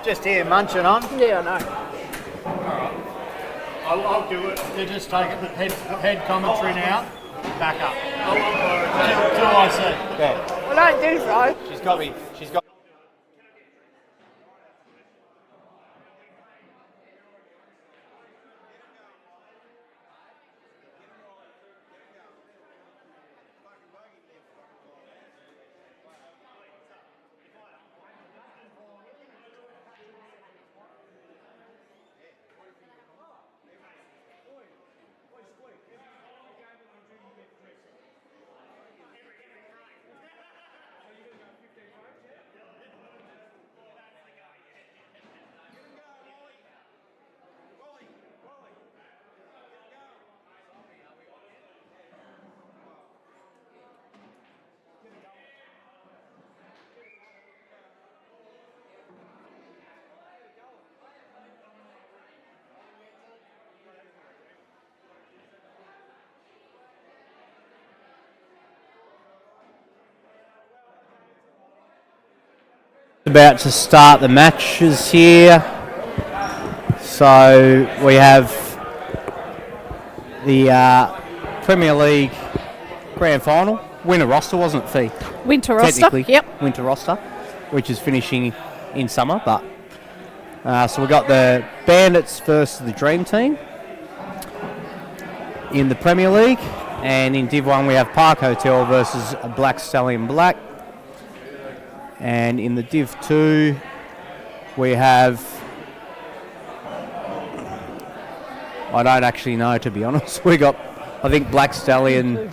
Just here munching on. Yeah, I know. I'll do it. You just take it. Head commentary now. Back up. Till I say. Yeah. Well, don't do so. She's got me. She's got. About to start the matches here. So we have the Premier League Grand Final. Winter roster, wasn't it, Fee? Winter roster, Technically, yep. winter roster, which is finishing in summer. But so we got the Bandits versus the Dream Team in the Premier League, and in Div 1 we have Park Hotel versus Black Stallion Black. And in the Div 2, we have... I don't actually know, to be honest. We got, I think, Black Stallion,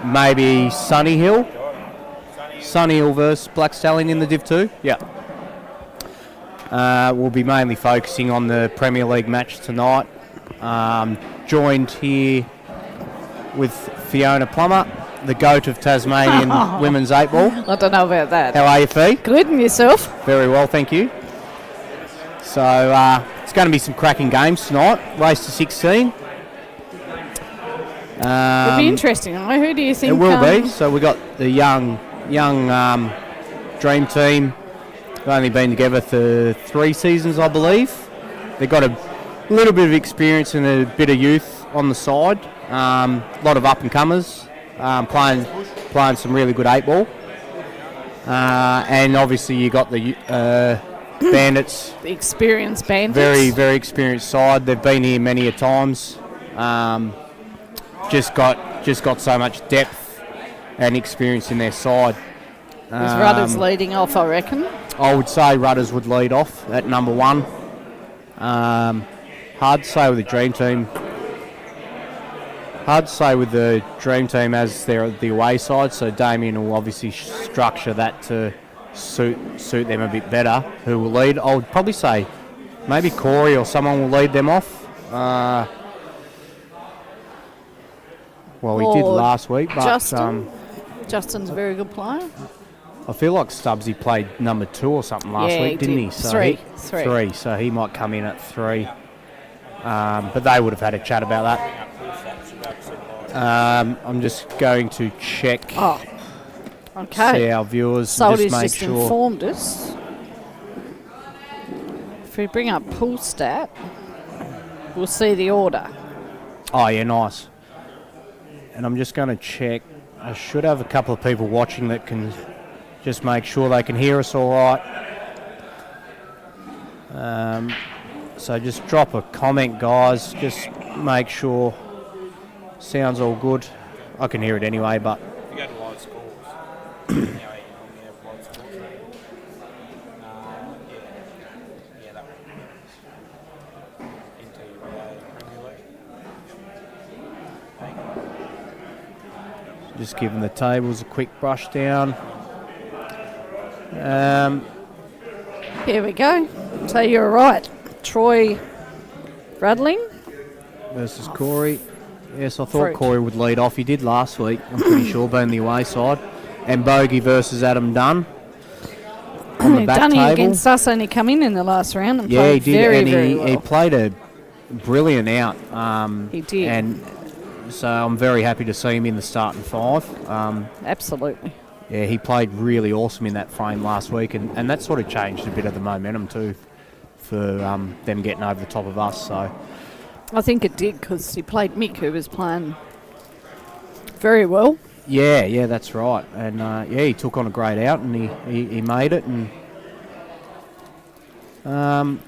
maybe Sunny Hill. Sunny Hill versus Black Stallion in the Div 2. Yeah. We'll be mainly focusing on the Premier League match tonight. Joined here with Fiona Plummer, the GOAT of Tasmanian women's 8-ball. I don't know about that. How are you, Fee? Good, and yourself? Very well, thank you. So it's going to be some cracking games tonight. Race to 16. It'll be interesting. Who do you think? It will be. So we got the young Dream Team. They've only been together for 3 seasons, I believe. They've got a little bit of experience and a bit of youth on the side. A lot of up-and-comers. Playing some really good 8-ball. And obviously you got the Bandits. The experienced Bandits. Very, very experienced side. They've been here many a times. Just got so much depth and experience in their side. Is Rudders leading off, I reckon? I would say Rudders would lead off at number 1. Hard to say with the Dream Team. Hard to say with the Dream Team as they're the away side, so Damien will obviously structure that to suit them a bit better. Who will lead? I would probably say maybe Corey or someone will lead them off. Well, he did last week, but Justin's a very good player. I feel like Stubbsy played number 2 or something last week, didn't he? So three. So he might come in at 3. But they would have had a chat about that. I'm just going to check. Oh, okay. See our viewers. Salty's just make just sure. Informed us. If we bring up pool stat, we'll see the order. Oh yeah, nice. And I'm just going to check. I should have a couple of people watching that can just make sure they can hear us all right. So just drop a comment, guys. Just make sure sounds all good. I can hear it anyway, but... If you go to live scores, you normally have live scores. Yeah, that one. NTEBA Premier League. Just giving the tables a quick brush down. Here we go. So you're right. Troy Rudling versus Corey. Yes, I thought Corey would lead off. He did last week, I'm pretty sure, being the away side. And Bogey versus Adam Dunn. On the back Dunny table. against us only come in the last round and yeah, played he did, very, and very well. he played a brilliant out. He did. And so I'm very happy to see him in the starting 5. Absolutely. Yeah, he played really awesome in that frame last week, and that sort of changed a bit of the momentum too for them getting over the top of us. So I think it did because he played Mick, who was playing very well. yeah, that's right. And he took on a great out, and he made it. And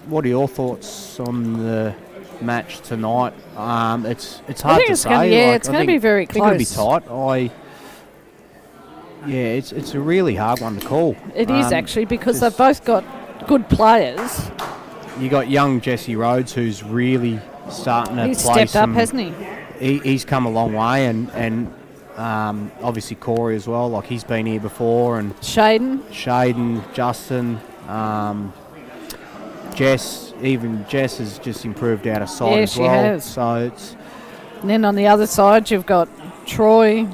what are your thoughts on the match tonight? It's hard to say. It's going to be very close. It's going to be tight. It's a really hard one to call. It is actually, because they've both got good players. You got young Jesse Rhodes, who's really starting to He's play stepped up, hasn't he? He's come a long way, and obviously Corey as well. Like, he's been here before, and Shaden, Justin, Jess. Even Jess has just improved out of sight as well. Yeah, she has. So it's. And then on the other side, you've got Troy,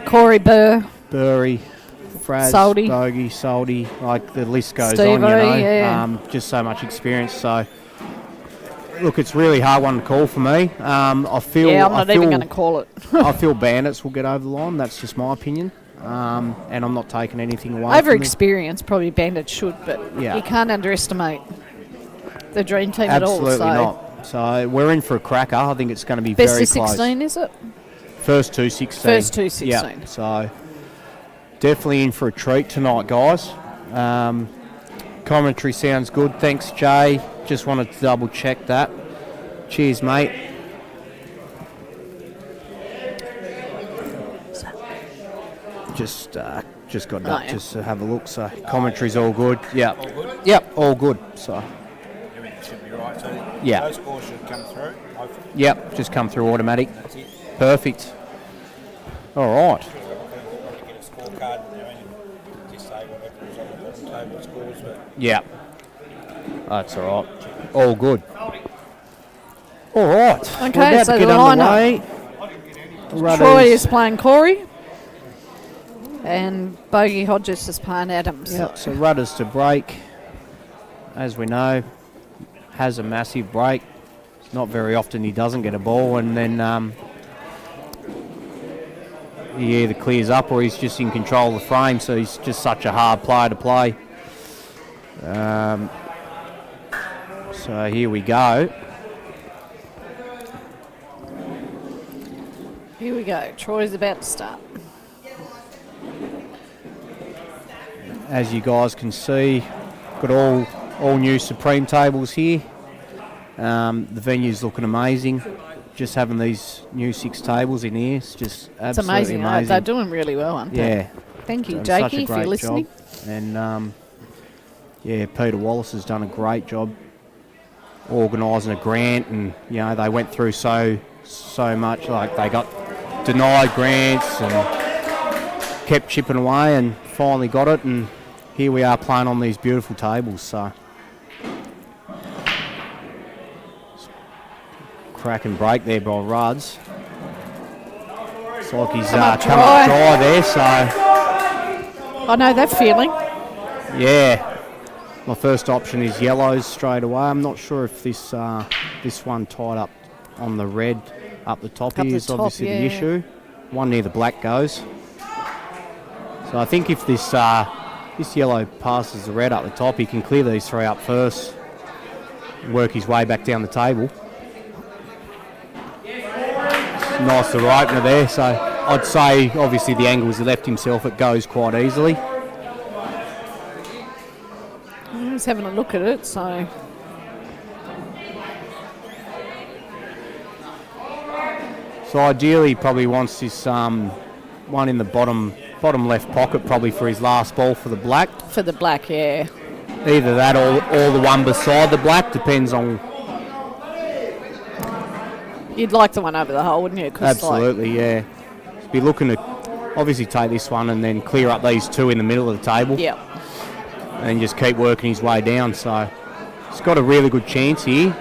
Corey Burry, Fraz, Salty. Bogey, Salty, like the list goes Steve-o, on, you know. yeah. Just so much experience. So, look, it's a really hard one to call for me. I feel. I'm not even going to call it. I feel Bandits will get over the line. That's just my opinion. And I'm not taking anything away. Over from experience, probably Bandits should, but you can't underestimate the dream team at all. Absolutely not. So we're in for a cracker. I think it's going to be best very of close. 16, is it? First 2-16. First 2-16. Yeah. So definitely in for a treat tonight, guys. Commentary sounds good. Thanks, Jay. Just wanted to double check that. Cheers, mate. Just got that just to have a look. So commentary's all good. Yeah. All good? Yep, all good. So Everything should be right. So yeah. those scores should come through, hopefully. Yep, just come through automatic. That's it. Perfect. All right. Probably get a scorecard, and just say whatever is on the bottom table scores. But Yeah. That's all right. All good. All right. Okay, We're about so to get the underway. Troy is playing Corey, and Bogey Hodges is playing Adams. Yep, so Rudders to break, as we know, has a massive break. It's not very often he doesn't get a ball, and then he either clears up or he's just in control of the frame, so he's just such a hard player to play. So here we go. Here we go. Troy's about to start. As you guys can see, got all new Supreme tables here. The venue's looking amazing. Just having these new 6 tables in here, it's just It's absolutely amazing. They're doing really well, aren't they? Yeah. Thank you, Done such a Jakey, if great you're listening. job. And Peter Wallace has done a great job organising a grant, and they went through so much. Like, they got denied grants and kept chipping away and finally got it, and here we are playing on these beautiful tables. So crack and break there by Ruds. It's like he's come up dry there, so I know that feeling. yeah. My first option is yellows straight away. I'm not sure if this one tied up on the red up the top Up here the is top, obviously the yeah. issue. One near the black goes. So I think if this yellow passes the red up the top, he can clear these 3 up first and work his way back down the table. Nice little opener there. So I'd say obviously the angles he left himself, it goes quite easily. I was having a look at it, so So ideally, he probably wants this one in the bottom left pocket, probably for his last ball for the black. for the black, yeah. Either that or the one beside the black, depends on. You'd like the one over the hole, wouldn't you? 'Cause Absolutely, yeah. Be looking to obviously take this one and then clear up these 2 in the middle of the table. Yeah. And just keep working his way down. So he's got a really good chance here.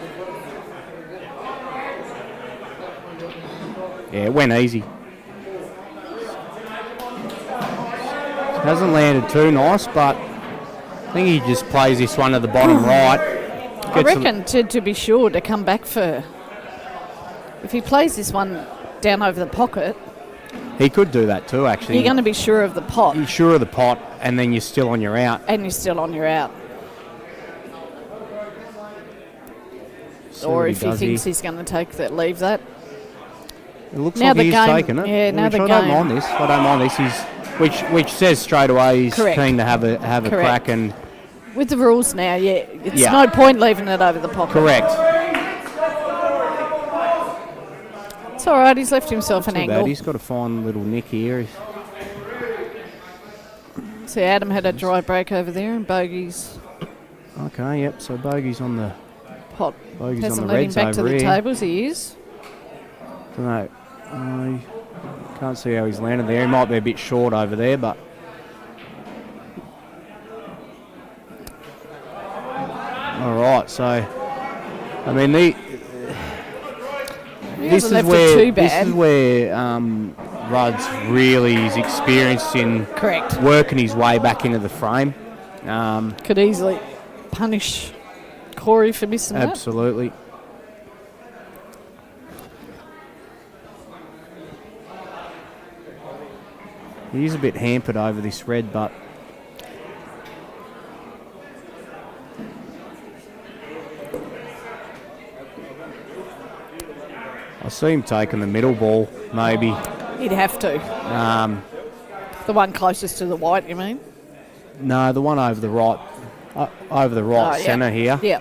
Yeah, it went easy. Hasn't landed too nice, but I think he just plays this one at the bottom right. I reckon to be sure to come back for... If he plays this one down over the pocket, He could do that too, actually. You're going to be sure of the pot. You're sure of the pot, and then you're still on your out. And you're still on your out. See Or what if he does thinks here. he's going to take that, leave that. It looks Now like the he's game- taken it. yeah, now which the I don't game- mind this. I don't mind this. Which says straight away he's Correct. keen to have a Correct. crack and With the rules now, it's Yeah. no point leaving it over the pocket. correct. It's all right. He's left himself an Too angle. bad. He's got to find a little nick here. See, Adam had a dry break over there, and Bogey's Okay, yep. So bogey's on the pot bogey's hasn't on the led him reds back to over the here. tables. He is. Don't know. I can't see how he's landed there. He might be a bit short over there, but all right. So, I mean, He this hasn't is left it too where bad. Rudd's really is experienced in Correct. working his way back into the frame. Could easily punish Corey for missing that. Absolutely. He's a bit hampered over this red, but I see him taking the middle ball, maybe. He'd have to. The one closest to the white, you mean? No, the one over the right, Oh, yeah. centre here. Yeah.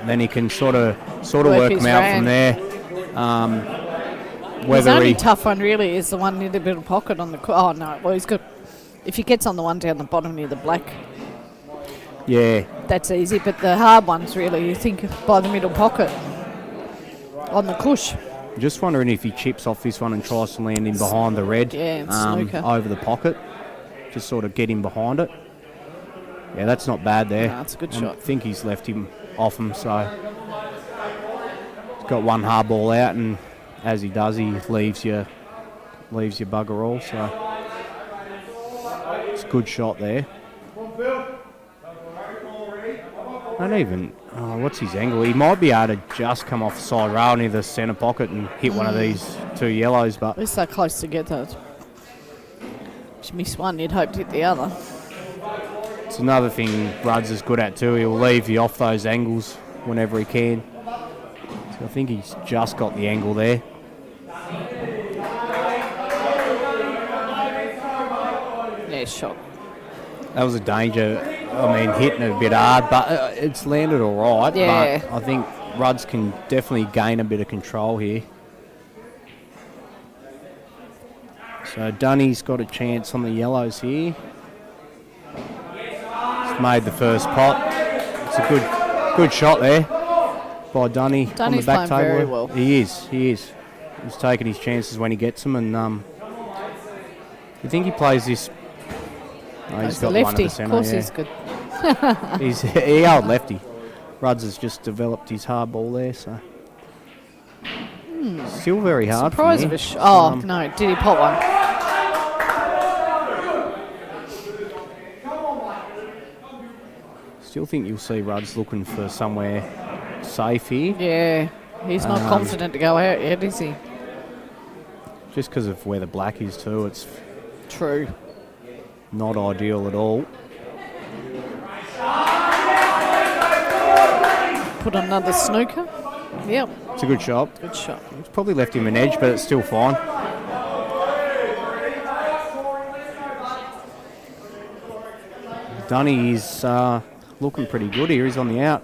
Then he can sort of Work work his him out ran. from there. His Whether only he tough one really is the one near the middle pocket on the... Oh, no. Well, he's got... If he gets on the one down the bottom near the black, yeah, that's easy. But the hard ones, really, you think by the middle pocket on the cush. just wondering if he chips off this one and tries to land in behind the red, Yeah, and snooker. over the pocket, just sort of get him behind it. Yeah, that's not bad there. No, that's a good I shot. think he's left him off him, so he's got one hard ball out, and as he does, he leaves you bugger all. So it's a good shot there. Don't even. Oh, what's his angle? He might be able to just come off the side rail near the centre pocket and hit one of these two yellows, but They're so close together. If you miss one, you'd hope to hit the other. it's another thing Rudd's is good at too. He'll leave you off those angles whenever he can. So I think he's just got the angle there. Yeah, shot. That was a danger. I mean, hitting it a bit hard, but it's landed all right. Yeah. But I think Rudds can definitely gain a bit of control here. So Dunny's got a chance on the yellows here. He's made the first pot. It's a good shot there by Dunny on the Dunny's back playing table. very well. He is. He's taking his chances when he gets them, and you think he plays this? Oh, he's He's got a one at lefty. the Of centre. course Yeah. he's good. He old lefty. Rudds has just developed his hard ball there, so still very hard. Surprise for of me. a shot. Oh, no. Did he pot one? Still think you'll see Rudds looking for somewhere safe here, Yeah. He's not confident to go out yet, is he? just because of where the black is too. It's True. not ideal at all. Put another snooker. Yep. It's a good shot. Good shot. It's probably left him an edge, but it's still fine. Dunny is looking pretty good here. He's on the out.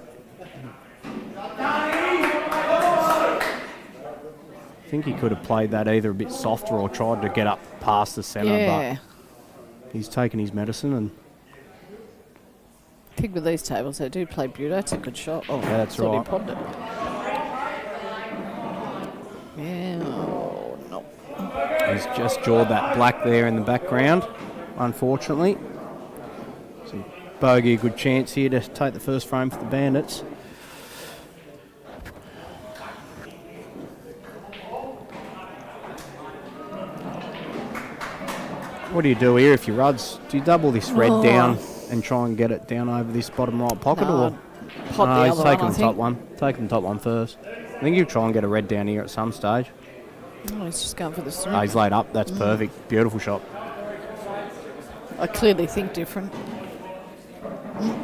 I think he could have played that either a bit softer or tried to get up past the centre, Yeah. but he's taken his medicine, and I think with these tables, they do play beauty. That's a good shot. Oh, Yeah, that's thought he right. popped it. Yeah. Oh, no. he's just jawed that black there in the background, unfortunately. So bogey, a good chance here to take the first frame for the Bandits. What do you do here if you Rudds? Do you double this red down and try and get it down over this bottom right pocket, No, or pot the he's other taking one, I the top think. one? Taking the top one first. I think you try and get a red down here at some stage. Oh, he's just going for the Oh, snooker. he's laid up. That's perfect. Beautiful shot. I clearly think different.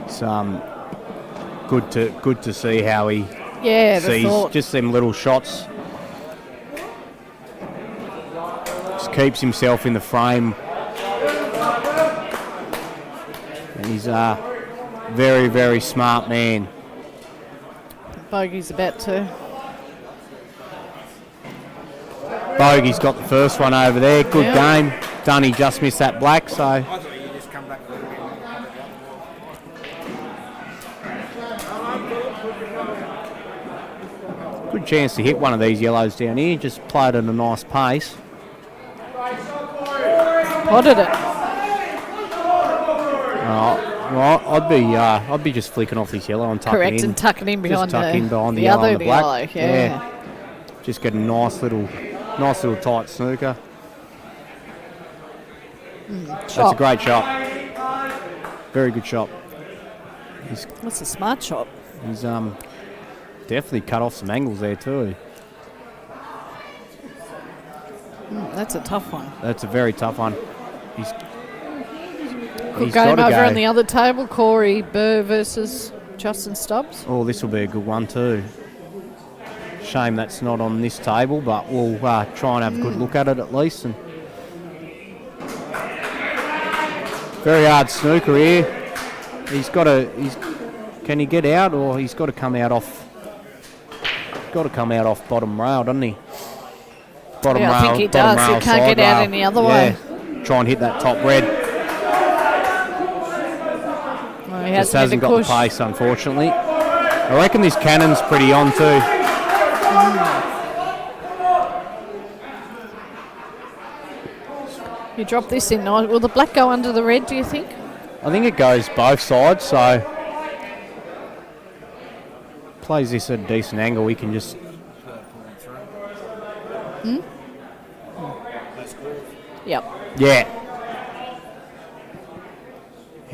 It's good to see how he Yeah, the sees thought. just them little shots. Just keeps himself in the frame. And he's a very, very smart man. Bogey's about to. Bogey's got the first one over there. Good Yeah. game. Dunny just missed that black, so I thought you just come back a little bit. good chance to hit one of these yellows down here. Just played at a nice pace. Potted it. Well, I'd be just flicking off this yellow and tucking Correct, in. and tucking in behind Just tuck in behind the the yellow other and the black. yellow. Yeah. Just get a nice little tight snooker. That's a Shot. great shot. Very good shot. That's a smart shot. He's definitely cut off some angles there too. That's a tough one. That's a very tough one. He's Good gotta game over go. on the other table. Corey Burr versus Justin Stubbs. Oh, this will be a good one too. Shame that's not on this table, but we'll try and have a good look at it at least. And very hard snooker here. Can he get out, or he's got to come out off? Got to come out off bottom rail, doesn't he? Bottom Yeah, rail. I think he bottom does. He rail, can't side get out rail. any other way. Try and hit that top red. Well, he Just hasn't hasn't got got the the push. pace, unfortunately. I reckon this cannon's pretty on too. You drop this in. Will the black go under the red, do you think? I think it goes both sides, so plays this at a decent angle. We can just Yep. yeah.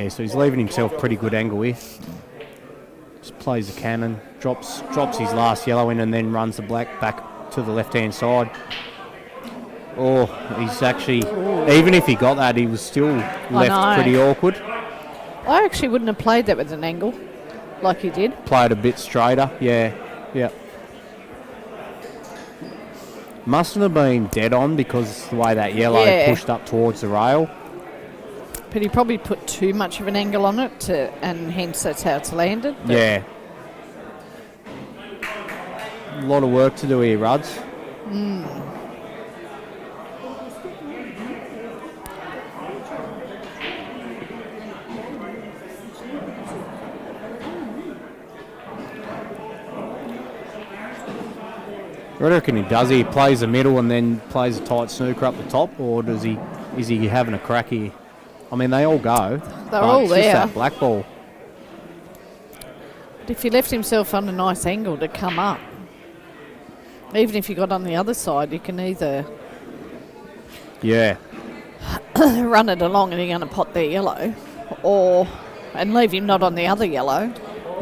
So he's leaving himself pretty good angle here. Just plays the cannon, drops his last yellow in, and then runs the black back to the left-hand side. Oh, he's actually, even if he got that, he was still left know. pretty awkward. I actually wouldn't have played that with an angle like he did. Played a bit straighter, yeah. Mustn't have been dead on because the way that yellow Yeah. pushed up towards the rail. But he probably put too much of an angle on it, and hence that's how it's landed. But Yeah. A lot of work to do here, Ruds. What do you reckon he does? He plays the middle and then plays a tight snooker up the top, or is he having a crack here? I mean, they all go. They're but all it's just there. that black ball. But if he left himself on a nice angle to come up, even if you got on the other side, you can either Yeah. run it along and you're going to pot their yellow, and leave him not on the other yellow,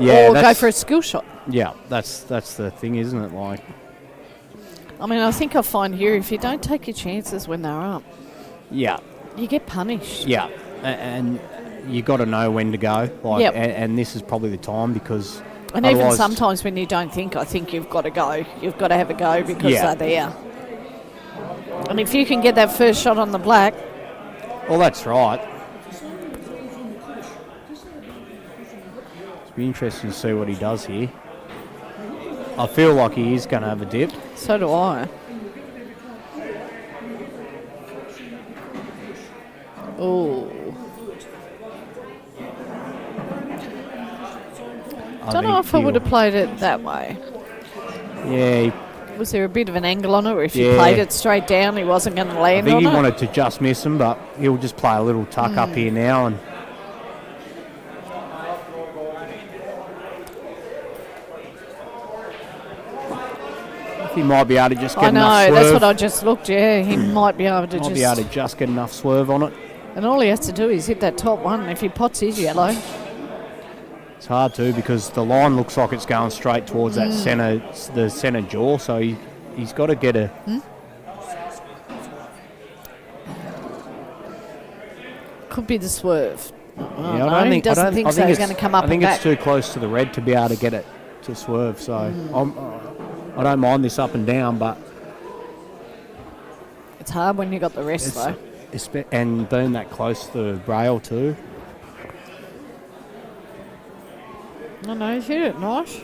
Yeah. or go for a skill shot. Yeah, that's the thing, isn't it? Like, I mean, I think I find here, if you don't take your chances when they're up, yeah, you get punished. yeah, and you got to know when to go. Like, Yep. and this is probably the time because. And even otherwise- sometimes when you don't think, I think you've got to go. You've got to have a go because Yeah. they're there. And if you can get that first shot on the black, Well, that's right. It'll be interesting to see what he does here. I feel like he is going to have a dip. so do I. Oh. Don't know if I would have played it that way. Yeah, Was there a bit of an angle on it, or if you Yeah. played it straight down, he wasn't going to I land think on he it? wanted to just miss him, but he'll just play a little tuck up here now. And he might be able to just get I enough know, swerve. that's what I just looked, yeah. He might be able to Might be able to just get enough swerve on it. And all he has to do is hit that top one. If he pots his yellow, It's hard to because the line looks like it's going straight towards that the centre jaw. So he's got to get a Could be the swerve. Yeah, No, he doesn't think so. He's going to come up I think and it's back. too close to the red to be able to get it to swerve. So I don't mind this up and down, but It's hard when you got the rest, though. and being that close to the rail too. No, he's hit it nice.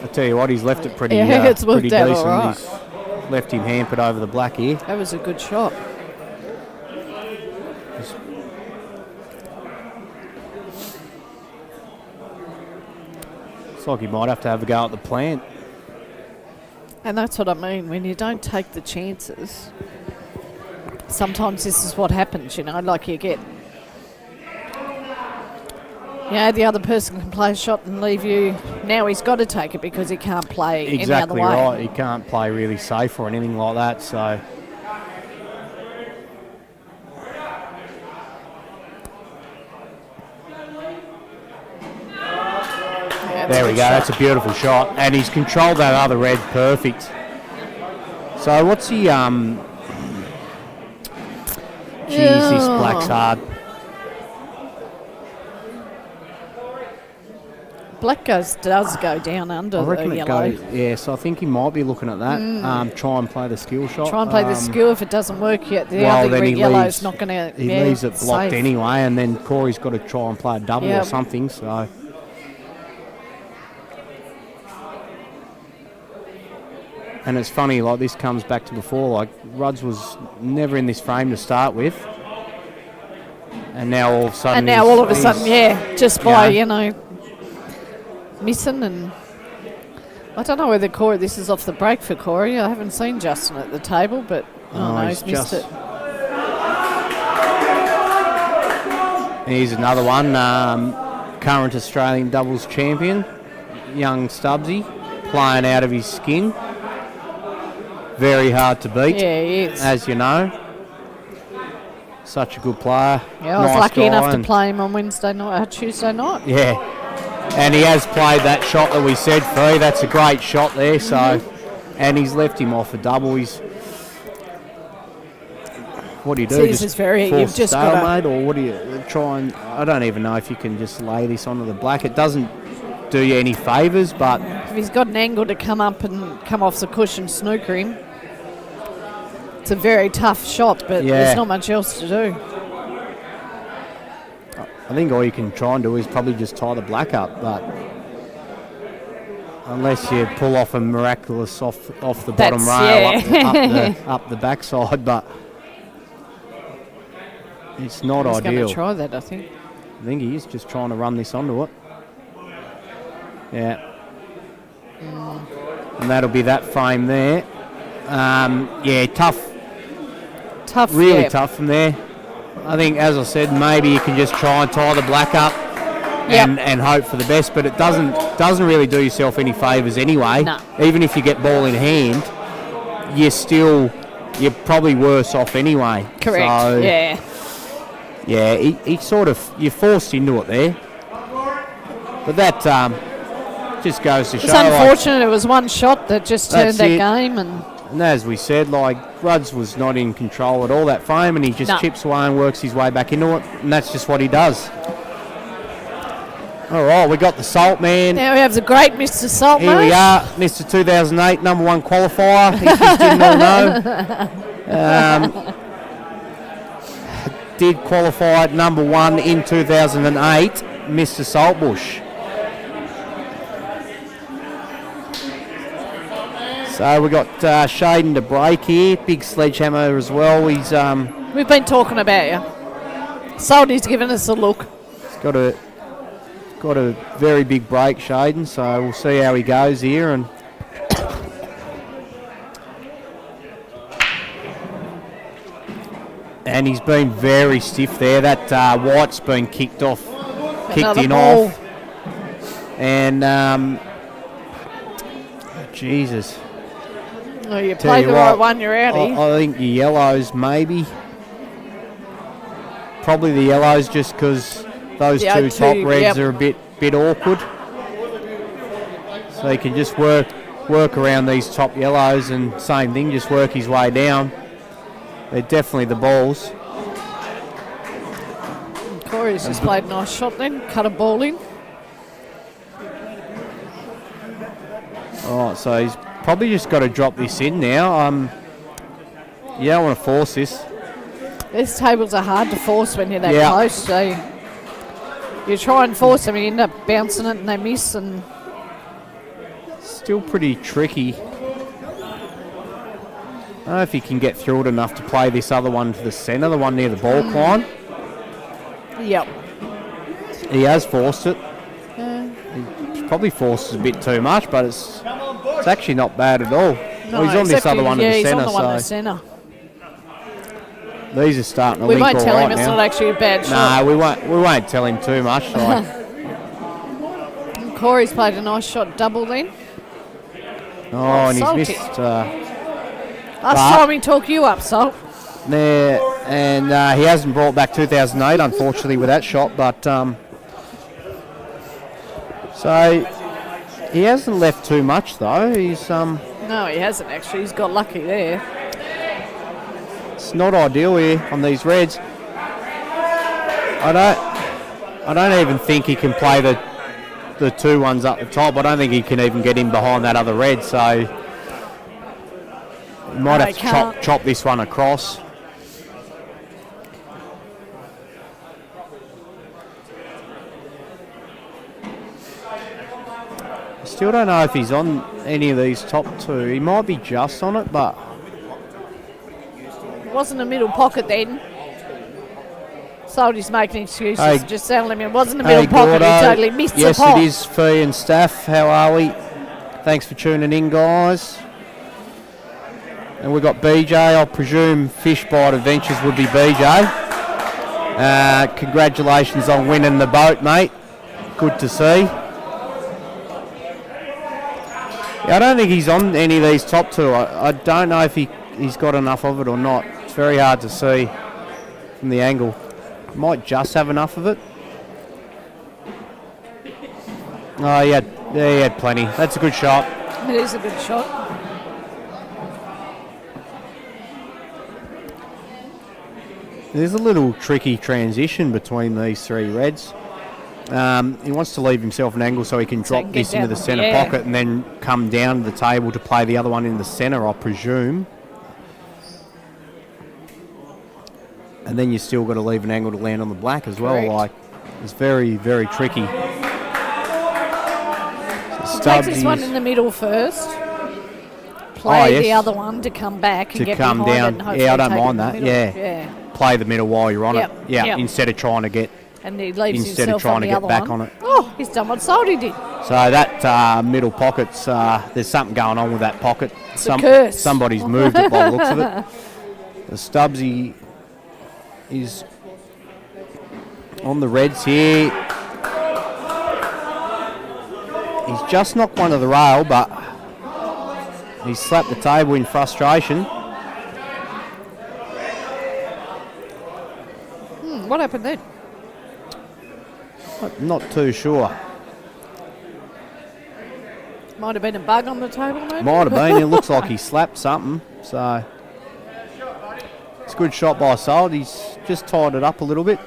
I tell you what, he's left it pretty, It's worked pretty out decent. all right. He's left him hampered over the black here. That was a good shot. It's like he might have to have a go at the plant. And that's what I mean. When you don't take the chances, sometimes this is what happens, like you get. The other person can play a shot and leave you. Now he's got to take it because he can't play Exactly any other way. right. He can't play really safe or anything like that. So there we go. That's a beautiful shot, and he's controlled that other red perfect. So what's he? Jeez, this black's hard. Black does go down under I reckon the it yellow. goes. Yeah, so I think he might be looking at that. Try and play the skill shot. Try and play the skill. If it doesn't work yet, the well, other then red he yellow's leaves, not going to. He leaves it blocked safe. anyway, and then Corey's got to try and play a double or something. So. And it's funny, like this comes back to before, like Ruds was never in this frame to start with. And now all of a sudden just by, missing. And I don't know whether Corey, this is off the break for Corey. I haven't seen Justin at the table, but he's missed it. Here's another one, current Australian doubles champion, young Stubbsy, playing out of his skin. Very hard to beat, yeah, he is. as you know. Such a good player. Yeah, I was lucky enough to play him on Tuesday night. Yeah, and he has played that shot that we said free. That's a great shot there. So, and he's left him off a double. What do you do? This is very. You've just got stalemate, or what do you try and? I don't even know if you can just lay this onto the black. It doesn't do you any favours, but if he's got an angle to come up and come off the cushion, snooker him. It's a very tough shot, but there's not much else to do. I think all you can try and do is probably just tie the black up, but unless you pull off a miraculous off the bottom rail up the backside, but it's not ideal. He's going to try that, I think. I think he is just trying to run this onto it. Yeah. And that'll be that frame there. Tough. Really tough from there. I think, as I said, maybe you can just try and tie the black up and hope for the best, but it doesn't really do yourself any favours anyway. No. Even if you get ball in hand, you're probably worse off anyway. Correct. So, he sort of, you're forced into it there. But that just goes to show. It's unfortunate. It was one shot that just turned that game, and as we said, Ruds was not in control at all that frame, and he just chips away and works his way back into it, and that's just what he does. All right, we got the Salt Man. Now we have the great Mr. Salt Man. Here we are, Mr. 2008 number one qualifier. If you didn't all know. Did qualify at number one in 2008, Mr. Saltbush. So we got Shaden to break here, big sledgehammer as well. He's we've been talking about you. Salty's given us a look. He's got a very big break, Shaden. So we'll see how he goes here. And he's been very stiff there. That White's been kicked off, off. And Jesus. Oh, you played the right one, you're out here. I think the yellows maybe. Probably the yellows just because those two top reds are a bit awkward. So he can just work around these top yellows, and same thing, just work his way down. They're definitely the balls. Corey's just played a nice shot then, cut a ball in. Alright, so he's probably just got to drop this in now. You don't want to force this. These tables are hard to force when you're that Yeah. close. So you try and force them, and you end up bouncing it, and they miss. And Still pretty tricky. I don't know if he can get through it enough to play this other one to the centre, the one near the ball line. yep, He has forced it. He probably forces a bit too much, but it's actually not bad at all. no, He's on this except other one yeah, in the he's on centre, the one in the so centre. these are starting to We link won't all tell him right it's now. not actually a bad shot. No, we won't tell him too much. Like, Corey's played a nice shot double then. and he's salty. missed Last time we talk you up, Salt. there, and he hasn't brought back 2008, unfortunately, with that shot. But so he hasn't left too much though. He's No, he hasn't actually. He's got lucky there. it's not ideal here on these reds. I don't even think he can play the two ones up the top. I don't think he can even get in behind that other red. So he might No, have he to can't. chop this one across. Still don't know if he's on any of these top two. He might be just on it, but It wasn't a middle pocket then. Salty's making excuses. Hey. Just telling him it wasn't a middle hey, pocket. Gordo. He totally missed Yes, the pot. it is. Fee and Staff, how are we? Thanks for tuning in, guys. And we've got BJ. I presume Fishbite Adventures would be BJ. Congratulations on winning the boat, mate. Good to see. Yeah, I don't think he's on any of these top two. I don't know if he's got enough of it or not. It's very hard to see from the angle. Might just have enough of it. Oh, he had plenty. That's a good shot. It is a good shot. There's a little tricky transition between these three reds. He wants to leave himself an angle so he can So he drop can get this into down the the- centre yeah. pocket and then come down to the table to play the other one in the centre, I presume. And then you still got to leave an angle to land on the black as well. Correct. Like, it's very, very tricky. So Takes this one Stubbsy's in the middle first. Play yes. the other one to come back and To get come behind down. it and hopefully Yeah, I don't take it mind in the that, middle. yeah. Play the middle while you're on Yep, it. Yeah, yep. instead of trying to get And he leaves Instead of himself trying on to the get other back one. on it. Oh, he's done what Salty did. So that middle pocket's there's something going on with that pocket. It's a curse. Somebody's moved it by the looks of it. The Stubbsy is on the reds here. He's just knocked one to the rail, but he slapped the table in frustration. What happened then? Not too sure. Might have been a bug on the table, maybe? Might have been. It looks like he slapped something. So it's a good shot by Salt. He's just tied it up a little bit.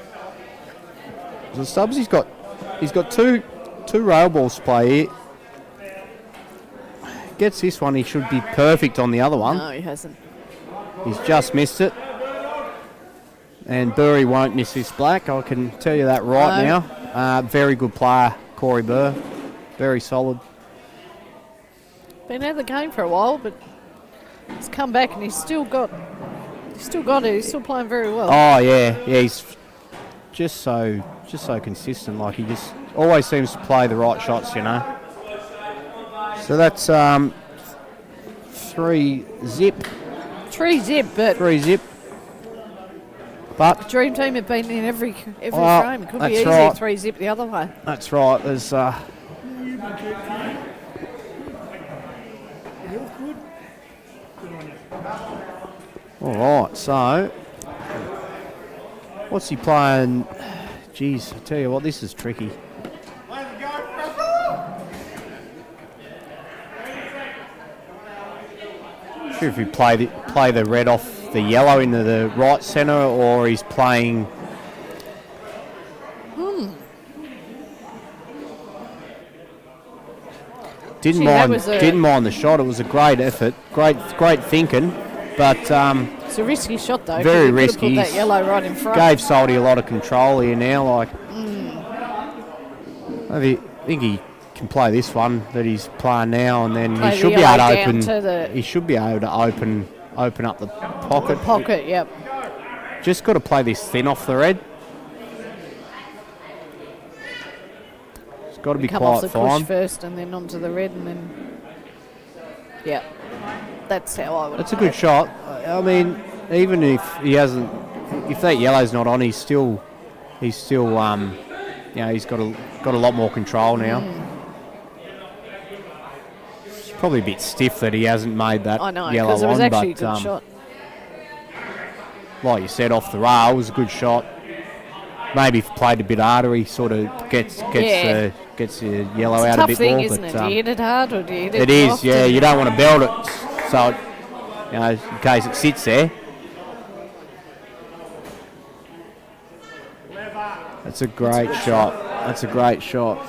So Stubbs, he's got two rail balls to play here. Gets this one, he should be perfect on the other one. No, he hasn't. He's just missed it. And Burry won't miss this black, I can tell you that right No. now. Very good player, Corey Burr. Very solid. Been out of the game for a while, but he's come back and he's still got it. He's still playing very well. Oh yeah, he's just so consistent. Like he just always seems to play the right shots, you know. So that's 3-zip. 3-zip, but 3-zip. But Dream Team have been in every Oh, frame. It could be that's easy right. 3-zip the other way. that's right. There's all right. So what's he playing? Jeez, I tell you what, this is tricky. Sure, if you play the red off the yellow into the right centre, or he's playing. Didn't mind the shot. It was a great effort, great thinking, but it's a risky shot though. Very you risky. Put that yellow right in front. Gave Salty a lot of control here now. Like, I think he can play this one that he's playing now, and then he should be able to open. He should be able to open up the pocket. Pocket, yep. Just got to play this thin off the red. It's got to be come quite off the fine. push first, and then onto the red, and then that's how I would. It's a good shot. I mean, even if he hasn't, if that yellow's not on, he's still, he's got a lot more control now. It's probably a bit stiff that he hasn't made that yellow on. Because it was actually a good shot. Like you said, off the rail, it was a good shot. Maybe if played a bit harder, he sort of gets the yellow out a bit more. It's a tough thing, isn't it? Do you hit it hard or do you hit it It is, soft? yeah. You don't want to belt it, so in case it sits there. That's a great shot. That's a great shot.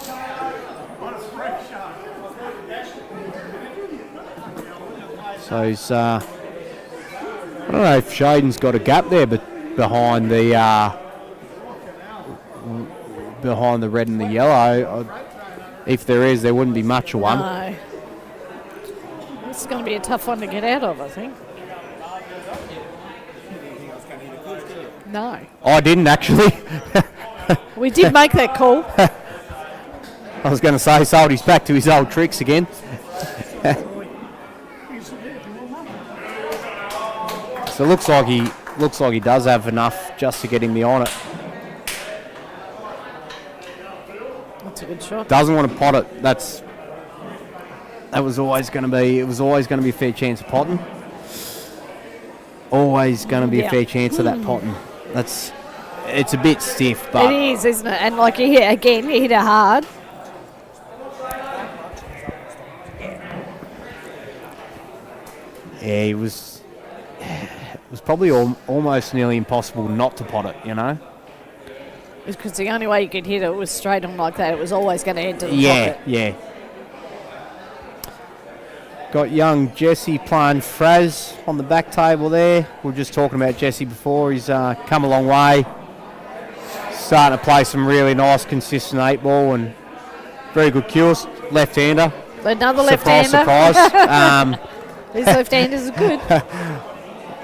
So he's, I don't know if Shaden's got a gap there, but behind the red and the yellow. If there is, there wouldn't be much of one. No. This is going to be a tough one to get out of, I think. No. I didn't actually. We did make that call. I was going to say, Salty's back to his old tricks again. So it looks like he does have enough just to get him beyond it. That's a good shot. Doesn't want to pot it. It was always going to be a fair chance of potting. Always going to be a fair chance of that potting. It's a bit stiff, but it is, isn't it? And like you hit it hard. Yeah, it was probably almost nearly impossible not to pot it, you know. Because the only way you could hit it was straight on like that. It was always going to head to the pocket. Yeah. Got young Jesse playing Fraz on the back table there. We were just talking about Jesse before. He's come a long way. Starting to play some really nice, consistent 8-ball and very good kills. Left-hander. Another left-hander. Surprise. These left-handers are good.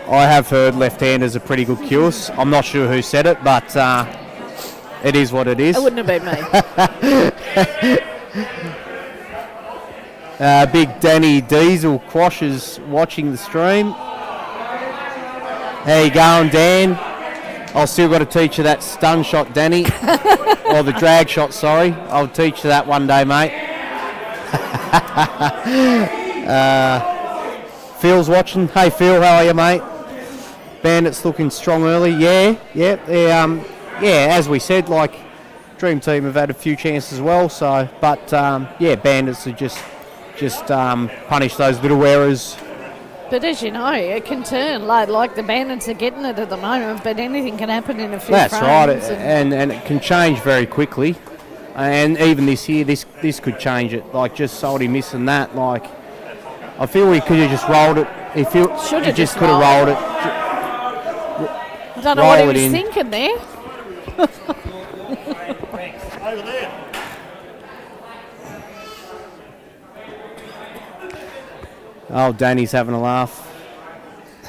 I have heard left-handers are pretty good kills. I'm not sure who said it, but it is what it is. It wouldn't have been me. Big Danny Diesel Quash is watching the stream. How you going, Dan? I've still got to teach you that stun shot, Danny. Or the drag shot, sorry. I'll teach you that one day, mate. Phil's watching. Hey, Phil, how are you, mate? Bandits looking strong early. Yeah. As we said, like Dream Team have had a few chances as well. So, but Bandits are just punish those little errors. But as you know, it can turn. Like the Bandits are getting it at the moment, but anything can happen in a few frames. That's right, and it can change very quickly. And even this year, this could change it. Like just Salty missing that. Like I feel he could have just rolled it. He just could have rolled it. I don't know what he was thinking there. Over there. Oh, Danny's having a laugh.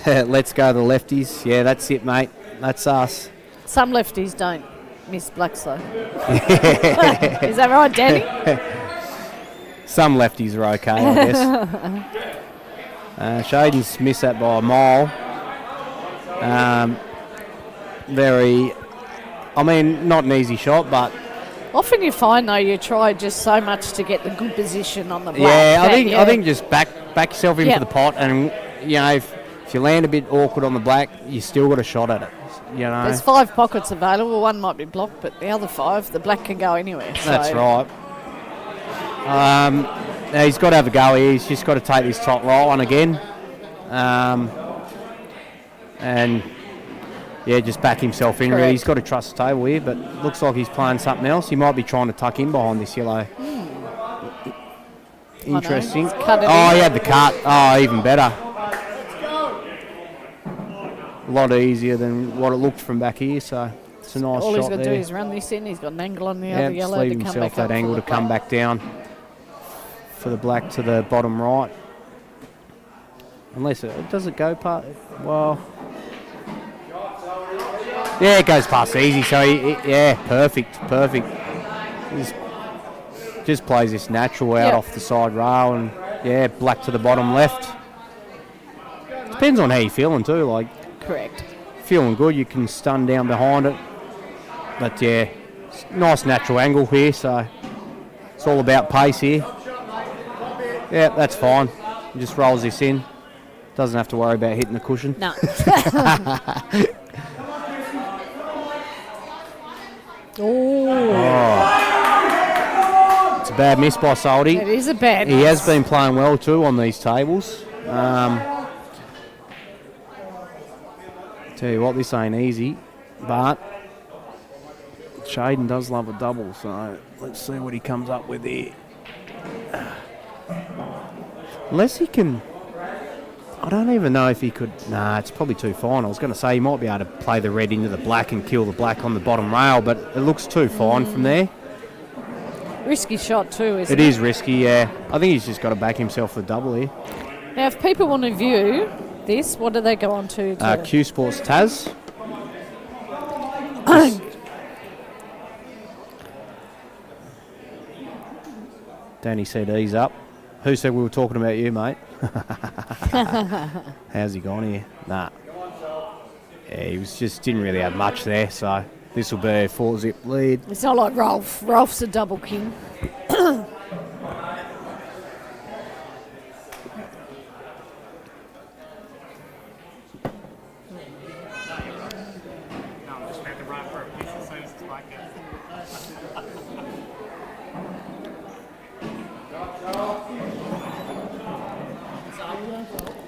Let's go the lefties. Yeah, that's it, mate. That's us. Some lefties don't miss blacks, though. Is that right, Danny? Some lefties are okay, I guess. Shaden's missed that by a mile. Not an easy shot, but... Often you find, though, you try just so much to get the good position on the black. Yeah, I think just back yourself into the pot, and if you land a bit awkward on the black, you still got a shot at it. You know. There's 5 pockets available. One might be blocked, but the other 5, the black can go anywhere. That's right. He's got to have a go here. He's just got to take this top right one again. and just back himself in. Really, he's got to trust the table here, but looks like he's playing something else. He might be trying to tuck in behind this yellow. Interesting. He had the cut. Oh, even better. A lot easier than what it looked from back here, so it's a nice shot there. All he's got to do is run this in. He's got an angle on the other yellow to come back up. Leave himself that angle to come back down for the black to the bottom right. Unless does it go past? Well, it goes past easy. So perfect. Just plays this natural out off the side rail, and black to the bottom left. Depends on how you're feeling too. Like, correct. Feeling good, you can stun down behind it. But nice natural angle here. So it's all about pace here. Yeah, that's fine. He just rolls this in. Doesn't have to worry about hitting the cushion. No. It's a bad miss by Salty. It is a bad miss. He has been playing well too on these tables. Tell you what, this ain't easy, but Shaden does love a double, so let's see what he comes up with here. Unless he can... I don't even know if he could... Nah, it's probably too fine. I was going to say he might be able to play the red into the black and kill the black on the bottom rail, but it looks too fine from there. Risky shot too, isn't it? It is risky, yeah. I think he's just got to back himself for double here. Now, if people want to view this, what do they go on to? Q Sports Taz. Danny CD's up. Who said we were talking about you, mate? How's he gone here? Nah. Yeah, he was just didn't really have much there, so this will be a 4-zip lead. It's not like Rolf. Rolf's a double king.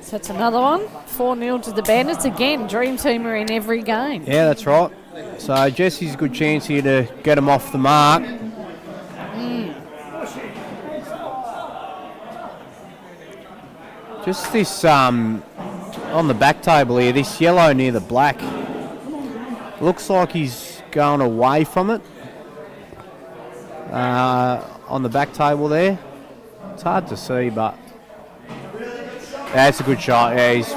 So it's another one. 4-0 to the Bandits. Again, Dream Team are in every game. Yeah, that's right. So Jesse's a good chance here to get him off the mark. Just this, on the back table here, this yellow near the black. Looks like he's going away from it. On the back table there. It's hard to see, but... Yeah, it's a good shot. Yeah, he's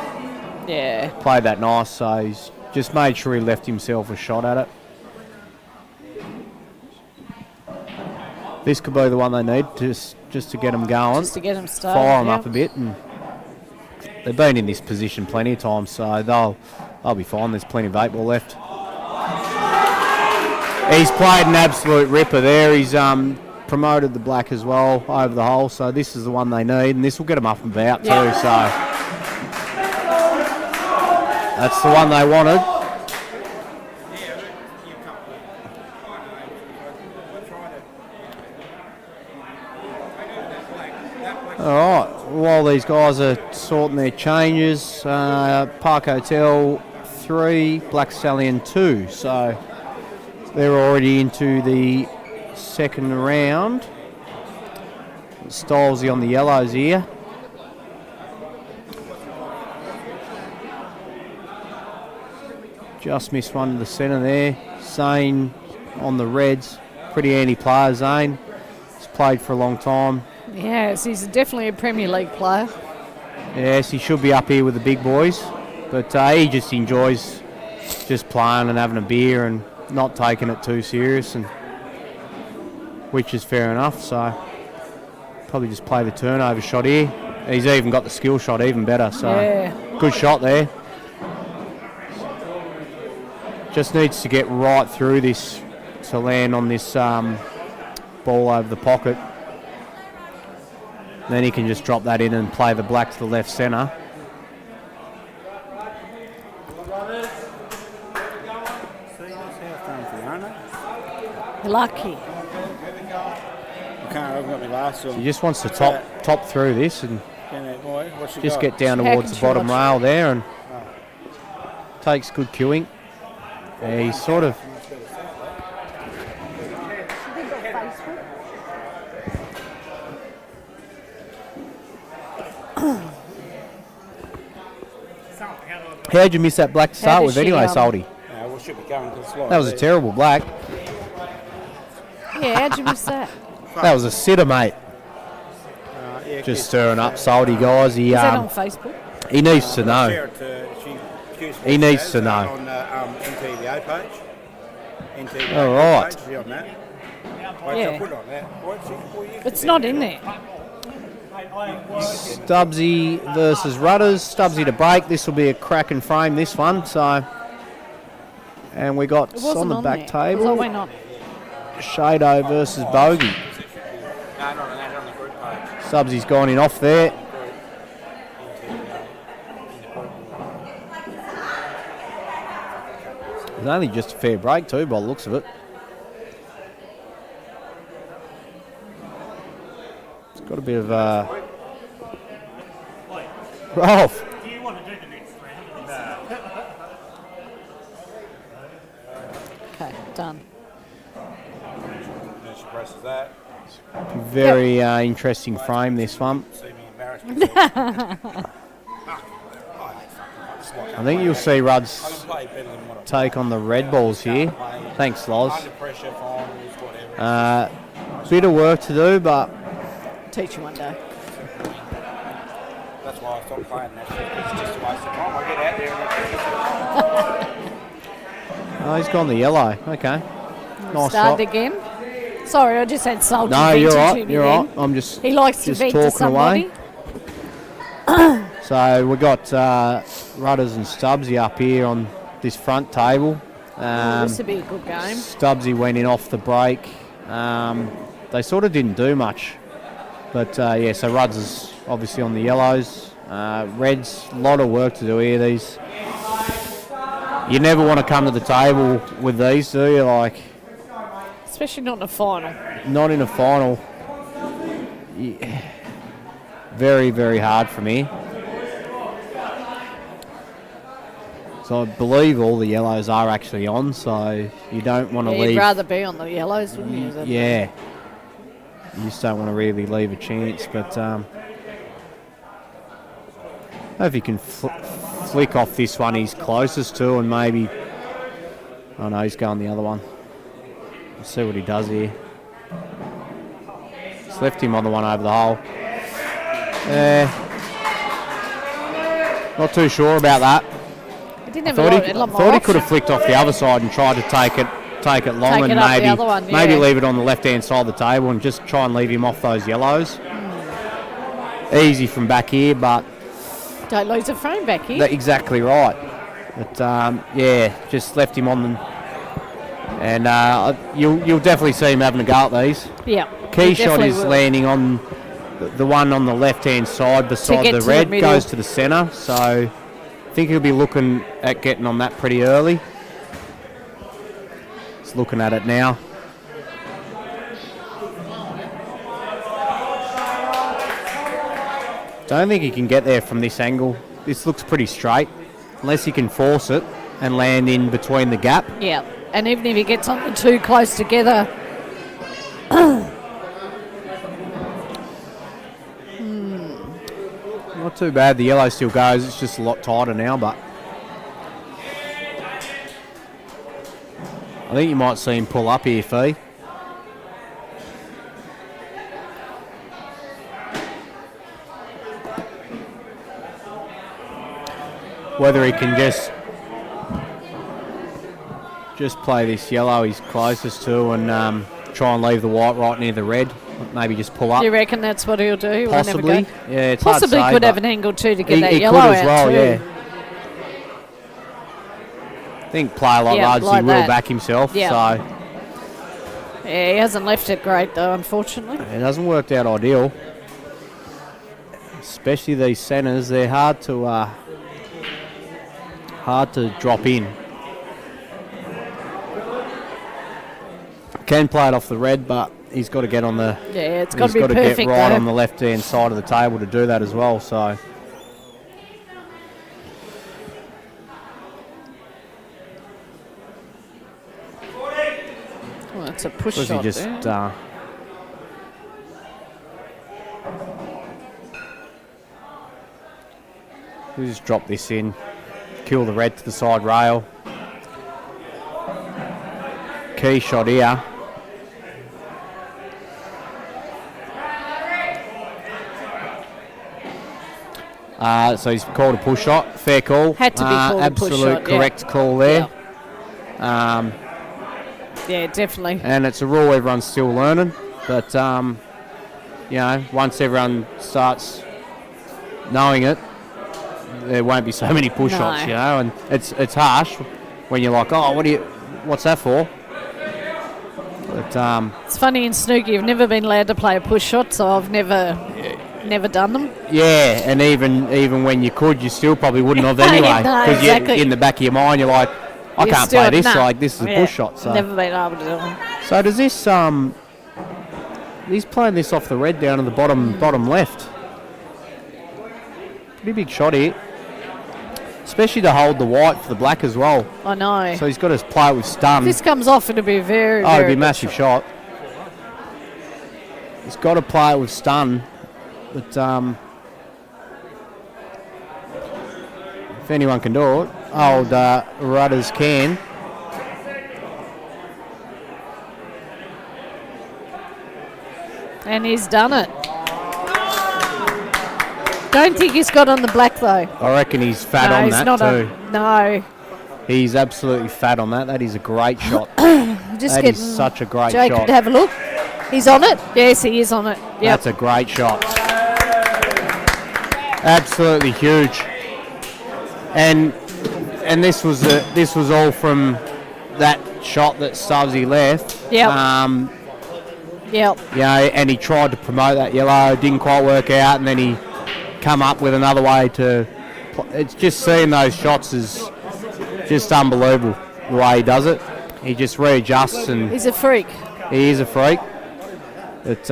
played that nice, so he's just made sure he left himself a shot at it. This could be the one they need just to get them going. Just to get them started. Fire them up a bit. And they've been in this position plenty of times, so they'll be fine. There's plenty of 8 ball left. He's played an absolute ripper there. He's promoted the black as well over the hole, so this is the one they need, and this will get them up and about too, so that's the one they wanted. Alright, while these guys are sorting their changes, Park Hotel 3, Black Stallion 2, so they're already into the second round. Stylesy on the yellows here. Just missed one to the centre there. Zane on the reds. Pretty handy player, Zane. He's played for a long time. Yes, he's definitely a Premier League player. Yes, he should be up here with the big boys. But he just enjoys just playing and having a beer and not taking it too serious, and which is fair enough, so probably just play the turnover shot here. He's even got the skill shot even better, so good shot there. Just needs to get right through this to land on this ball over the pocket. Then he can just drop that in and play the black to the left centre. Lucky. So he just wants to top through this and just get down towards the bottom rail there, and takes good queuing. Yeah, he's sort of... How'd you miss that black to start with anyway, Salty? Well, should be going to the slide. That was a terrible black. Yeah, how'd you miss that? That was a sitter, mate. Yeah, Just stirring up Salty, guys. Is that on Facebook? He needs to know. He needs to know. On NTEBA page. NTEBA All right. page, be on that. Yeah. Put it on that. It's not in there. Stubbsy versus Rudders. Stubbsy to break. This will be a cracking frame, this one. So, and we got on the back table. Why not? Shado versus Bogey. No, not on that, on the group page. Stubbsy's gone in off there. It's only just a fair break too, by the looks of it. It's got a bit of Rolf. Do you want to do the next round? Okay, done. And she presses that. Very interesting frame, this one. See me embarrassed myself. I think you'll see Rudd's I can play better than what I take on the red balls here. Thanks, Loz. Under pressure, finals, whatever. Bit of work to do, but Teach you one day. That's why I stopped playing that shit. It's just a waste of time. I get out there and oh, he's gone the yellow. Okay. Nice Start shot. again. Sorry, I just had salty. No, you're vent right. into me You're then. right. I'm just He likes to just vent to talking somebody. away. So we got Rudders and Stubbsy up here on this front table. This would be a good game. Stubbsy went in off the break. They sort of didn't do much. But yeah, so Rudd's is obviously on the yellows. Reds, a lot of work to do here. These, you never want to come to the table with these, do you? Like, Especially not in a final. not in a final. Yeah. Very, very hard for me. So I believe all the yellows are actually on, so you don't want to Yeah, leave. you'd rather be on the yellows, wouldn't you? than- Yeah. You just don't want to really leave a chance, but if you can flick off this one he's closest to, and maybe... Oh no, he's going the other one. Let's see what he does here. Just left him on the one over the hole. Not too sure about that. He didn't have Thought a lot more he could have option. flicked off the other side and tried to take it long, Take and it up the maybe other one, maybe yeah. leave it on the left hand side of the table and just try and leave him off those yellows. Easy from back here, but Don't lose a frame back here. exactly right. But yeah, just left him on them, and you'll definitely see him having a go at these. Yeah. Key he shot definitely is will. landing on the one on the left hand side beside get the to the red, middle. goes to the centre. So I think he'll be looking at getting on that pretty early. He's looking at it now. Don't think he can get there from this angle. This looks pretty straight, unless he can force it and land in between the gap. Yeah. And even if he gets on the two close together, Not too bad. The yellow still goes. It's just a lot tighter now, but I think you might see him pull up here, Fee. Whether he can just play this yellow he's closest to and try and leave the white right near the red. Maybe just pull up. do you reckon that's what he'll do? He won't have a Possibly. go? Yeah, it's Possibly hard to say, could have but an angle too to get he that could yellow as out well, too. yeah. I think player like Yeah, Ruds, like he will that. back himself. Yeah. So Yeah, he hasn't left it great though, unfortunately. it hasn't worked out ideal. Especially these centres, they're hard to drop in. Can play it off the red, but he's got to get on the. Yeah, it's got He's to be got to perfect get right though. on the left-hand side of the table to do that as well. So a push Was shot. he just... there. We'll just drop this in. Kill the red to the side rail. Key shot here. So he's called a push shot. Fair call. Had to be called a push absolute shot, yeah. correct call there. Yeah, definitely. And it's a rule everyone's still learning. But, you know, once everyone starts knowing it, there won't be so many push No. shots, you know. And it's harsh when you're like, oh, what's that for? But It's funny in snooker, you've never been allowed to play a push shot, so I've never done them. yeah, and even when you could, you still probably wouldn't have anyway. No, Because exactly. in the back of your mind, you're like, I You're can't still- play this. nah. Like this is a Yeah, push shot. So never been able to do them. So does this he's playing this off the red down to the bottom left. Pretty big shot here. Especially to hold the white for the black as well. I know. So he's got to play it with stun. If this comes off, it'll be very, Oh, it'd very be a good massive shot. He's got to play it with stun. But if anyone can do it, old Rudders can. And he's done it. Don't think he's got on the black though. I reckon he's fat No, on he's that not too. No. He's absolutely fat on that. That is a great shot. Just That getting is such a great Jacob shot. to have a look. He's on it. Yes, he is on it. Yep. That's a great shot. Absolutely huge. And this was all from that shot that Stubbsy left. Yep. Yep. You know, and he tried to promote that yellow, didn't quite work out, and then he come up with another way to. It's just seeing those shots is just unbelievable the way he does it. He just readjusts and He's a freak. he is a freak. It's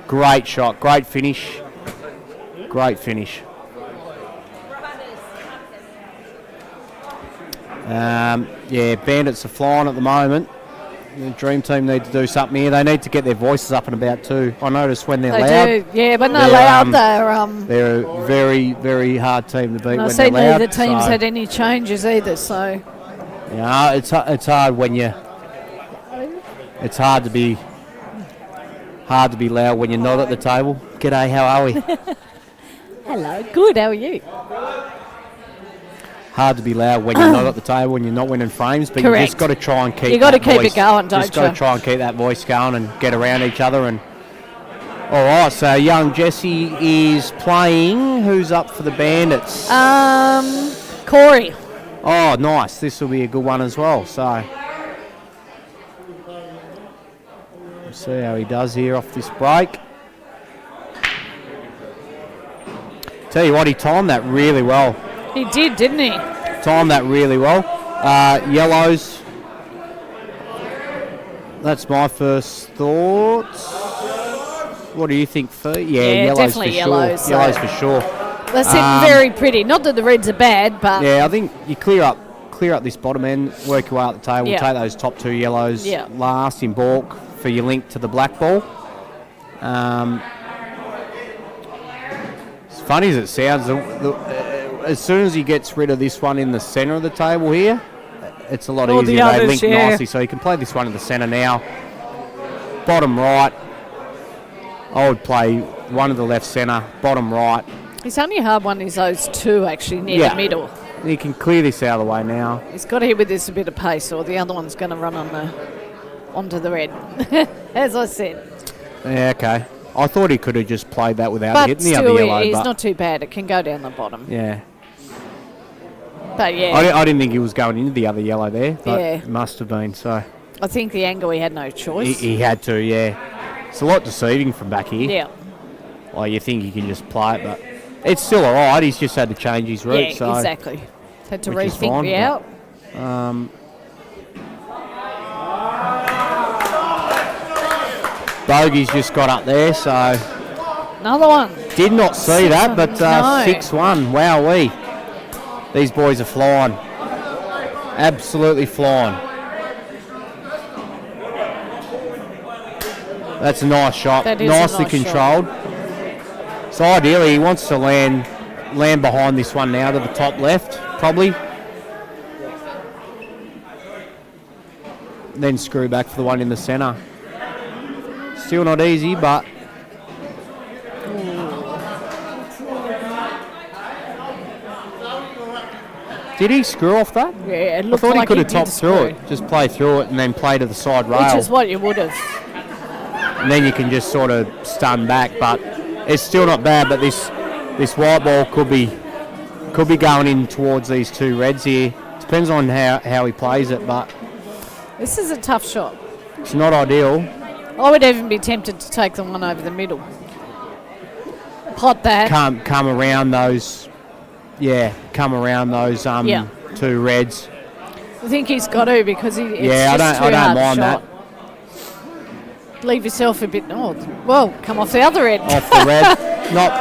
great shot, great finish, great finish. Yeah, Bandits are flying at the moment. The Dream Team need to do something here. They need to get their voices up and about too. I notice when they're They loud, do. Yeah, when they're They're, loud, they're a very, very hard team to beat and I when see they're loud. neither team's so, had any changes either, so yeah, it's hard when you. It's hard to be loud when you're not at the table. G'day, how are we? hello. Good, how are you? Hard to be loud when you're not at the table, when you're not winning frames, but you Correct. just got to try and keep. You gotta that keep it voice. going, don't Just got you? to try and keep that voice going and get around each other. And all right, so young Jesse is playing. Who's up for the Bandits? Corey. Oh, nice. This will be a good one as well. So we'll see how he does here off this break. Tell you what, he timed that really well. He did, didn't he? Timed that really well. Yellows. That's my first thoughts. What do you think, Fee? Yeah, yellows definitely for yellows, sure. Yellows so- for sure. They're sitting very pretty. Not that the reds are bad, but Yeah, I think you clear up this bottom end, work your way up the table, Yeah. take those top two yellows Yeah. last in balk for your link to the black ball. As funny as it sounds, as soon as he gets rid of this one in the centre of the table here, it's a lot All the easier. They others, link yeah. nicely, so he can play this one in the centre now. Bottom right, I would play one of the left centre, bottom right. his only hard one is those two actually near the middle. He can clear this out of the way now. He's got to hit with this a bit of pace, or the other one's going to run onto the red, as I said. Yeah, okay. I thought he could have just played that without But hitting the still, other yellow. he's but not too bad. It can go down the bottom. yeah. But yeah, I didn't think he was going into the other yellow there, but Yeah. it must have been. So I think the angle he had no choice. he had to, yeah. It's a lot deceiving from back here. Yeah, Well, you think you can just play it, but it's still all right. He's just had to change his route. yeah, so exactly. Had to which is rethink fine, the but- out. Bogey's just got up there, so Another one. did not see that, but No. 6-1. Wowee. These boys are flying. Absolutely flying. That's a nice shot. That is Nicely a nice controlled. So ideally, he wants to land behind this one now to the top left, probably. Then screw back for the one in the centre. Still not easy, but did he screw off that? Yeah, it I looked thought like he could have did topped through screw. it. Just play through it and then play to the side rail. Which is what you would have. And then you can just sort of stun back. But it's still not bad. But this white ball could be going in towards these two reds here. Depends on how he plays it, but This is a tough shot. it's not ideal. I would even be tempted to take the one over the middle. Pot that. Come around those. Yeah, come around those Yeah. two reds. I think he's got to because it's Yeah, I just don't too hard mind shot. Leave yourself a bit. Oh, well, come off the other end. Off the red.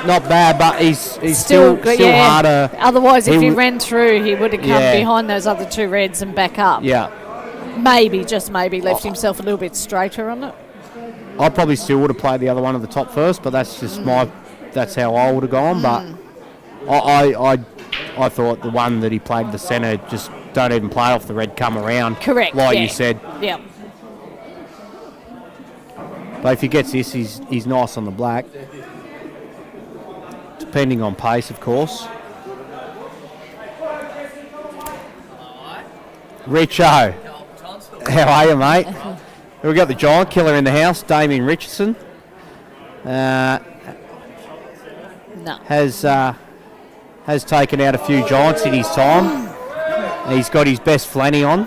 Not bad, but he's still yeah. harder. Otherwise, if he w- ran through, he would have come Yeah. behind those other two reds and back up. Yeah, Maybe, just maybe, left himself a little bit straighter on it. I probably still would have played the other one at the top first, but that's just that's how I would have gone. But I thought the one that he played the centre, just don't even play off the red, come around. Correct. Like yeah. you said. Yeah. But if he gets this, he's nice on the black. Depending on pace, of course. Richo. How are you, mate? We've got the giant killer in the house, Damien Richardson. No. Has taken out a few giants in his time. He's got his best flanny on.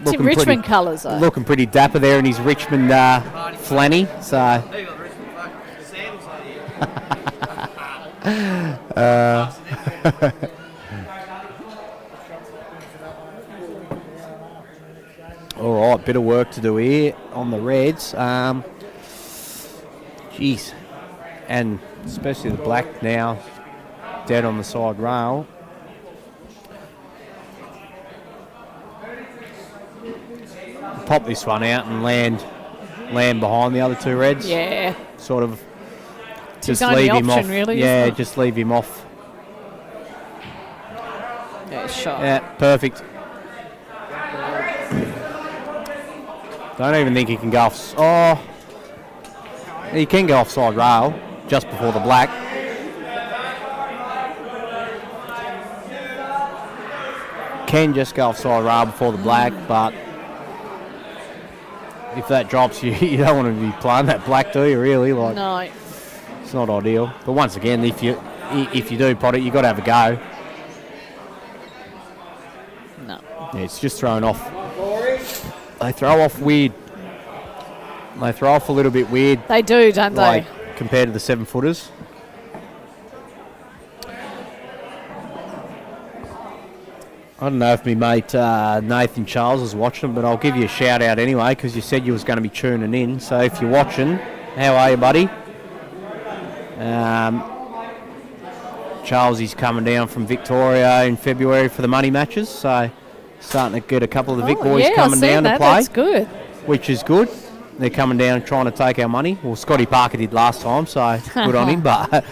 It's in Richmond colours, though. Looking pretty dapper there in his Richmond flanny. So. All right, bit of work to do here on the Reds. Jeez, and especially the black now, dead on the side rail. Pop this one out and land behind the other two Reds. Yeah. Sort of It's his just only leave him option, off. really, Yeah, isn't it? just leave him off. Yeah, shot. Yeah, perfect. Don't even think he can go off. Oh, he can go offside rail just before the black. Can just go offside rail before the black, but if that drops, you don't want to be playing that black, do you? Really, like No. it's not ideal. But once again, if you do pot it, you got to have a go. No. Yeah, it's just thrown off. They throw off weird. They throw off a little bit weird, They do, don't like they? compared to the 7-footers. I don't know if my mate Nathan Charles is watching, but I'll give you a shout out anyway because you said you was going to be tuning in. So if you're watching, how are you, buddy? Charles is coming down from Victoria in February for the money matches, so starting to get a couple of the Vic boys yeah, coming I've seen down that. to play, That's good. which is good. They're coming down trying to take our money. Well, Scotty Parker did last time, so good on him. But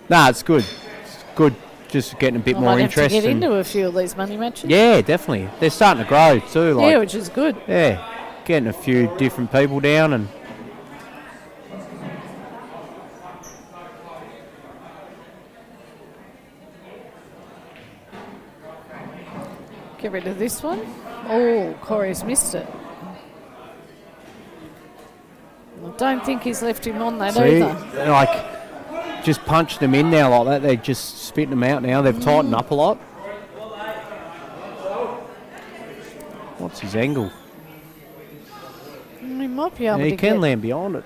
no, it's good. It's good, just getting a bit I more might have to interest. get and- into a few of these money matches. yeah, definitely. They're starting to grow too. Like, Yeah, which is good. yeah, getting a few different people down and. Get rid of this one. Oh, Corey's missed it. I don't think he's left him on that See, either. like, just punched them in now like that. They're just spitting them out now. They've tightened up a lot. What's his angle? He might be able Yeah, he to can get... land beyond it.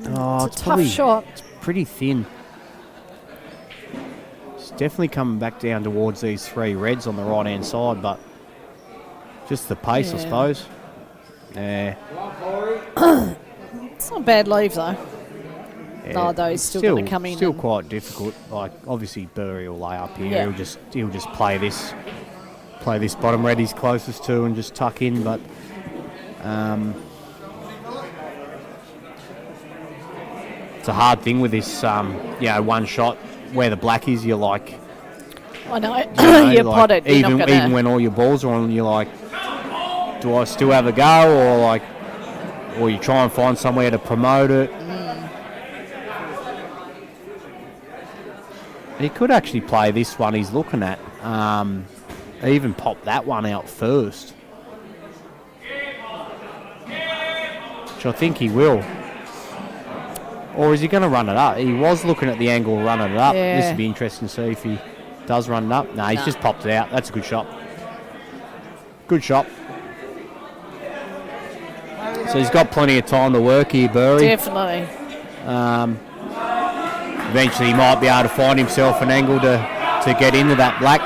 Oh, It's a tough probably shot. It's pretty thin. It's definitely coming back down towards these three reds on the right hand side, but just the pace, I Yeah. suppose. Yeah. It's not a bad leave, though. Yeah, No, though, he's still gonna come in Still and- quite difficult. Like obviously Burry will lay up here. Yeah. He'll just play this bottom red he's closest to and just tuck in. But It's a hard thing with this, one shot where the black is. You're like, I know. like, You're potted. You're even not gonna... even when all your balls are on, you're like, do I still have a go, or you try and find somewhere to promote it. He could actually play this one he's looking at. Even pop that one out first, which I think he will. Or is he going to run it up? He was looking at the angle running it up. Yeah. This would be interesting to see if he does run it up. No, he's just popped it out. That's a good shot. Good shot. So he's got plenty of time to work here, Burry. Definitely. Eventually he might be able to find himself an angle to get into that black.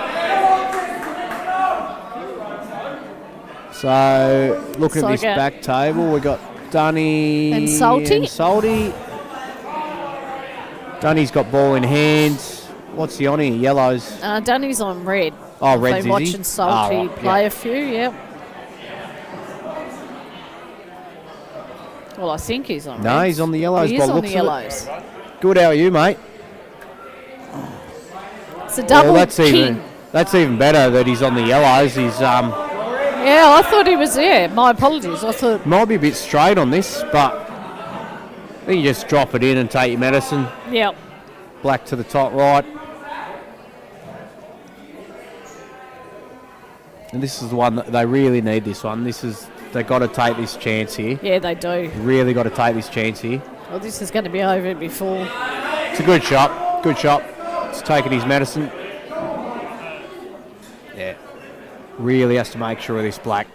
So looking at this back table, we've got Dunny and Salty. Dunny's got ball in hand. What's he on here? Yellows. Dunny's on red. Oh, red's been watching Salty play a few, yep. Well, I think he's on No, red. he's on the yellows. He is on the yellows. Good, how are you, mate? It's a double king. That's even better that he's on the yellows. He's Yeah, I thought he was there. My apologies. I thought... Might be a bit straight on this, but I think you just drop it in and take your medicine. Yep. Black to the top right. And this is the one that they really need, this one. They've got to take this chance here. Yeah, they do. Really got to take this chance here. Well, this is going to be over before. It's a good shot. Good shot. It's taking his medicine. Yeah. Really has to make sure of this black.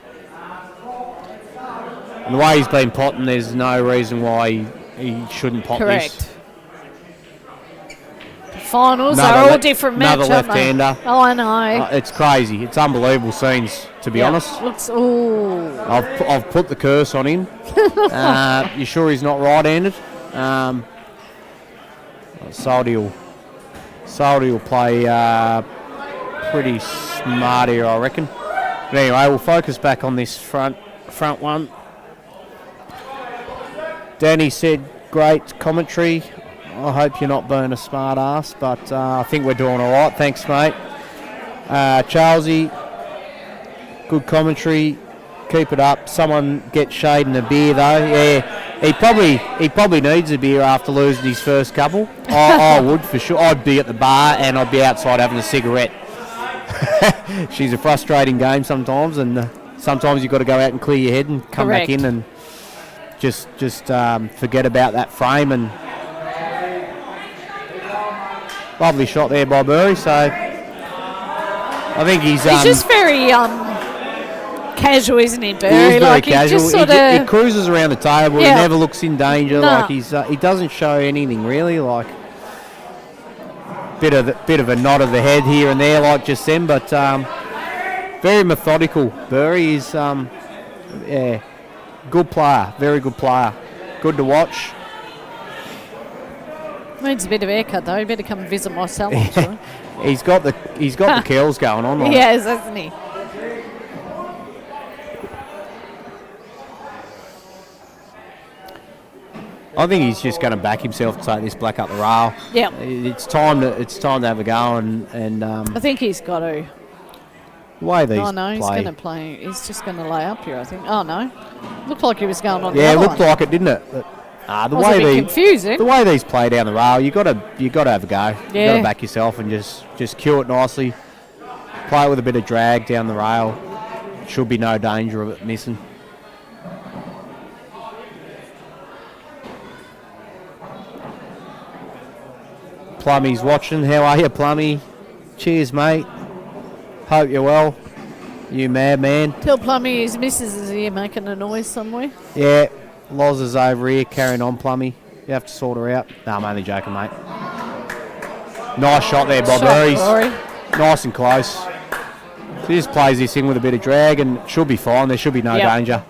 And the way he's been potting, there's no reason why he shouldn't pot Correct. this. Finals are all different match, another left-hander. Oh, I know. It's crazy. It's unbelievable scenes, to be honest. Looks. Ooh. I've put the curse on him. You sure he's not right-handed? Salty will play pretty smart here, I reckon. But anyway, we'll focus back on this front one. Danny said, great commentary. I hope you're not being a smart ass, but I think we're doing all right. Thanks, mate. Charlesy, good commentary. Keep it up. Someone get Shade and a beer, though. Yeah, he probably needs a beer after losing his first couple. I would, for sure. I'd be at the bar and I'd be outside having a cigarette. She's a frustrating game sometimes, and sometimes you've got to go out and clear your head and come back in and just forget about that frame. And lovely shot there by Burry. So I think he's just very casual, isn't he, Burry? He is very casual. He just he cruises around the table. Yeah. He never looks in danger. No. Like he doesn't show anything really. Like bit of a nod of the head here and there, like just then. But very methodical. Burry is good player. Very good player. Good to watch. Needs a bit of haircut though. He better come and visit my salon. Sure. He's got the curls going on. Like. He has, hasn't he? I think he's just going to back himself to take this black up the rail. Yeah. It's time to have a go and I think he's got to. The way these he's going to play. He's just going to lay up here, I think. Oh no, looked like he was going on. Yeah, the it looked one. like it, didn't it? But, the way confusing. The way these play down the rail, you got to have a go. Yeah. You got to back yourself and just cue it nicely. Play it with a bit of drag down the rail. Should be no danger of it missing. Plummy's watching. How are you, Plummy? Cheers, mate. Hope you're well. You madman. Tell Plummy his missus is here making a noise somewhere. Yeah, Loz is over here carrying on, Plummy. You have to sort her out. No, I'm only joking, mate. Nice shot there, Bob Burry's. Nice and close. He just plays this in with a bit of drag and it should be fine. There should be no danger.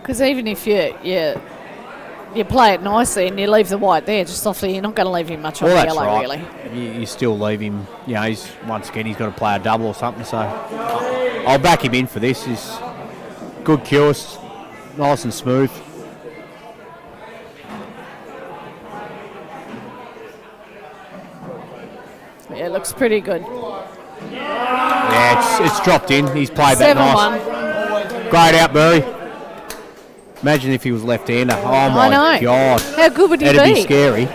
Because even if you you play it nicely and you leave the white there just softly. You're not going to leave him much on the that's yellow, right. really. You still leave him, he's once again, he's got to play a double or something, so I'll back him in for this. He's good cures, nice and smooth. Yeah, it looks pretty good. Yeah, it's dropped in. He's played that nice. 7-1. Great out, Burry. Imagine if he was left-hander. Oh, my God. How good would he be? It'd be scary.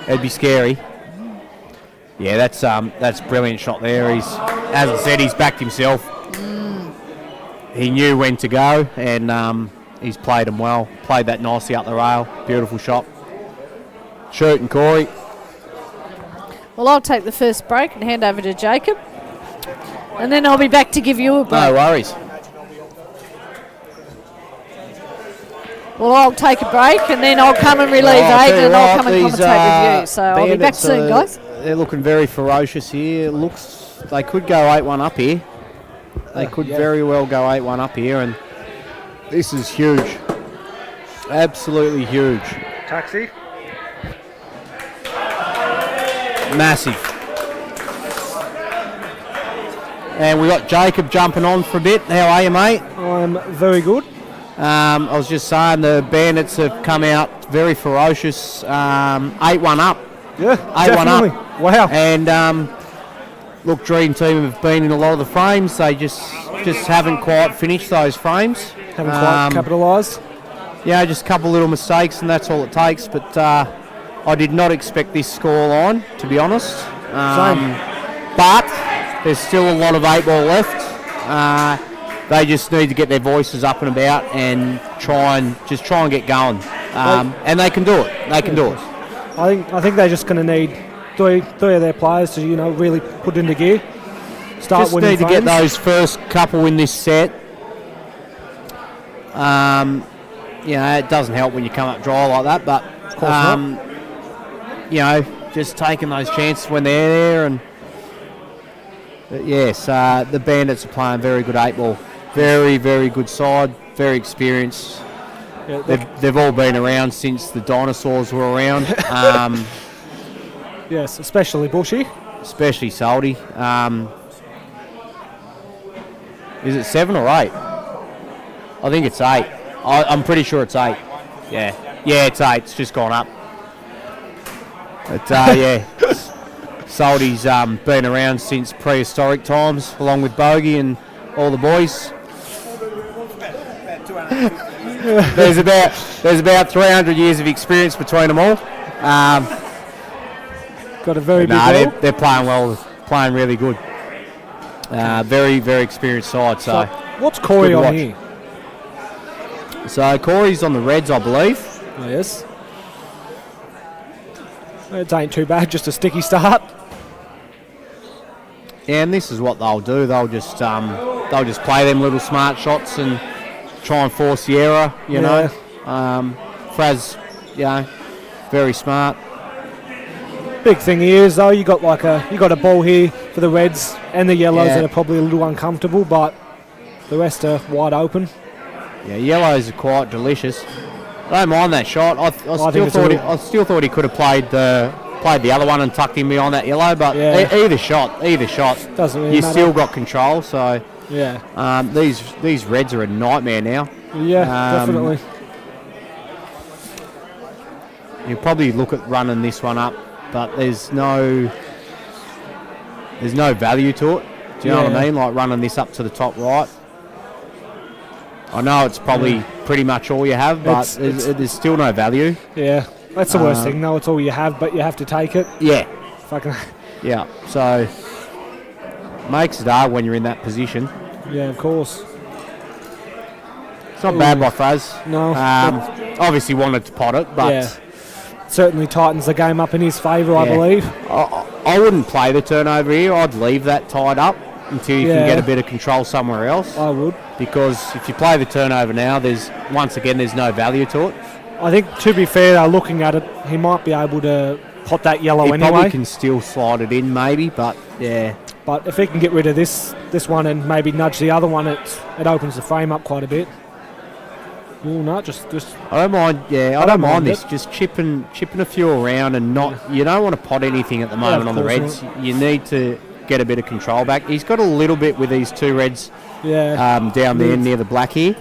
It'd be scary. Yeah, that's a brilliant shot there. He's, as I said, he's backed himself. He knew when to go, and he's played them well. Played that nicely up the rail. Beautiful shot. Shooting, Corey. Well, I'll take the first break and hand over to Jacob. And then I'll be back to give you a break. No worries. Well, I'll take a break and then I'll come and relieve Aidan and I'll come and commentate with you. So I'll be back soon, guys. They're looking very ferocious here. It looks they could go 8-1 up here. They could very well go 8-1 up here, and this is huge. Absolutely huge. Taxi. Massive. And we got Jacob jumping on for a bit. How are you, mate? I'm very good. I was just saying the Bandits have come out very ferocious. 8-1 up. Yeah, 8-1 definitely. up. Wow. And look, Dream Team have been in a lot of the frames. They just haven't quite finished those frames. Haven't quite capitalised. Yeah, just a couple little mistakes, and that's all it takes. But I did not expect this score line, to be honest. But there's still a lot of 8-ball left. They just need to get their voices up and about and try and get going. And they can do it. They can do it. I think they're just going to need three of their players to really put into gear. Start winning need to frames. get those first couple in this set. It doesn't help when you come up dry like that, but Of course not. just taking those chances when they're there. And yes, the Bandits are playing very good 8-ball. Very, very good side. Very experienced. Yeah, They've all been around since the dinosaurs were around. yes, especially Bushy. Especially Salty. Is it 7 or 8? I think it's 8. I'm pretty sure it's 8. Yeah, it's 8. It's just gone up. But Salty's been around since prehistoric times, along with Bogey and all the boys. There's about 300 years of experience between them all. Got a very big ball. They're playing well, playing really good. Very, very experienced side. So what's Corey on here? So Corey's on the Reds, I believe. Oh, yes. It ain't too bad, just a sticky start. Yeah, and this is what they'll do. They'll just play them little smart shots and try and force the error. You know, Fraz, very smart. Big thing here is though you got a ball here for the Reds and the Yellows that are probably a little uncomfortable, but the rest are wide open. Yeah, Yellows are quite delicious. I don't mind that shot. I still thought he could have played the other one and tucked him behind that yellow, but either shot doesn't really matter. Still got control. So these Reds are a nightmare now. Yeah, definitely. You'll probably look at running this one up, but there's no value to it. Do you know what I mean? Like running this up to the top right. I know it's probably pretty much all you have, but there's still no value. Yeah, that's the worst thing. No, it's all you have, but you have to take it. Yeah. Fucking. Yeah. So makes it hard when you're in that position. Yeah, of course. It's not bad by Fraz. No. Obviously wanted to pot it, but certainly tightens the game up in his favour, I believe. I wouldn't play the turnover here. I'd leave that tied up until you can get a bit of control somewhere else. I would. Because if you play the turnover now, there's no value to it. I think, to be fair, though, looking at it, he might be able to pot that yellow anyway. He probably can still slide it in, maybe, but But if he can get rid of this one and maybe nudge the other one, it opens the frame up quite a bit. Oh, no, just I don't mind. Yeah, I don't mind this. it. Just chipping a few around and not. You don't want to pot anything at the moment on the course reds. You need to get a bit of control back. He's got a little bit with these two reds. Yeah. Down there near the black here.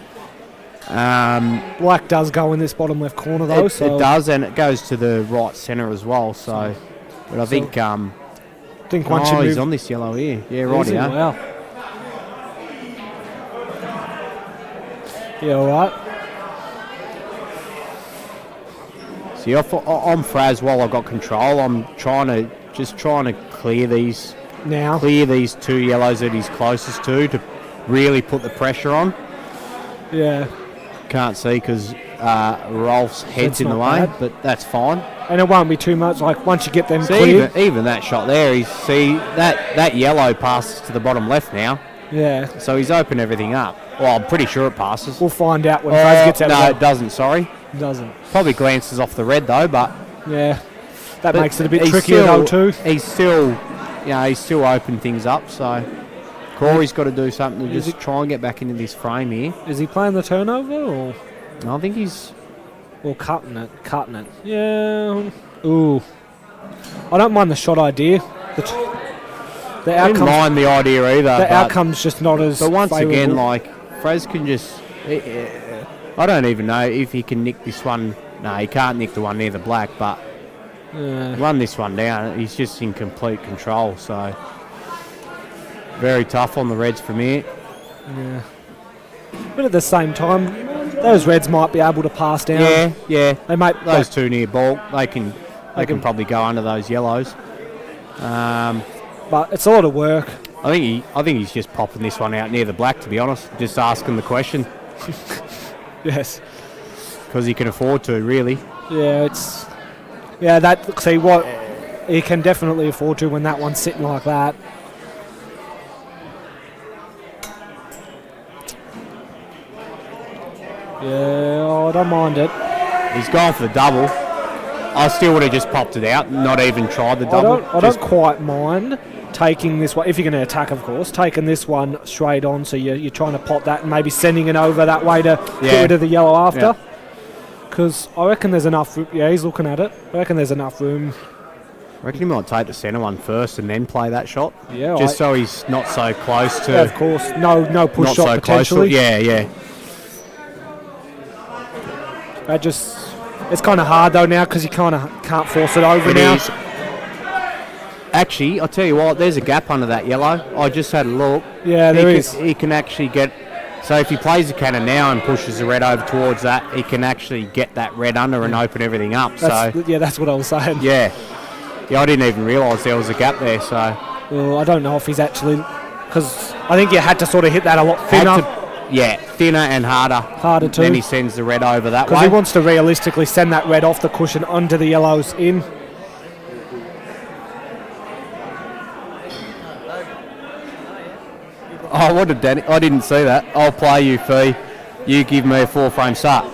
Black does go in this bottom left corner though. It does, and it goes to the right centre as well. So, but I think. Think once you move, he's on this yellow here. Yeah, right here. Wow. Yeah, all right. See, I'm Fraz while I've got control. I'm trying to clear these two yellows that he's closest to really put the pressure on. Yeah. Can't see because Rolf's head's in the way, bad. but that's fine. And it won't be too much. Like once you get them See, cleared. even that shot there, that yellow passes to the bottom left now. Yeah. So he's opened everything up. Well, I'm pretty sure it passes. We'll find out when Fraz gets out. No, it doesn't. Sorry. It doesn't. Probably glances off the red though, but yeah, that but makes it a bit he's trickier though too. He's still opened things up. So Corey's got to do something to just try and get back into this frame here. Is he playing the turnover or? I think he's cutting it. Yeah. Ooh. I don't mind the shot idea. The I didn't mind the idea either. The outcome's just not as. But once favourable. again, like Fraz can just. I don't even know if he can nick this one. No, he can't nick the one near the black, but run this one down. He's just in complete control. So very tough on the reds from here. Yeah. But at the same time, those reds might be able to pass down. Yeah. They might. Those two near ball, they can probably go under those yellows. But it's a lot of work. I think he's just popping this one out near the black. To be honest, just asking the question. Yes. Because he can afford to, really. Yeah, see what he can definitely afford to when that one's sitting like that. Yeah, I don't mind it. He's gone for the double. I still would have just popped it out, not even tried the double. I don't quite mind taking this one, if you're going to attack, of course, taking this one straight on, so you're trying to pot that and maybe sending it over that way to get rid of the yellow after. Because I reckon there's enough room. Yeah, he's looking at it. I reckon there's enough room. I reckon he might take the centre one first and then play that shot. Yeah, just so he's not so close to. Yeah, of course. No push not shot so potentially. Close to, yeah. That just. It's kind of hard though now because you kind of can't force it over now. Is. Actually, I'll tell you what, there's a gap under that yellow. I just had a look. Yeah, there is. He can actually get... So if he plays the cannon now and pushes the red over towards that, he can actually get that red under and open everything up. That's what I was saying. Yeah, I didn't even realise there was a gap there, so... Well, I don't know if he's actually... Because I think you had to sort of hit that a lot thinner. Thinner and harder. Harder too. Then he sends the red over that way. Because he wants to realistically send that red off the cushion onto the yellows in. Oh, what did Danny? I didn't see that. I'll play you, Fee. You give me a 4-frame start.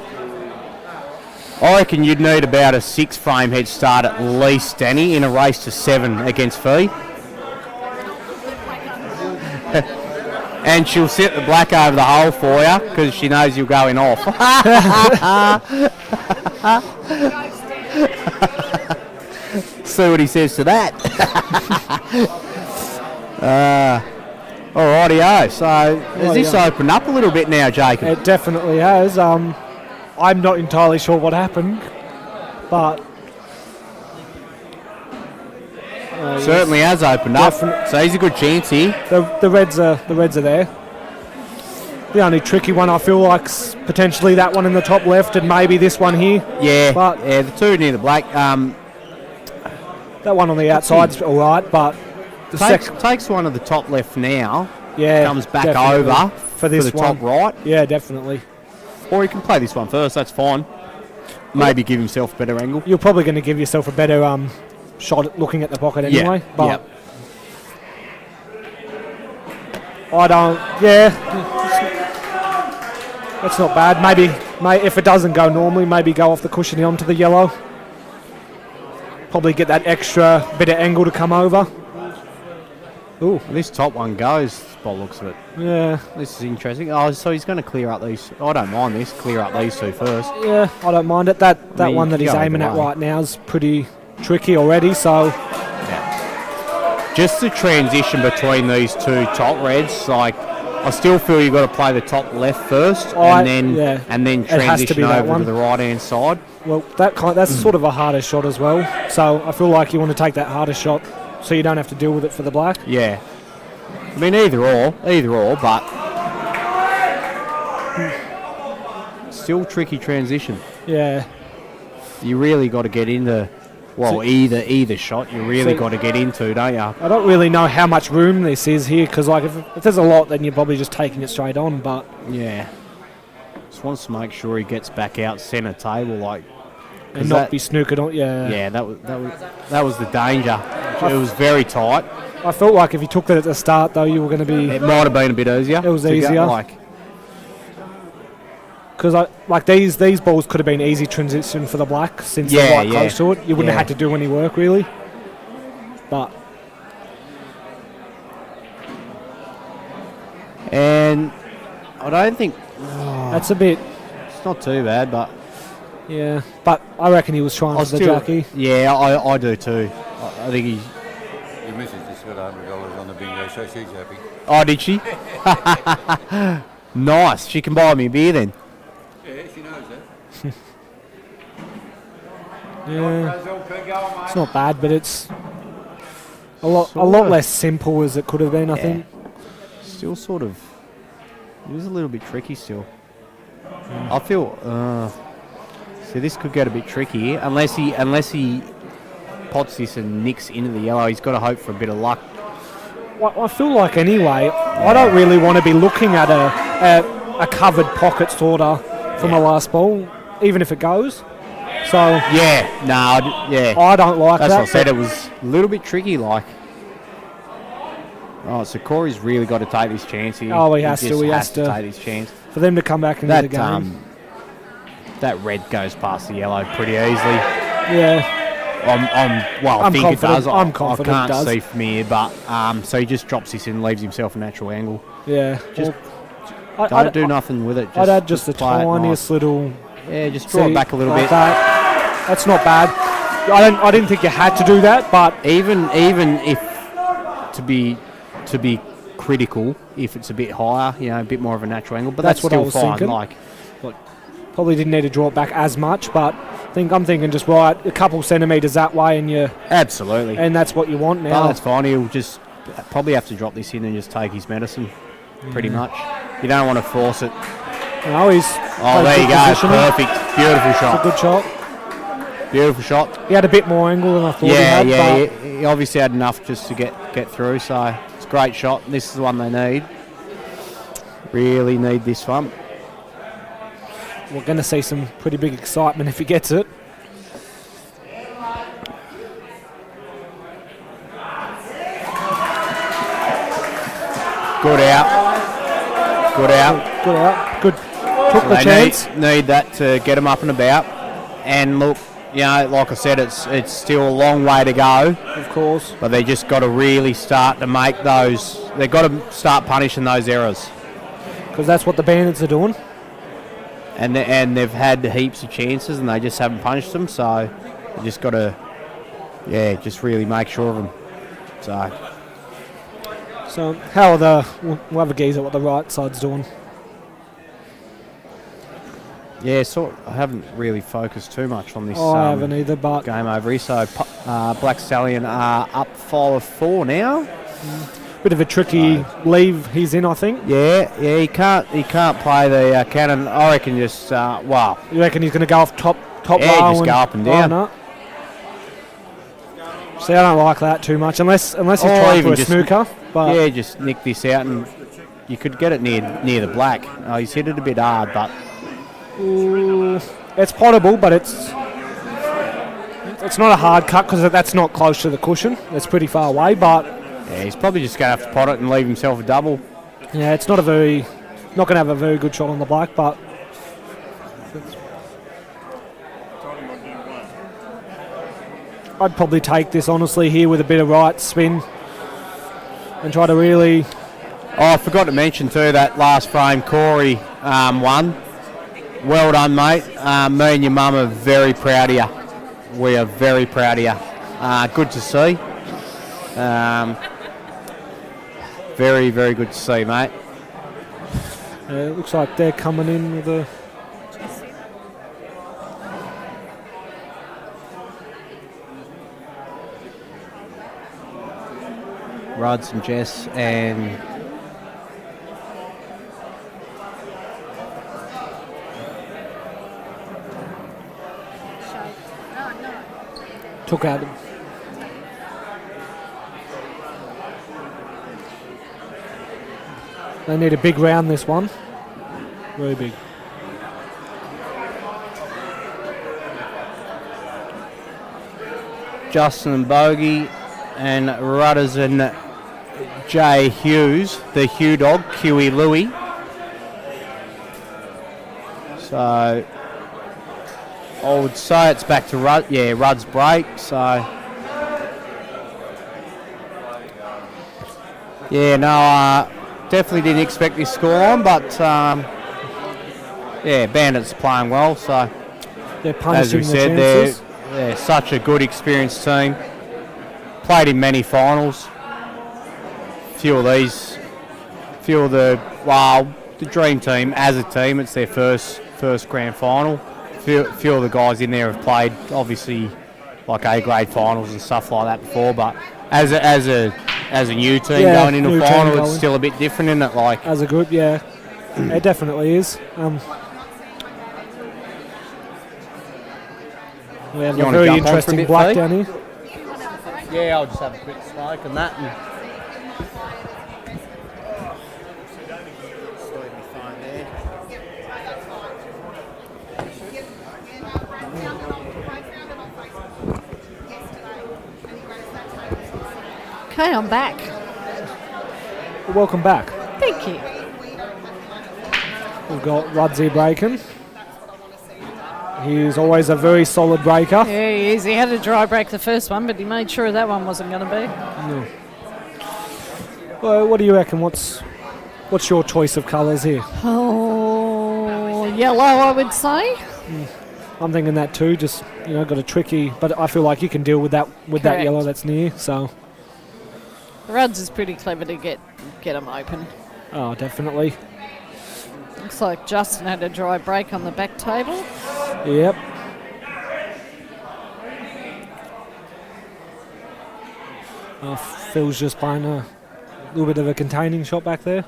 I reckon you'd need about a 6-frame head start at least, Danny, in a race to 7 against Fee. And she'll set the black over the hole for you because she knows you're going off. See what he says to that. Alrighty-o. So has this opened up a little bit now, Jacob? It definitely has. I'm not entirely sure what happened, but certainly has opened up. So he's a good chance here. The reds are there. The only tricky one I feel like's potentially that one in the top left and maybe this one here. Yeah, but the two near the black. That one on the outside's all right, but takes one of the top left now. Yeah, comes back over for the top right. Yeah, definitely. Or he can play this one first. That's fine. Maybe give himself a better angle. You're probably going to give yourself a better shot at looking at the pocket anyway. Yeah. But I don't. Yeah, that's not bad. Maybe if it doesn't go normally, maybe go off the cushion onto the yellow. Probably get that extra bit of angle to come over. Ooh, This top one goes by the looks of it. yeah, This is interesting. Oh, so he's going to clear up these. I don't mind this. Clear up these two first. yeah. I don't mind it. That I mean, one you that could he's go aiming either at way. right now is pretty tricky already. So Yeah. Just the transition between these two top reds, like I still feel you've got to play the top left first, I- and yeah. then It has to transition be that over one. to the right hand side. well, that's sort of a harder shot as well. So I feel like you want to take that harder shot so you don't have to deal with it for the black. Yeah. I mean either or, but still tricky transition. Yeah. You really got to get into. Well, So- either shot you really So- got to get into, don't you? I don't really know how much room this is here because, like, if there's a lot, then you're probably just taking it straight on. But Yeah. Just wants to make sure he gets back out centre table, like. 'cause and not that- be snookered on. Yeah. Yeah, that was the danger. It was very tight. I felt like if you took that at the start, though, you were going to be It might have been a bit easier. It was to go, easier. like, because like these balls could have been easy transition for the black since they're Yeah, right yeah. close to it. You wouldn't Yeah. have had to do any work really. But and I don't think that's a bit. it's not too bad, but Yeah. But I reckon he was trying I for the still, jockey. yeah, I do too. I think he. Your missus just got $100 on the bingo, so she's happy. Oh, did she? Nice. She can buy me a beer then. Yeah, she knows that. Yeah. It's not bad, but it's a lot Sorta. less simple as it could have been. I Yeah. think. Still sort of. It was a little bit tricky still. I feel. See, this could get a bit tricky unless he pots this and nicks into the yellow. He's got to hope for a bit of luck. Well, I feel like anyway, I don't really want to be looking at a covered pocket sort of from a last ball, even if it goes. So Yeah. Yeah. I don't like That's that. what I said. It was a little bit tricky, like. Oh, so Corey's really got to take this chance here. Oh, he has just to, he has to. take this chance. For them to come back into the That game. that red goes past the yellow pretty easily. Yeah, I I'm think confident- it does. I'm confident I it can't does. see from here, but so he just drops this in, and leaves himself a natural angle. yeah. Just Well, Don't do nothing with it. I'd add just the play it tiniest little. nice. Yeah, just draw See, it back a little like bit. That. That's not bad. I didn't think you had to do that, but Even if to be critical, if it's a bit higher, a bit more of a natural angle, but That's that's what I still was fine. thinking. Like, probably didn't need to draw it back as much. But I'm thinking just right a couple centimetres that way, absolutely. and that's what you want But now. that's fine. He'll just probably have to drop this in and just take his medicine, pretty much. You don't want to force it. No, he's Oh, there you go. Perfect. Beautiful A shot. good shot. Beautiful shot. He had a bit more angle than I thought Yeah, he had. yeah. but He obviously had enough just to get through. So it's a great shot. This is the one they need. Really need this one. we're going to see some pretty big excitement if he gets it. Good out. Good out. Good out. Good. Took the They chance. need that to get them up and about. And look, like I said, it's still a long way to go. Of course. But they just got to really start to make those. They've got to start punishing those errors. Because that's what the Bandits are doing. And they've had heaps of chances and they just haven't punished them. So you just got to, just really make sure of them. So how are we'll have a gaze at what the right side's doing. Yeah, I haven't really focused too much on this I haven't either, but game over here. So Black Stallion are up 5-4 now. bit of a tricky leave he's in, I think. Yeah, he can't play the cannon. I reckon just wow. You reckon he's going to go off top Yeah, row just go up and down. line up? See, I don't like that too much, unless he's Or trying even for a just- snooker. But Yeah, just nick this out and you could get it near the black. Oh, he's hit it a bit hard, but it's potable, but it's not a hard cut because that's not close to the cushion. It's pretty far away, but yeah, he's probably just going to have to pot it and leave himself a double. yeah, it's not going to have a very good shot on the black, but I'd probably take this honestly here with a bit of right spin. and try to really... Oh, I forgot to mention too that last frame Corey won. Well done, mate. Me and your mum are very proud of you. We are very proud of you. Good to see. Very, very good to see, mate. It looks like they're coming in with a... Rods and Jess and... Took out. They need a big round, this one. Very big. Justin and Bogey and Rudders and Jay Hughes, the Hugh dog, Huey Louie. So I would say it's back to Rudd. Yeah, Rudd's break. So yeah, no, definitely didn't expect this score on, but yeah, Bandits playing well. So They're as we punishing said, the chances. they're such a good, experienced team. Played in many finals. Few of the dream team as a team, it's their first grand final. Few of the guys in there have played obviously like A-grade finals and stuff like that before, but as a new team going into a final, it's still a bit different, isn't it? Like as a group, yeah, it definitely is. We have a very interesting black down here. Yeah, I'll just have a quick smoke and that. Okay, I'm back. Welcome back. Thank you. We've got Rudsy breaking. He's always a very solid breaker. Yeah, he is. He had a dry break the first one, but he made sure that one wasn't going to be. No. Well, what do you reckon? What's your choice of colours here? Oh, yellow, I would say. I'm thinking that too. Just got a tricky, but I feel like you can deal with that Correct. yellow that's near. So. Rudd's is pretty clever to get them open. Oh, definitely. Looks like Justin had a dry break on the back table. Yep. Phil's just playing a little bit of a containing shot back there.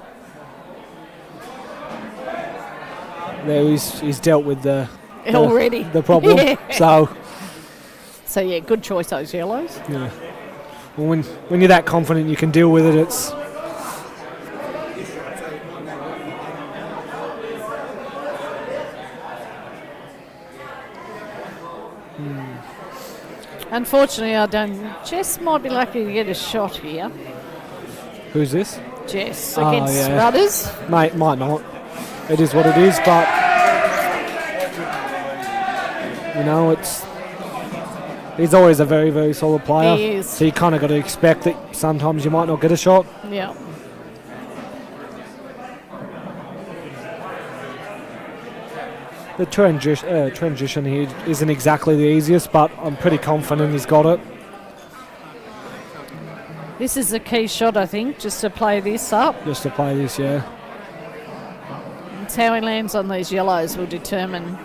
There he's dealt with the problem. Yeah. So yeah, good choice those yellows. Yeah. Well, when you're that confident you can deal with it, it's... Unfortunately, Jess might be lucky to get a shot here. Who's this? Jess against yeah. Rudders. Might not. It is what it is, but he's always a very, very solid player. He is. So you kind of got to expect that sometimes you might not get a shot. Yeah. The transition here isn't exactly the easiest, but I'm pretty confident he's got it. This is a key shot, I think, just to play this up. Just to play this, yeah. It's how he lands on these yellows will determine.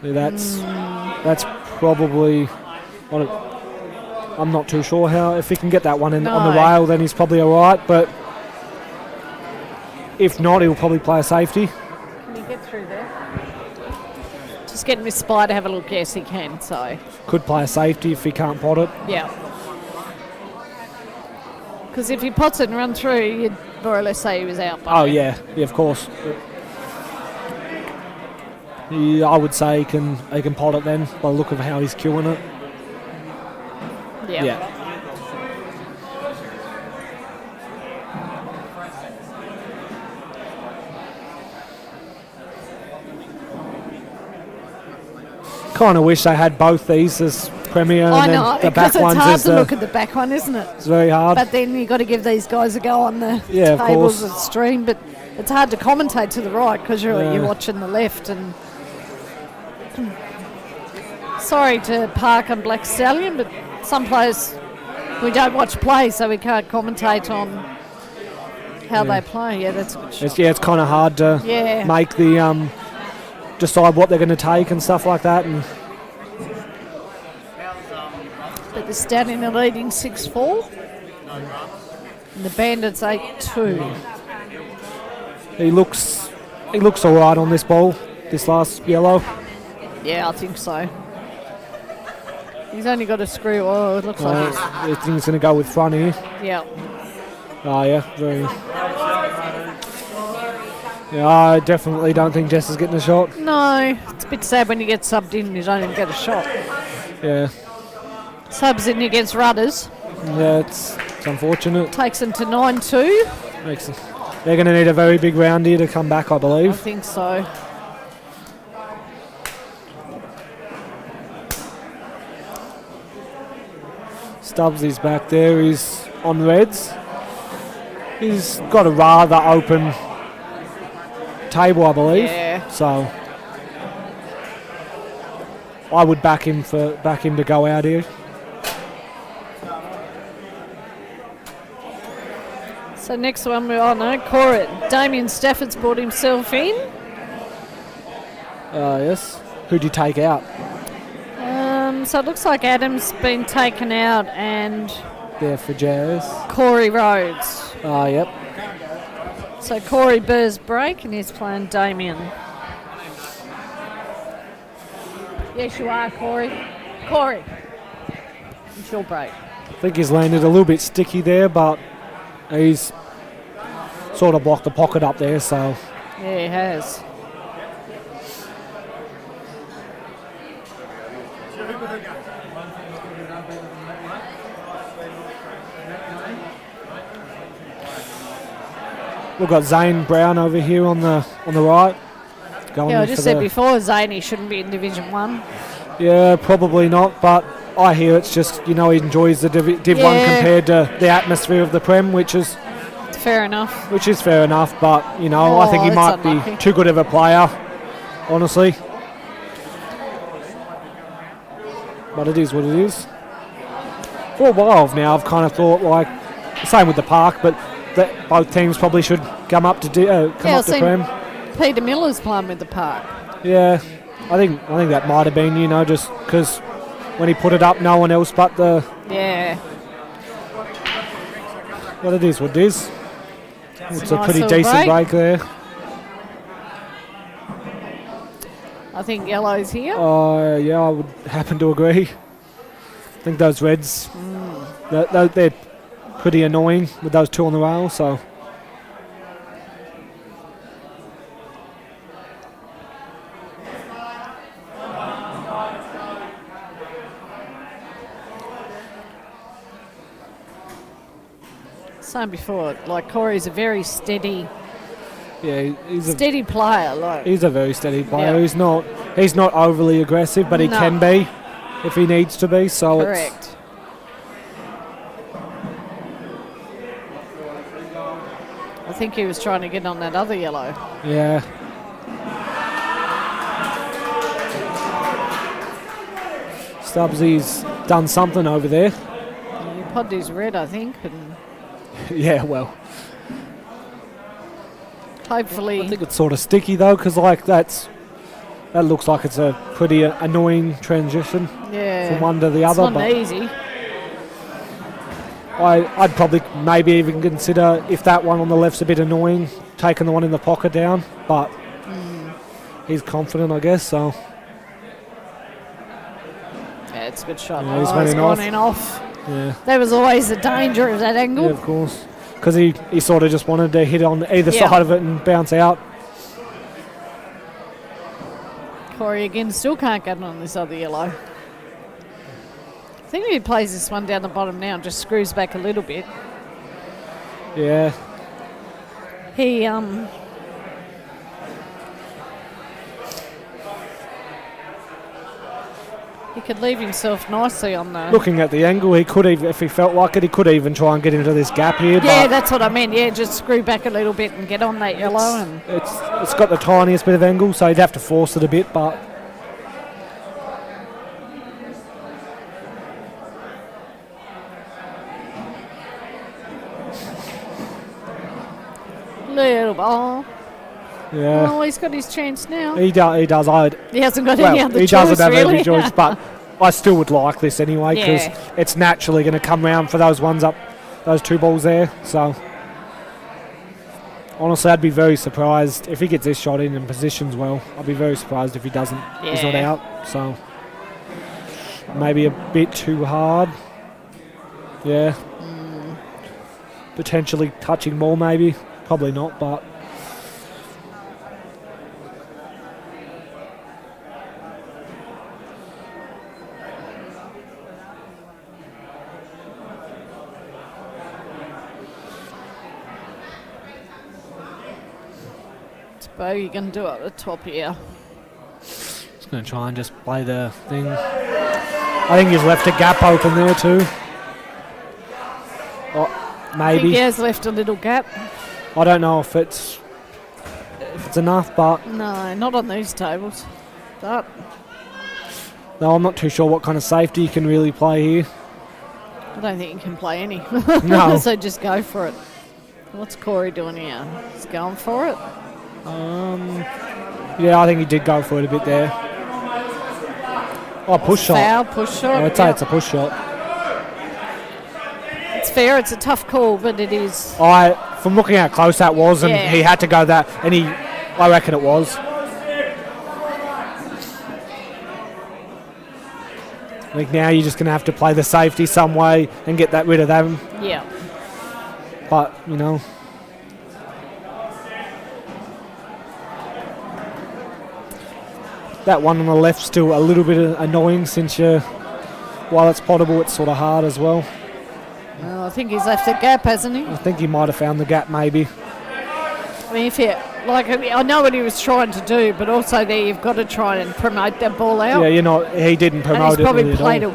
See, that's probably... I'm not too sure how. If he can get that one on the rail, then he's probably all right, but if not, he'll probably play a safety. Can you get through there? Just get Miss Spy to have a look. Yes, he can, so... Could play a safety if he can't pot it. Yeah. Because if he pots it and run through, you'd more or less say he was out. Oh, yeah, of course. I would say he can pot it then, by the look of how he's queuing it. Yeah. Kind of wish they had both these as Premier. I and know, then the because back it's ones hard is to look at the back one, isn't it? it's very hard. But then you've got to give these guys a go on the Yeah, of tables course. and stream. But it's hard to commentate to the right because Yeah. you're watching the left. And sorry to Park and Black Stallion, but some players we don't watch play, so we can't commentate on how they play. Yeah, that's a good shot. It's kind of hard to Yeah. make the decide what they're going to take and stuff like that. And But the Stallion are leading 6-4. And the Bandits 8-2. he looks all right on this ball. This last yellow. Yeah, I think so. He's only got a screw. Oh, it looks like he's. I think he's going to go with front here. Yeah. Oh yeah, very. Yeah, I definitely don't think Jess is getting a shot. No, it's a bit sad when you get subbed in and you don't even get a shot. Yeah, Subs in against Rudders. yeah, it's unfortunate. Takes them to 9-2. They're going to need a very big round here to come back, I I believe. think so. Stubbs is back there. He's on reds. He's got a rather open table, I believe. Yeah. So I would back him to go out here. So next one, Cora. Damien Stafford's brought himself in. Yes. Who do you take out? So it looks like Adam's been taken out and There for Jazz. Corey Rhodes. Yep. So Corey Burr's break and he's playing Damien. Yes, you are, Corey. Corey. It's your break. I think he's landed a little bit sticky there, but he's sort of blocked the pocket up there, so Yeah, he has. we've got Zane Brown over here on the right. Going Yeah, I in just for said the- before, Zaney shouldn't be in Division 1. Yeah, probably not, but I hear it's just, he enjoys the Div 1 Yeah. compared to the atmosphere of the Prem, which is Fair enough. fair enough, but, I think he that's might unlucky. be too good of a player, honestly. But it is what it is. For a while now, I've kind of thought, like, same with the Park, but that both teams probably should come up to I've seen Prem. Peter Miller's playing with the Park. Yeah, I think that might have been, just because when he put it up, no one else but the. Yeah. What it is, what it is. It's a nice pretty little decent break. break there. I think Yellow's here. Yeah, I would happen to agree. I think those Reds, they're pretty annoying with those two on the rail, so. Same before, like Corey's a very steady Yeah, he's player. Like, a very steady player. Yeah. He's not overly aggressive, but he No. can be if he needs to be. So it's, correct. I think he was trying to get on that other yellow. yeah. Stubbsy's done something over there. He podded his red, I think, and Yeah, well, hopefully. I think it's sort of sticky though, because that looks like it's a pretty annoying transition Yeah. from one to the It's other. not But easy. I'd probably maybe even consider, if that one on the left's a bit annoying, taking the one in the pocket down. But he's confident, I guess. So Yeah, it's a good shot. Yeah, he's It's running gone off. in off. yeah, There was always the danger of that angle. yeah, of course, because he sort of just wanted to hit on either Yeah. side of it and bounce out. Corey again still can't get on this other yellow. I think if he plays this one down the bottom now and just screws back a little bit. Yeah, He He could leave himself nicely on the... Looking at the angle, he could even, if he felt like it, he could even try and get into this gap here. Yeah, but that's what I meant. Yeah, just screw back a little bit and get on that yellow. And it's got the tiniest bit of angle, so he'd have to force it a bit, but... little ball. Yeah. Oh, he's got his chance now. He does. He hasn't got any other he choice, doesn't have really. any choice, but I still would like this anyway because it's naturally going to come round for those ones up, those 2 balls there. So honestly, I'd be very surprised if he gets this shot in and positions well. I'd be very surprised if he doesn't. He's not out. So maybe a bit too hard. Yeah. Potentially touching ball, maybe. Probably not, but. Bogey going to do it at the top here. He's going to try and just play the thing. I think he's left a gap open there too. Oh, maybe. I think he has left a little gap. I don't know if it's enough, but... No, not on these tables. But no, I'm not too sure what kind of safety you can really play here. I don't think you can play any. No. So just go for it. What's Corey doing here? He's going for it. Yeah, I think he did go for it a bit there. Oh, push shot. Foul, push shot. I'd say it's a push shot. It's fair, it's a tough call, but it is. From looking how close that was, and he had to go that, and I reckon it was. I think now you're just going to have to play the safety some way and get that rid of them. Yeah. But, you know. That one on the left's still a little bit annoying since while it's potable, it's sort of hard as well. Well, I think he's left a gap, hasn't he? I think he might have found the gap, maybe. I mean, I know what he was trying to do, but also there you've got to try and promote that ball out. Yeah, he didn't promote it. And he's really probably played it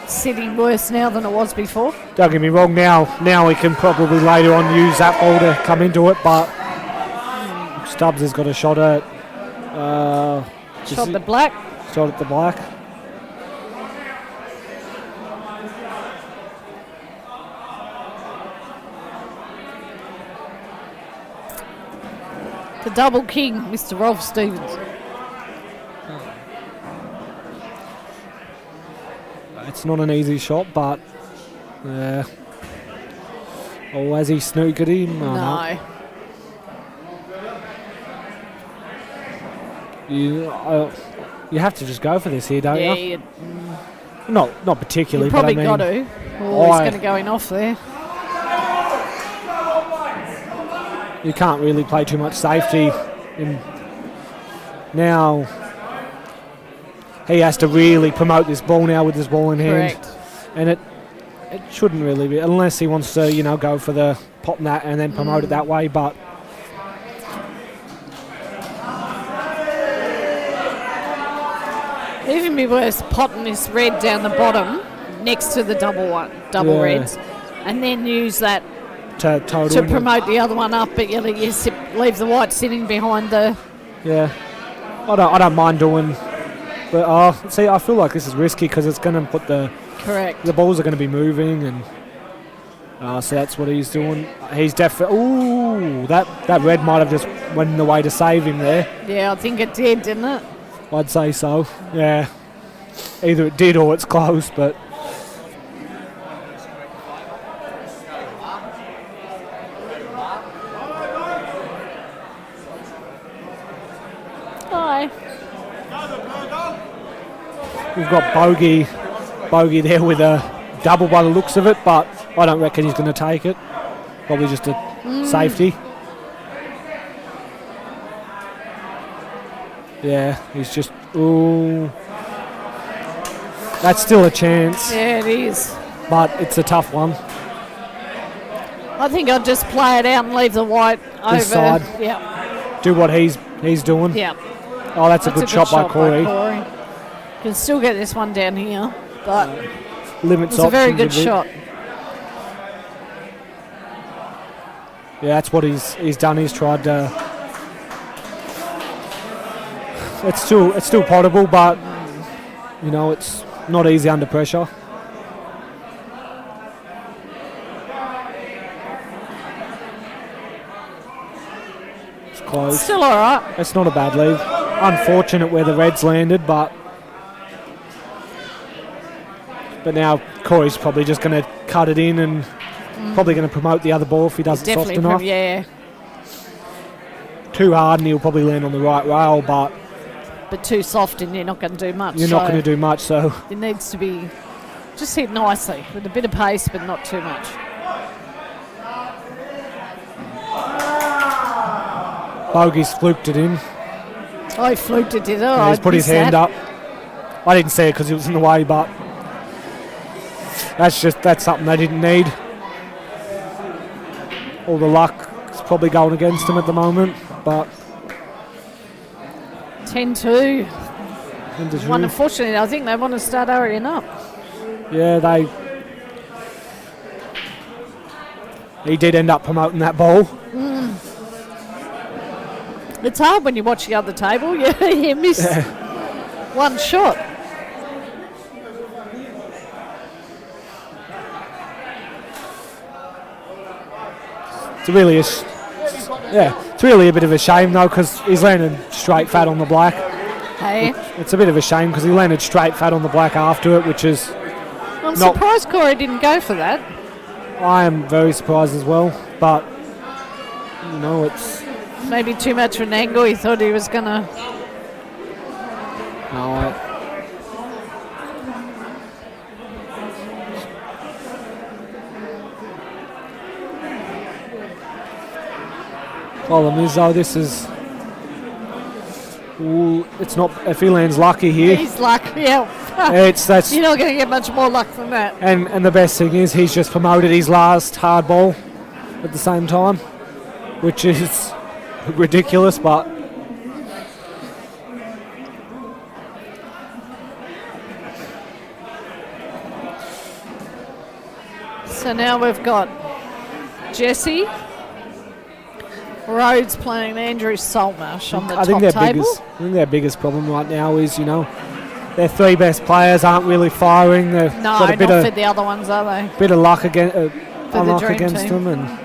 sitting worse now than it was before. Don't get me wrong, now he can probably later on use that ball to come into it, but Stubbs has got a shot at... Shot the black. Shot at the black. The double king, Mr. Rolf Stevens. It's not an easy shot, but... has he snookered him? No. You have to just go for this here, don't you? Not particularly. You probably but I mean, got to. Oh, he's going to go in off there. You can't really play too much safety. Now he has to really promote this ball now with this ball in hand. Correct. And it shouldn't really be, unless he wants to, go for the pop that and then promote it that way, but Even be worse potting this red down the bottom next to the double reds, and then use that to promote the other one up, but you leave the white sitting behind the... Yeah. I don't mind doing... But I feel like this is risky because it's going to put the... Correct. The balls are going to be moving, and... so that's what he's doing. He's definitely... Ooh, that red might have just went in the way to save him there. Yeah, I think it did, didn't it? I'd say so, yeah. Either it did or it's close, but... Hi. We've got Bogey there with a double by the looks of it, but I don't reckon he's going to take it. Probably just a safety. Yeah, he's just... Ooh. That's still a chance. Yeah, it is. But it's a tough one. I think I'll just play it out and leave the white over. This side. Yeah. Do what he's doing. Yeah. Oh, that's a good shot by Corey. Can still get this one down here, but Limits it's a very good options bit. shot. Yeah, that's what he's done. He's tried to. It's still potable, but you know it's not easy under pressure. It's close. Still all right. It's not a bad lead. Unfortunate where the Reds landed, but now Corey's probably just going to cut it in and probably going to promote the other ball if he does it soft enough. Yeah. Too hard and he'll probably land on the right rail, but too soft and you're not going to do much. You're not going to do much, so it needs to be just hit nicely with a bit of pace, but not too much. Bogey's fluked it in. Oh, he fluked it, did he? Yeah, he's put his hand up. I didn't see it because he was in the way, but that's something they didn't need. All the luck is probably going against him at the moment, but 10-2. 10-2. One, unfortunately, I think they want to start hurrying up. Yeah, he did end up promoting that ball. It's hard when you watch the other table. You miss one shot. It's really a bit of a shame though, because he's landed straight fat on the black. Hey, It's a bit of a shame because he landed straight fat on the black after it, which is. I'm surprised Corey didn't go for that. I am very surprised as well, but you know it's. Maybe too much of an angle. He thought he was going to. No, problem is though, this is. Ooh, it's not. If he lands lucky here, He's lucky. Yeah. that's. You're not going to get much more luck than that. And the best thing is he's just promoted his last hard ball at the same time, which is ridiculous, but So now we've got Jesse Rhodes playing Andrew Saltmarsh on the top table. I think their biggest problem right now is, you know, their three best players aren't really firing. They've got a bit not of for the other ones, are they? bit of luck against dream team. them, and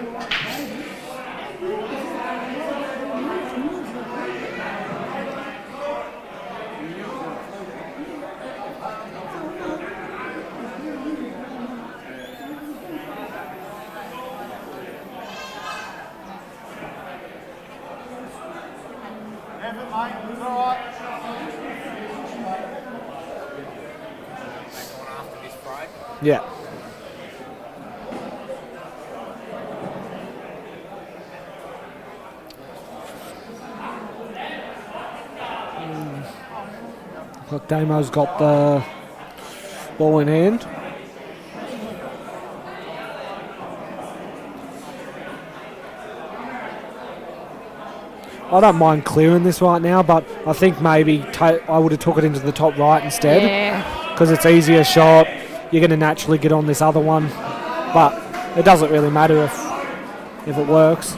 yeah. Look, Damo's got the ball in hand. I don't mind clearing this right now, but I think maybe I would have took it into the top right instead. Yeah. Because it's easier shot. You're going to naturally get on this other one, but it doesn't really matter if it works.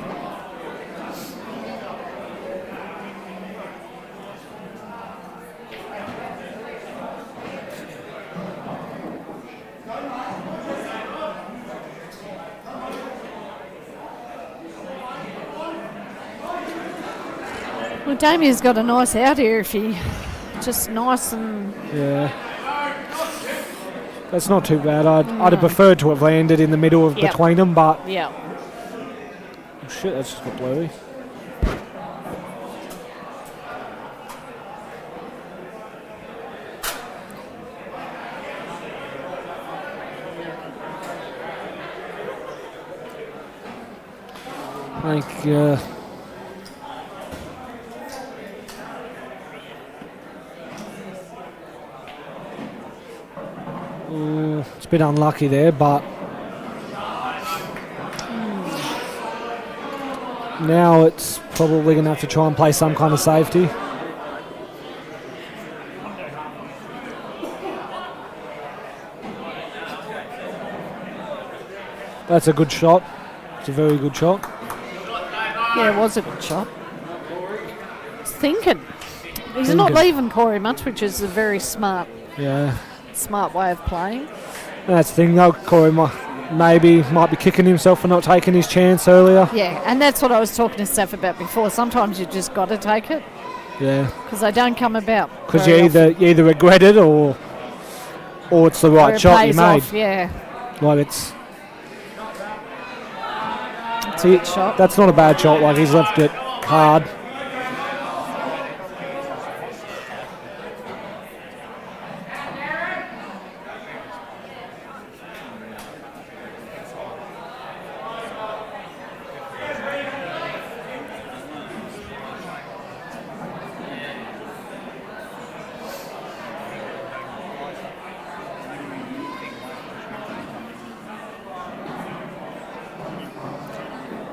Well, Damien's got a nice out here if he just nice and... Yeah. That's not too bad. I'd have preferred to have landed in the middle of between them, but... Yeah. Oh shit, that's just got blurry. I think... it's a bit unlucky there, but now it's probably going to have to try and play some kind of safety. That's a good shot. It's a very good shot. Yeah, it was a good shot. He's thinking. He's not leaving Corey much, which is a very smart way of playing. That's the thing, though. Corey might be kicking himself for not taking his chance earlier. Yeah, and that's what I was talking to Steph about before. Sometimes you just got to take it. Yeah. Because they don't come about. Because you either regret it or it's the right shot you made. Off, yeah. Like it's a good shot. That's not a bad shot. Like he's left it hard.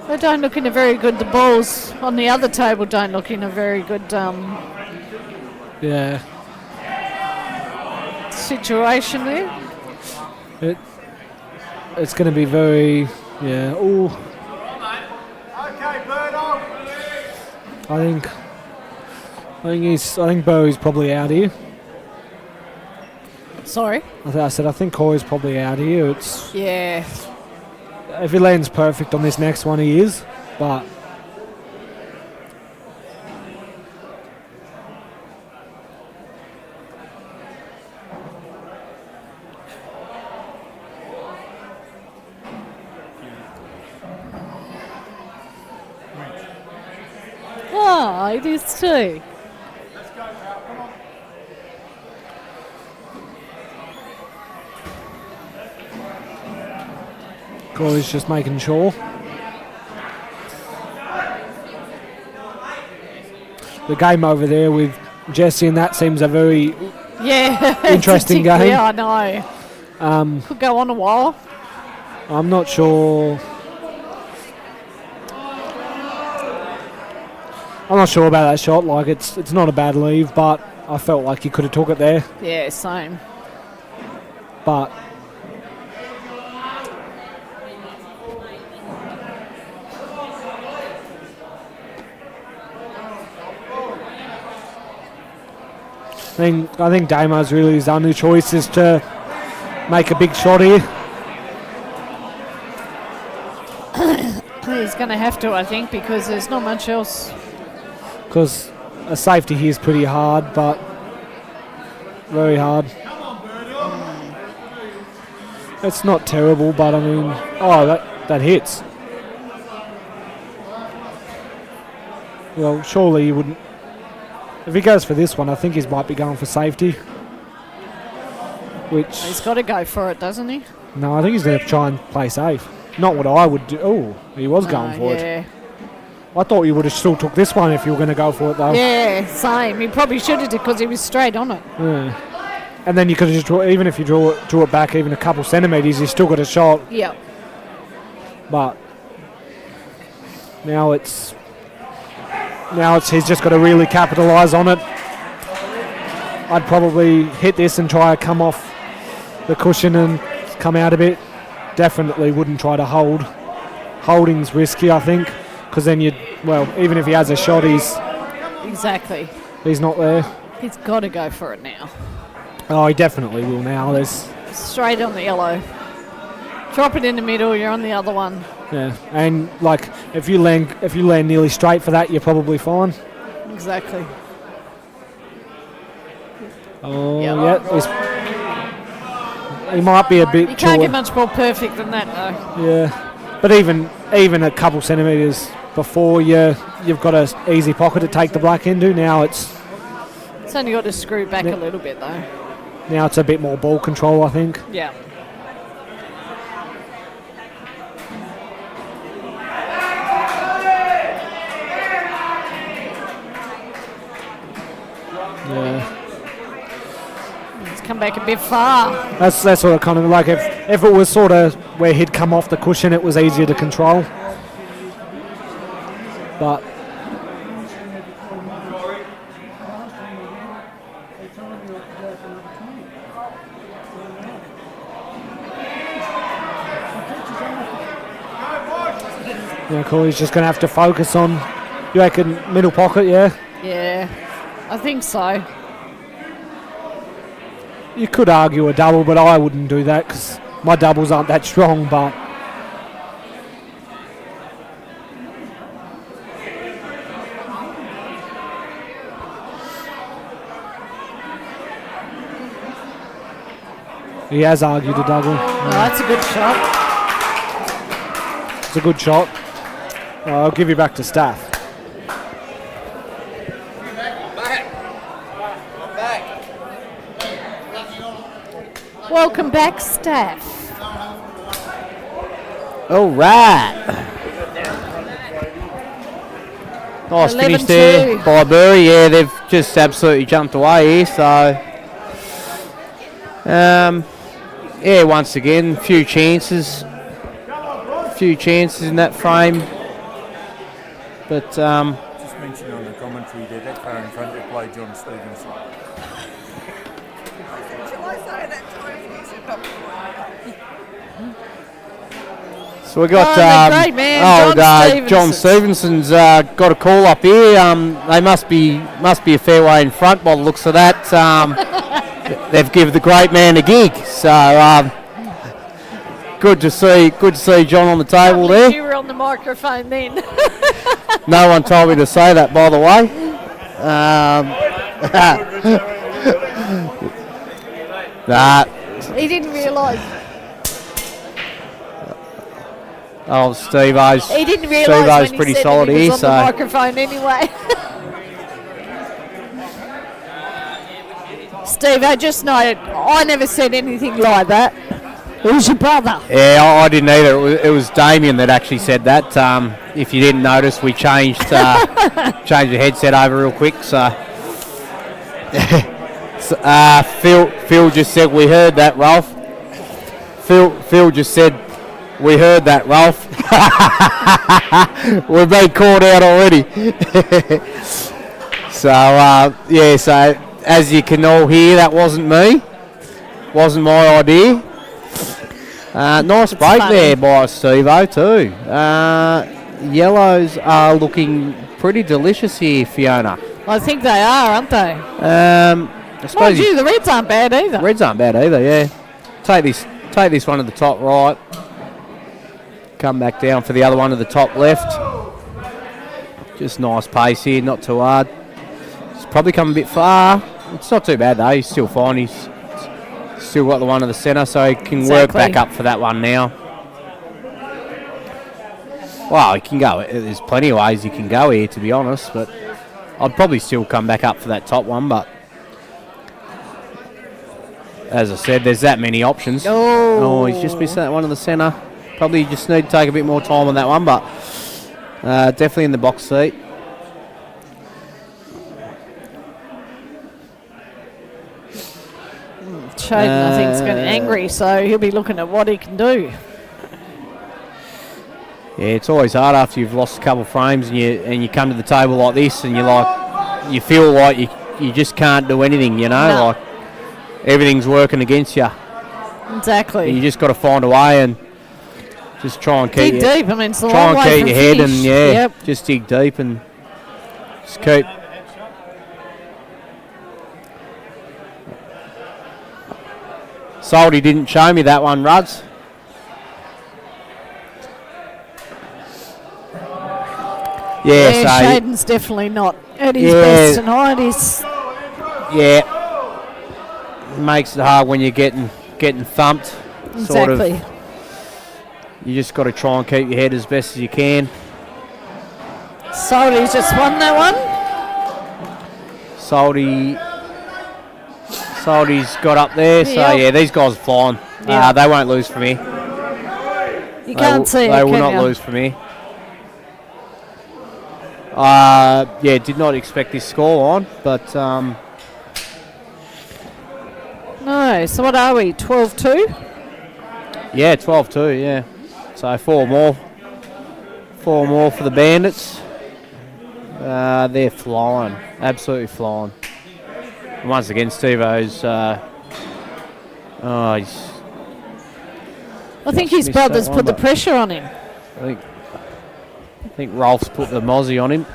They don't look in a very good. The balls on the other table don't look in a very good situation there. It's going to be very Ooh. I think Bo's probably out here. Sorry. I think Corey's probably out here. Yeah. If he lands perfect on this next one, he is. But it is too. Corey's just making sure. The game over there with Jesse and that seems a very interesting game. Yeah, I know. Could go on a while. I'm not sure. I'm not sure about that shot. Like it's not a bad leave, but I felt like he could have took it there. Yeah, same. But I think Damo's really his only choice is to make a big shot here. He's going to have to, I think, because there's not much else. Because a safety here is pretty hard, but very hard. It's not terrible, but I mean, that hits. Well, surely he wouldn't. If he goes for this one, I think he might be going for safety. Which he's got to go for it, doesn't he? No, I think he's going to try and play safe. Not what I would do. Oh, he was going for it. I thought you would have still took this one if you were going to go for it, though. Yeah, same. He probably should have because he was straight on it. Yeah. And then you could have just even if you drew it back even a couple centimetres, you still got a shot. Yeah. But now it's he's just got to really capitalise on it. I'd probably hit this and try to come off the cushion and come out a bit. Definitely wouldn't try to hold. Holding's risky, I think, because then even if he has a shot, he's not there. He's got to go for it now. Oh, he definitely will now. There's straight on the yellow. Drop it in the middle. You're on the other one. Yeah, and like if you land nearly straight for that, you're probably fine. Exactly. Oh, yeah. He might be a bit. You can't get much more perfect than that, though. Yeah, but even a couple centimetres before you've got an easy pocket to take the black into. Now it's only got to screw back a little bit, though. Now it's a bit more ball control, I think. Yeah. It's come back a bit far. That's sort of kind of like if it was sort of where he'd come off the cushion, it was easier to control. But Yeah, Corey's just going to have to focus on, you reckon, middle pocket, yeah? Yeah, I think so. You could argue a double, but I wouldn't do that because my doubles aren't that strong, but... He has argued a double. Oh, that's a good shot. It's a good shot. I'll give you back to Staff. Welcome back, Staff. All right. Nice finish 11-2. there by Burry. Yeah, they've just absolutely jumped away here. So, yeah, once again, few chances in that frame. But Just mentioned on the commentary there, that far in front they play John Stevenson. so we got the great man, John Stevenson's got a call up here. They must be a fair way in front by the looks of that. They've given the great man a gig. So good to see John on the table there. You were on the microphone then. No one told me to say that, by the way. Nah. He didn't realise. Oh, Steve-O's. He didn't realise Steve-O's when pretty he said solid that he here. was So on the microphone anyway. Steve, I just know I never said anything like that. It was your brother. yeah, I didn't either. It was Damien that actually said that. If you didn't notice, we changed the headset over real quick. So, Phil just said we heard that, Ralph. Phil just said we heard that, Ralph. We've been called out already. So yeah, so as you can all hear, that wasn't me. Wasn't my idea. Nice break funny. there by Steve-O too. Yellows are looking pretty delicious here, Fiona. I think they are, aren't they? I suppose Mind you, the Reds aren't bad either. Reds aren't bad either, yeah. Take this one to the top right. Come back down for the other one to the top left. Just nice pace here, not too hard. It's probably come a bit far. It's not too bad though, he's still fine. He's still got the one in the centre, so he can work back up for that one now. Well, he can go. There's plenty of ways you can go here, to be honest, but I'd probably still come back up for that top one, but as I said, there's that many options. Oh, he's just missing that one in the centre. Probably just need to take a bit more time on that one, but definitely in the box seat. Shaden, I think, is getting angry, so he'll be looking at what he can do. Yeah, it's always hard after you've lost a couple of frames and you come to the table like this and you feel like you just can't do anything, you know, like everything's working against you. Exactly. And you just got to find a way and just try and keep dig deep. I mean, it's a try long and way keep from your head finish. and just dig deep and just keep. Salty didn't show me that one, Ruds. Yeah, so Shaden's definitely not at his best tonight. He's makes it hard when you're getting thumped. exactly. Sort of. You just got to try and keep your head as best as you can. Salty's just won that one. Salty's got up there, so yeah, these guys are flying. Yeah. They won't lose for me. You can't see it, They will can not you? lose for me. Yeah, did not expect this score on, but No, so what are we, 12-2? yeah, 12-2, yeah. So four more for the Bandits. They're flying, absolutely flying. And once again, Steve-O's. I think his missed brothers that put one, the but pressure on him. I think I think Rolf's put the mozzie on him.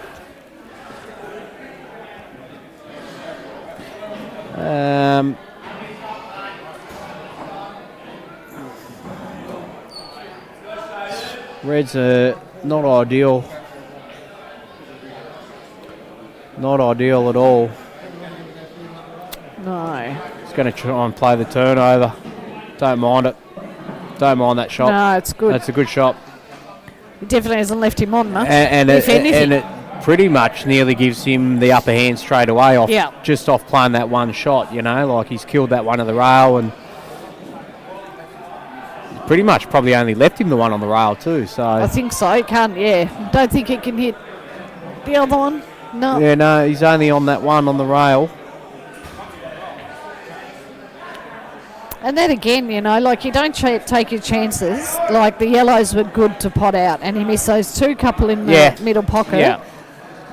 Reds are not ideal. Not ideal at all. No. He's going to try and play the turnover. Don't mind it. Don't mind that shot. No, it's good. That's a good shot. He definitely hasn't left him on much. And if anything. it pretty much nearly gives him the upper hand straight away off just off playing that one shot, you know, like he's killed that one of the rail and pretty much probably only left him the one on the rail too. So I think so. He can't, Don't think he can hit the other one. No. Yeah, no, he's only on that one on the rail. And then again, you know, like you don't take your chances. Like the yellows were good to pot out, and he missed those two couple in the middle pocket. Yeah.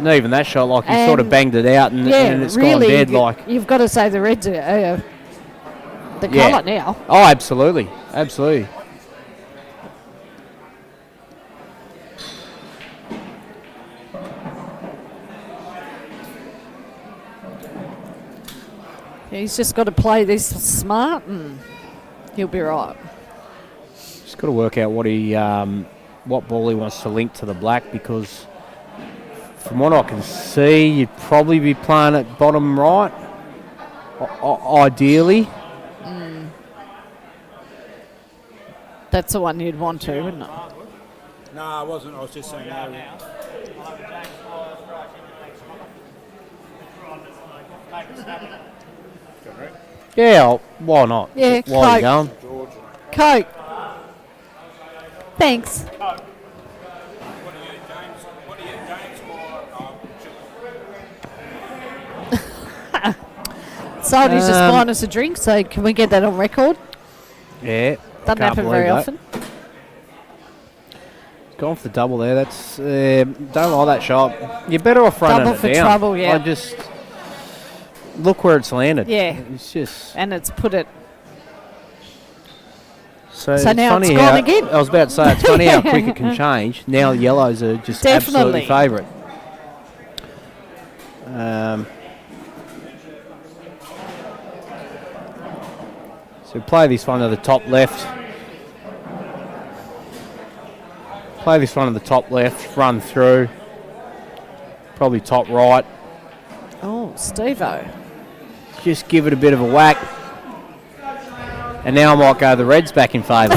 Not even that shot, like he sort of banged it out and it's really, gone dead. Like you've got to say the Reds are the colour now. Oh, absolutely, absolutely. He's just got to play this smart and he'll be right. Just got to work out what ball he wants to link to the black, because from what I can see, you'd probably be playing at bottom right, ideally. That's the one you'd want to, wouldn't it? No, I wasn't. I was just saying no. Yeah, why not? Yeah, Why are you going? Coke. Thanks. What are you, James? What are you, James? Somebody's just buying us a drink, so can we get that on record? Yeah. Doesn't happen very often. Gone for the double there. That's don't like that shot. You're better off running Double it for down. trouble, yeah. I just look where it's landed. Yeah. It's just. And it's put it. So it's now funny it's how, gone again. I was about to say, it's funny how quick it can change. Now yellows are just absolutely favourite. So play this one to the top left. Play this one to the top left, run through. Probably top right. Oh, Steve-o. Just give it a bit of a whack. And now I might go the Reds back in favour.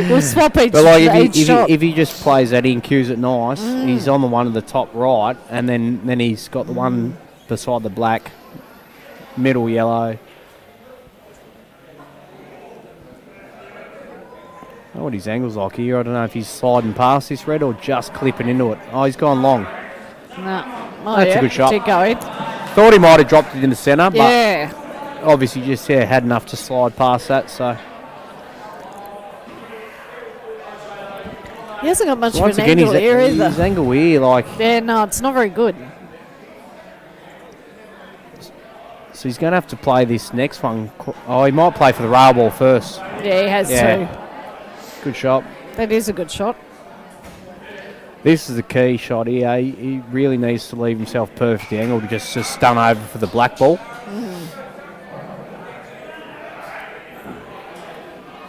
We'll swap each, but like shot. if he just plays that in, cues it nice, he's on the one at the top right, and then he's got the one beside the black, middle yellow. I don't know what his angle's like here. I don't know if he's sliding past this red or just clipping into it. Oh, he's gone long. No. That's a good shot. Did go in. Thought he might have dropped it in the centre, but Yeah. obviously just had enough to slide past that. So He hasn't got much once of an again, angle here either. his angle here, like, Yeah, no, it's not very good. so he's going to have to play this next one. Oh, he might play for the rail ball first. Yeah, he has to. Good shot. That is a good shot. This is the key shot here. He really needs to leave himself perfectly angled to just stun over for the black ball.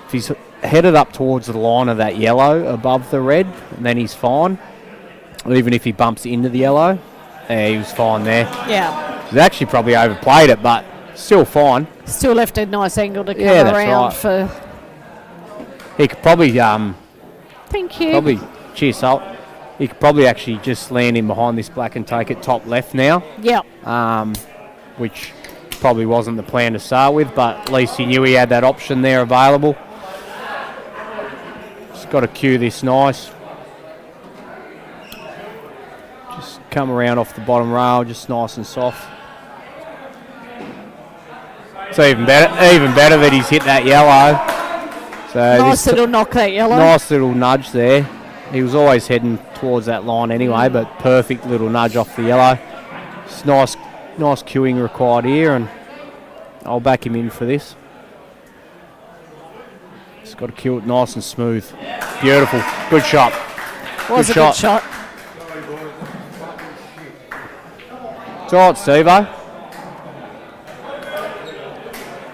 If he's headed up towards the line of that yellow above the red, then he's fine. Even if he bumps into the yellow, he was fine there. Yeah. He's actually probably overplayed it, but still fine. Still left a nice angle to come that's around right. for. He could probably, Thank you. probably, cheers, Salt. He could probably actually just land in behind this black and take it top left now. Yeah. Which probably wasn't the plan to start with, but at least he knew he had that option there available. Just got to cue this nice. Just come around off the bottom rail, just nice and soft. It's even better that he's hit that yellow. So Nice little knock, that yellow. nice little nudge there. He was always heading towards that line anyway, but perfect little nudge off the yellow. It's nice queuing required here, and I'll back him in for this. Just got to cue it nice and smooth. Beautiful. Good shot. Was Good a good shot. It's all right, Steve-O.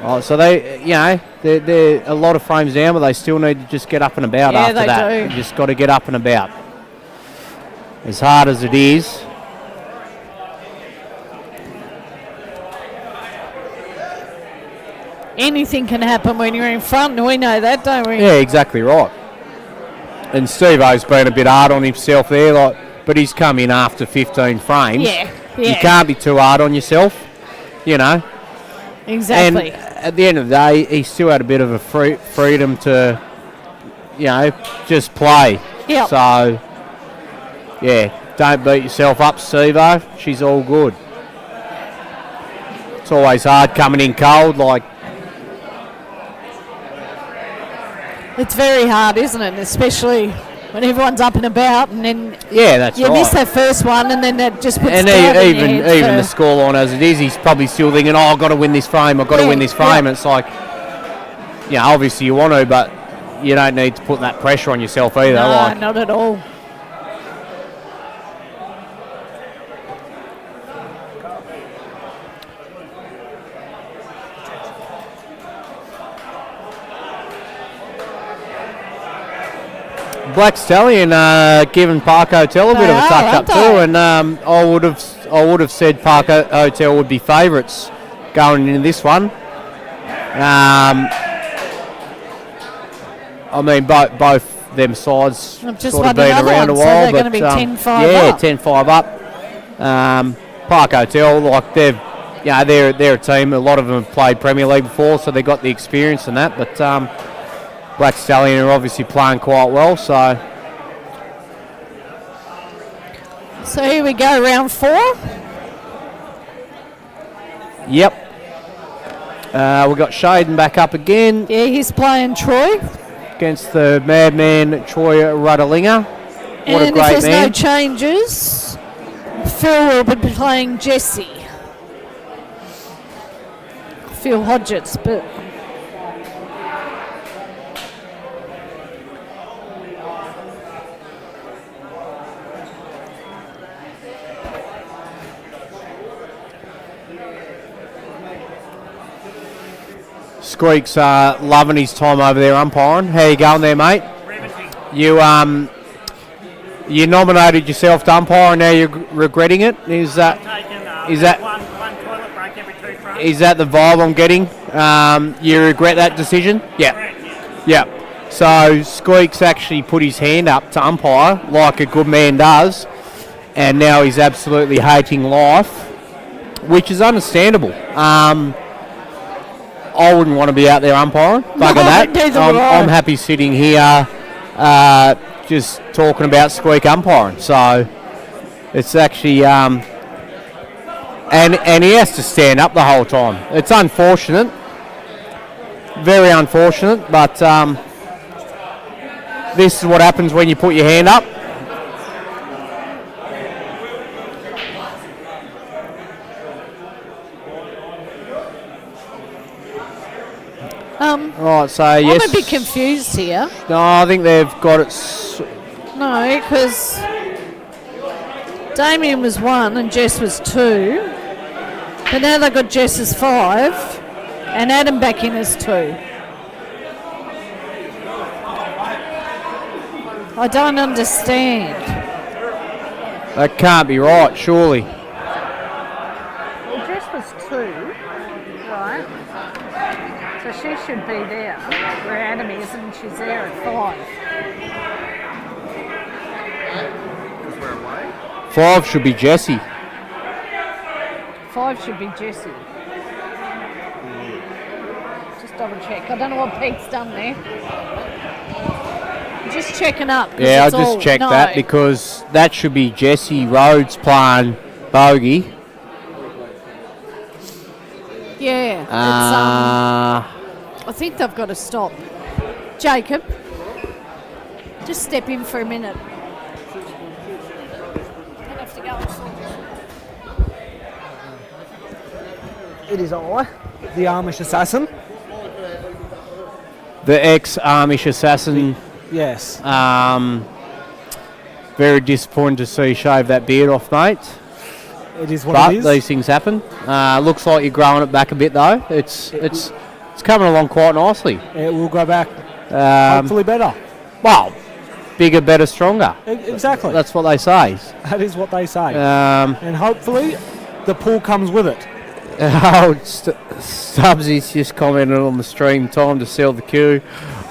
Oh, so they're a lot of frames down, but they still need to just get up and about after they that. do. They just got to get up and about. As hard as it is. Anything can happen when you're in front, and we know that, don't we? Yeah, exactly right. And Steve-O's been a bit hard on himself there, but he's come in after 15 frames. Yeah. You can't be too hard on yourself, you know. Exactly. And at the end of the day, he still had a bit of a freedom to, just play. Yep. So, yeah, don't beat yourself up, Steve-O. She's all good. It's always hard coming in cold, It's very hard, isn't it? Especially when everyone's up and about, and then that's you right. miss that first one, and then that just puts And doubt in your even head the scoreline as it is, he's probably still thinking, I've got to win this frame, I've got to win this frame. And it's like, obviously you want to, but you don't need to put that pressure on yourself either. No, not at all. Black Stallion giving Park Hotel a bit of a touch up too, and I would have said Park Hotel would be favourites going into this one. Both them sides I've just sort of won been another around one, a so while, they're but gonna be 10-5 yeah, up. 10-5 up. Park Hotel, they're a team. A lot of them have played Premier League before, so they got the experience and that. But Black Stallion are obviously playing quite well, so here we go, round 4. Yep. We've got Shaden back up again Yeah, he's playing Troy. against the madman Troy Ruddalinger. What a And if great there's no man. changes, Phil will be playing Jesse. Phil Hodgetts, but Squeak's loving his time over there umpiring. How you going there, mate? You nominated yourself to umpire and now you're regretting it. Is that one toilet break every 2 frames. is that the vibe I'm getting? You regret that decision? Yeah. Yeah. So Squeak's actually put his hand up to umpire like a good man does, and now he's absolutely hating life, which is understandable. I wouldn't want to be out there umpiring. Bugger that. neither would I'm I. happy sitting here just talking about Squeak umpiring. So it's actually... and he has to stand up the whole time. It's unfortunate. Very unfortunate, but this is what happens when you put your hand up. Right, so yes. I'm a bit confused here. No, I think they've got it. No, because Damien was 1 and Jess was 2. But now they've got Jess as 5 and Adam back in as 2. I don't understand. That can't be right, surely. Well, Jess was 2, right? So she should be there where Adam is, and she's there at 5. 5 should be Jesse. 5 should be Jessie. Just double check. I don't know what Pete's done there. Just checking up. Yeah, I just checked that because that should be Jesse Rhodes playing bogey. Yeah. I think they've got to stop. Jacob, just step in for a minute. I'll have to go and sort this. It is I, the Amish assassin. The ex-Amish assassin. Yes. Very disappointed to see you shave that beard off, mate. It is what But it is. these things happen. Looks like you're growing it back a bit though. It's coming along quite nicely. It will go back hopefully better. Well, bigger, better, stronger. Exactly. That's what they say. That is what they say. Um, And hopefully the pull comes with it. Stubbsy's just commented on the stream. Time to sell the queue.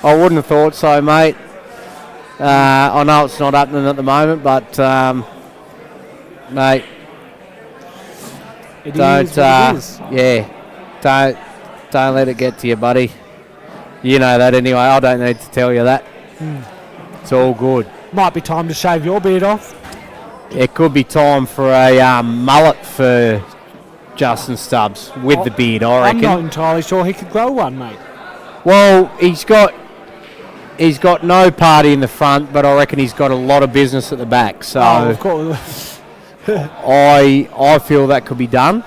I wouldn't have thought so, mate. I know it's not happening at the moment, but mate, It don't. is what it is. Yeah, don't let it get to you, buddy. You know that anyway. I don't need to tell you that. It's all good. Might be time to shave your beard off. It could be time for a mullet for Justin Stubbs with the beard, I I'm reckon. not entirely sure he could grow one, mate. Well, he's got no party in the front, but I reckon he's got a lot of business at the back. So Of course. I feel that could be done.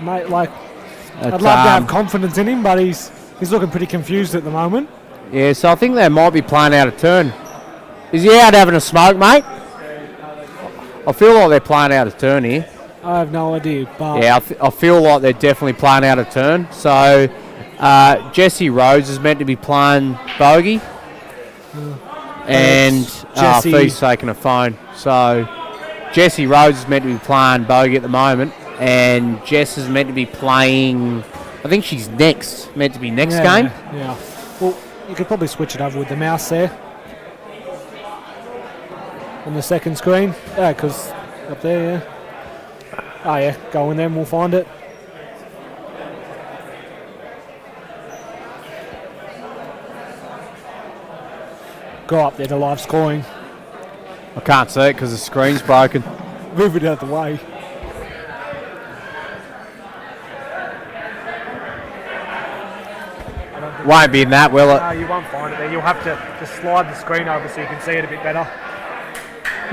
Mate, like, But, I'd love to have confidence in him, but he's looking pretty confused at the moment. yeah, so I think they might be playing out of turn. Is he out having a smoke, mate? I feel like they're playing out of turn here. I have no idea, but Yeah, I feel like they're definitely playing out of turn. So Jesse Rhodes is meant to be playing bogey. And Jesse- Fee's taking a phone. So Jesse Rhodes is meant to be playing bogey at the moment. And Jess is meant to be playing, I think she's meant to be next yeah, game. Yeah. Well, you could probably switch it over with the mouse there. On the second screen. Yeah, because up there, yeah. Oh, yeah, go in there and we'll find it. Go up there to live scoring. I can't see it because the screen's broken. Move it out of the way. Won't be in that, will it? No, you won't find it there. You'll have to just slide the screen over so you can see it a bit better.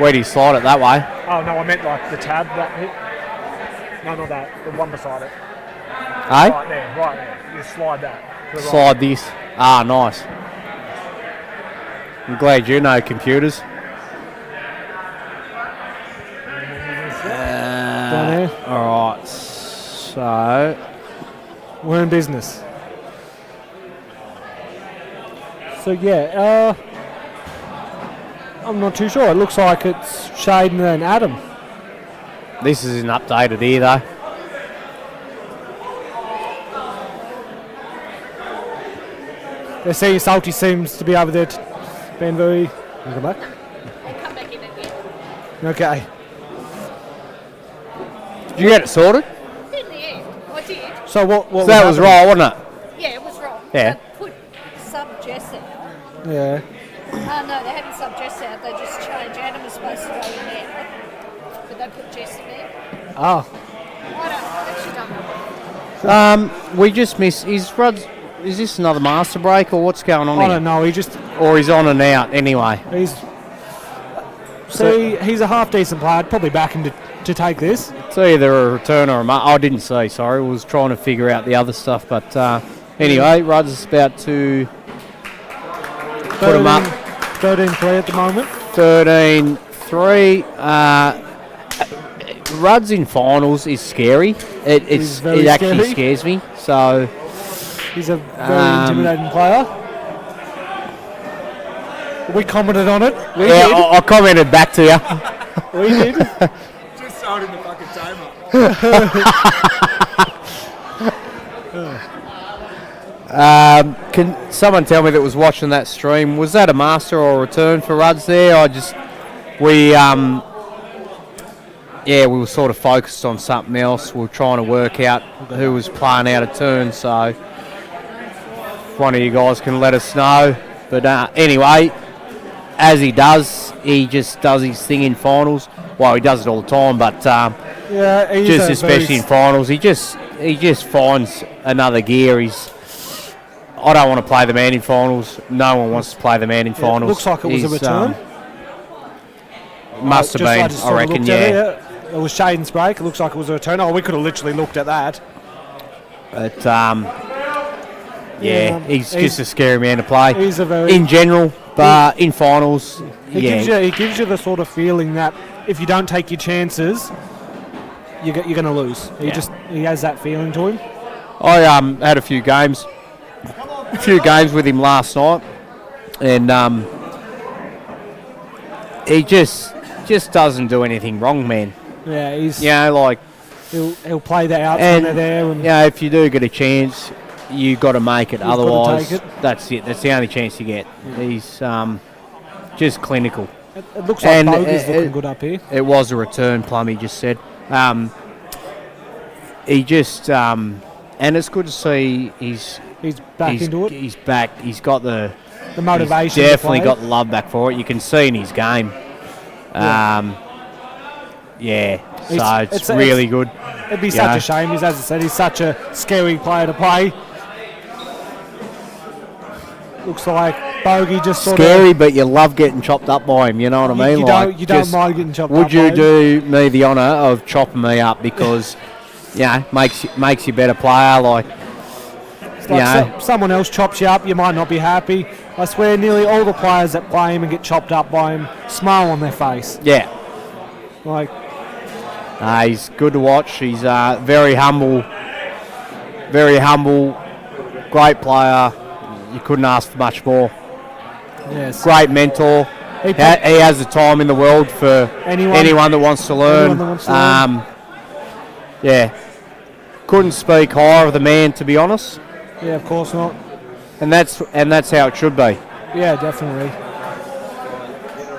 Where do you slide it that way? Oh, no, I meant like the tab that hit. No, not that. The one beside it. Hey? Right there. You slide that. to the right. Slide this. Ah, nice. I'm glad you know computers. Down there. Alright, so We're in business. So yeah, I'm not too sure. It looks like it's Shaden and Adam. this isn't updated here though. They see Salty seems to be over there. Ben Vui. You come back? Come back in again. Okay. Did you get it sorted? In the end, I did. So what So that was right, wasn't it? Yeah, it was wrong. Yeah. They put sub Jess out. Yeah. Oh no, they hadn't sub Jess out. They just changed. Adam was supposed to go in there, but they put Jess in there. Oh. I don't know. Actually don't know. We just missed. Is this another master break or what's going on I here? don't know. He just Or he's on and out anyway. he's he's a half decent player. I'd probably back him to take this. It's either a return or a I didn't see, sorry. I was trying to figure out the other stuff. But anyway, Rudd's is about to put him up. 13-3 at the moment. 13-3. Rudd's in finals is scary. He's very It actually scary. scares me. So He's a very intimidating player. We commented on it. We yeah, did. I commented back to you. We did. Just holding the fucking timer. Can someone tell me that was watching that stream? Was that a master or a return for Rudd's there? We were sort of focused on something else. We were trying to work out who was playing out of turn. So if one of you guys can let us know. But anyway, as he just does his thing in finals. Well, he does it all the time, but Yeah, he's just a especially in very finals, he just finds another gear. I don't want to play the man in finals. No one wants to play the man in finals. looks like it was a return. Must have been, just I sort of reckon, looked at yeah. It was Shaden's break. It looks like it was a return. Oh, we could have literally looked at that. But he's just a scary man to play. He's a very In general, But in finals, He gives you the sort of feeling that if you don't take your chances, you're going to lose. He has that feeling to him. I had a few games with him last night, and he just doesn't do anything wrong, man. Yeah, he's he'll play that out when they're there. And if you do get a chance, you got to make it. Otherwise, take it. that's it. That's the only chance you get. Yeah. He's just clinical. It looks like Bogey's looking good up here. It was a return, Plummy just said. He just and it's good to see he's back into it. He's back. He's got the motivation. He's definitely got the love back for it. You can see in his game. So it's really good. It'd be such a shame. As I said, he's such a scary player to play. Looks like Bogey just sort scary, but you love getting chopped up by him. You know what I mean? You don't mind getting chopped up. Would you do me the honour of chopping me up because makes you a better player? Like, someone else chops you up, you might not be happy. I swear, nearly all the players that play him and get chopped up by him smile on their face. Yeah. Like, he's good to watch. He's very humble, great player. You couldn't ask for much more. Yes. Great mentor. He has the time in the world for anyone that wants to learn. Couldn't speak higher of the man, to be honest. Yeah, of course not. And that's how it should be. Yeah, definitely.